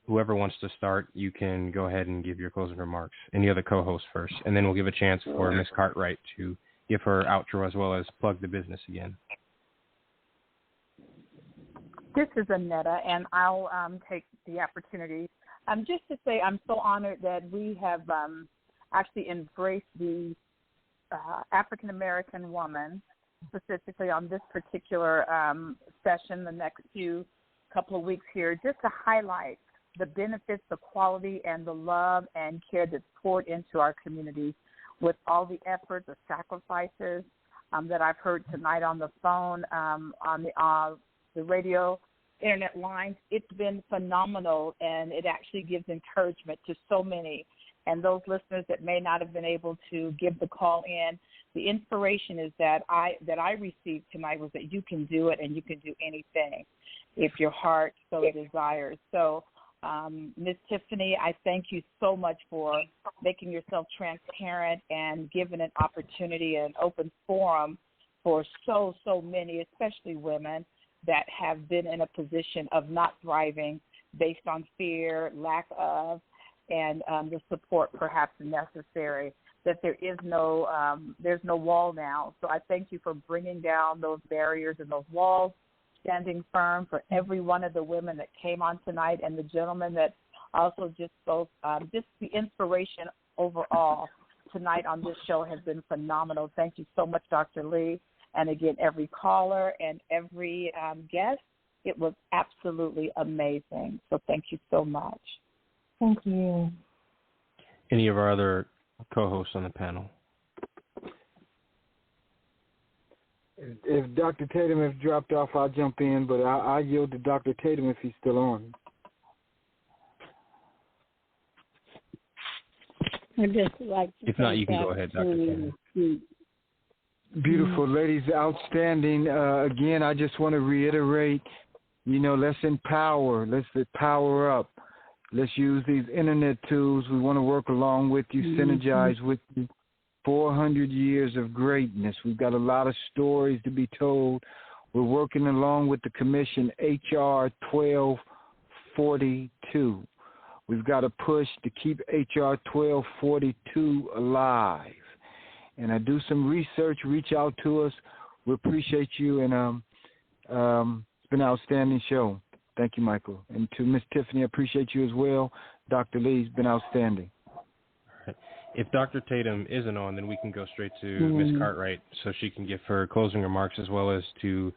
whoever wants to start, you can go ahead and give your closing remarks. Any other co-hosts first, and then we'll give a chance for Ms. Cartwright to give her outro as well as plug the business again. This is Annetta, and I'll take the opportunity just to say I'm so honored that we have actually embraced the African American woman, specifically on this particular session, the next couple of weeks here, just to highlight the benefits, the quality, and the love and care that's poured into our community with all the effort, the sacrifices that I've heard tonight on the phone, on the radio, internet lines. It's been phenomenal, and it actually gives encouragement to so many. And those listeners that may not have been able to give the call in, the inspiration is that I received tonight was that you can do it and you can do anything if your heart so desires. So, Ms. Tiffany, I thank you so much for making yourself transparent and giving an opportunity and an open forum for so many, especially women, that have been in a position of not thriving based on fear, lack of, and the support perhaps necessary, that there's no wall now. So I thank you for bringing down those barriers and those walls, standing firm for every one of the women that came on tonight and the gentlemen that also just spoke. Just the inspiration overall tonight on this show has been phenomenal. Thank you so much, Dr. Lee. And again, every caller and every guest, it was absolutely amazing. So thank you so much. Thank you. Any of our other co-hosts on the panel? If Dr. Tatum has dropped off, I'll jump in, but I'll yield to Dr. Tatum if he's still on. I just like to if not, you can go ahead, Dr. Tatum. Beautiful ladies, outstanding. Again, I just want to reiterate, let's empower. Let's power up. Let's use these internet tools. We want to work along with you, synergize with you. 400 years of greatness. We've got a lot of stories to be told. We're working along with the commission, HR 1242. We've got to push to keep HR 1242 alive. And I do some research, reach out to us. We appreciate you, and it's been an outstanding show. Thank you, Michael. And to Miss Tiffany, I appreciate you as well. Dr. Lee's been outstanding. If Dr. Tatum isn't on, then we can go straight to Ms. Cartwright so she can give her closing remarks as well as to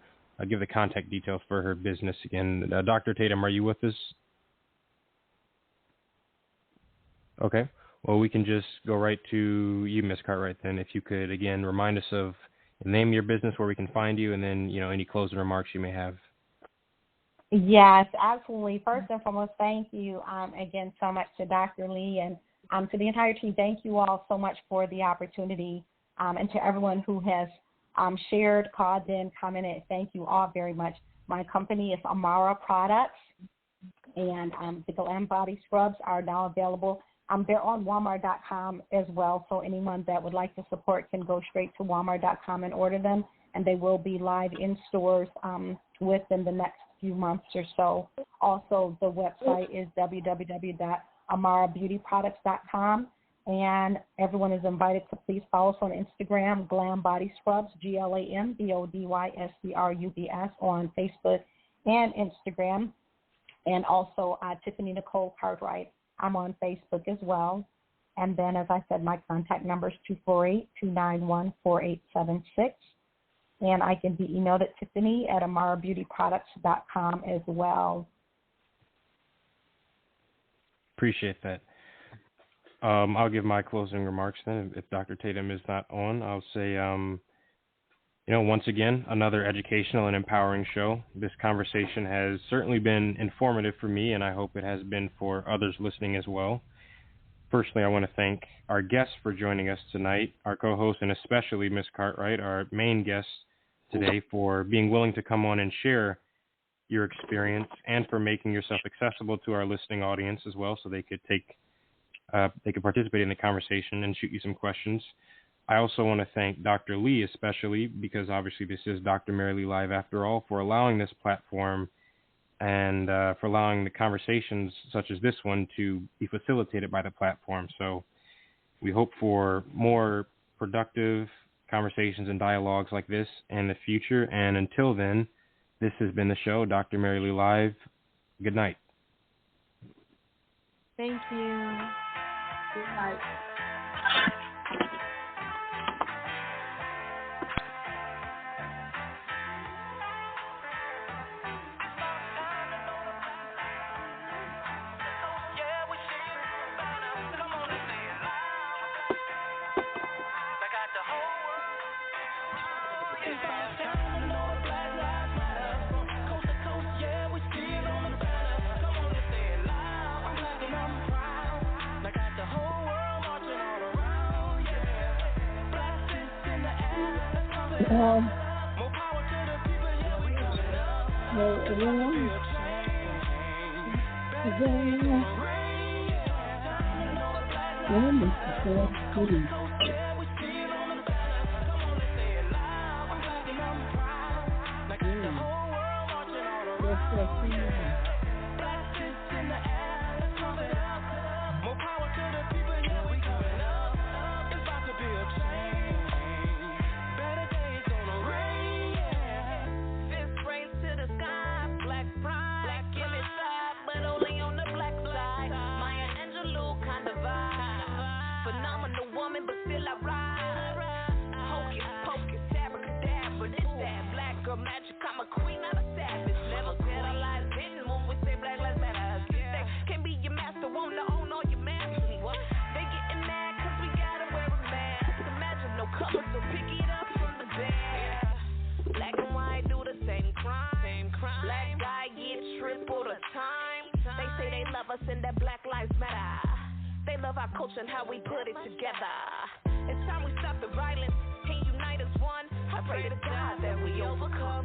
give the contact details for her business again. Dr. Tatum, are you with us? Okay. Well, we can just go right to you, Ms. Cartwright, then. If you could, again, remind us of name your business, where we can find you, and then, any closing remarks you may have. Yes, absolutely. First and foremost, thank you again so much to Dr. Lee and to the entire team. Thank you all so much for the opportunity, and to everyone who has shared, called in, commented. Thank you all very much. My company is Amarra Products, and the Glam Body Scrubs are now available. They're on Walmart.com as well, so anyone that would like to support can go straight to Walmart.com and order them, and they will be live in stores within the next few months or so. Also, the website is www.amarrabeautyproducts.com, and everyone is invited to please follow us on Instagram, Glam Body Scrubs, GLAMBODYSCRUBS, on Facebook and Instagram, and also Tiffany Nicole Cartwright. I'm on Facebook as well. And then, as I said, my contact number is 248-291-4876. And I can be emailed at Tiffany@amarrabeautyproducts.com as well. Appreciate that. I'll give my closing remarks then. If Dr. Tatum is not on, I'll say, once again, another educational and empowering show. This conversation has certainly been informative for me, and I hope it has been for others listening as well. Firstly, I want to thank our guests for joining us tonight, our co-host, and especially Ms. Cartwright, our main guest today, for being willing to come on and share your experience, and for making yourself accessible to our listening audience as well, so they could participate in the conversation and shoot you some questions. I also want to thank Dr. Lee, especially, because obviously this is Dr. Mary Lee Live after all, for allowing this platform and for allowing the conversations such as this one to be facilitated by the platform. So we hope for more productive conversations and dialogues like this in the future. And until then, this has been the show, Dr. Mary Lee Live. Good night. Thank you. Good night. And how we put it together. It's time we stop the violence and unite as one. I pray to God that we overcome.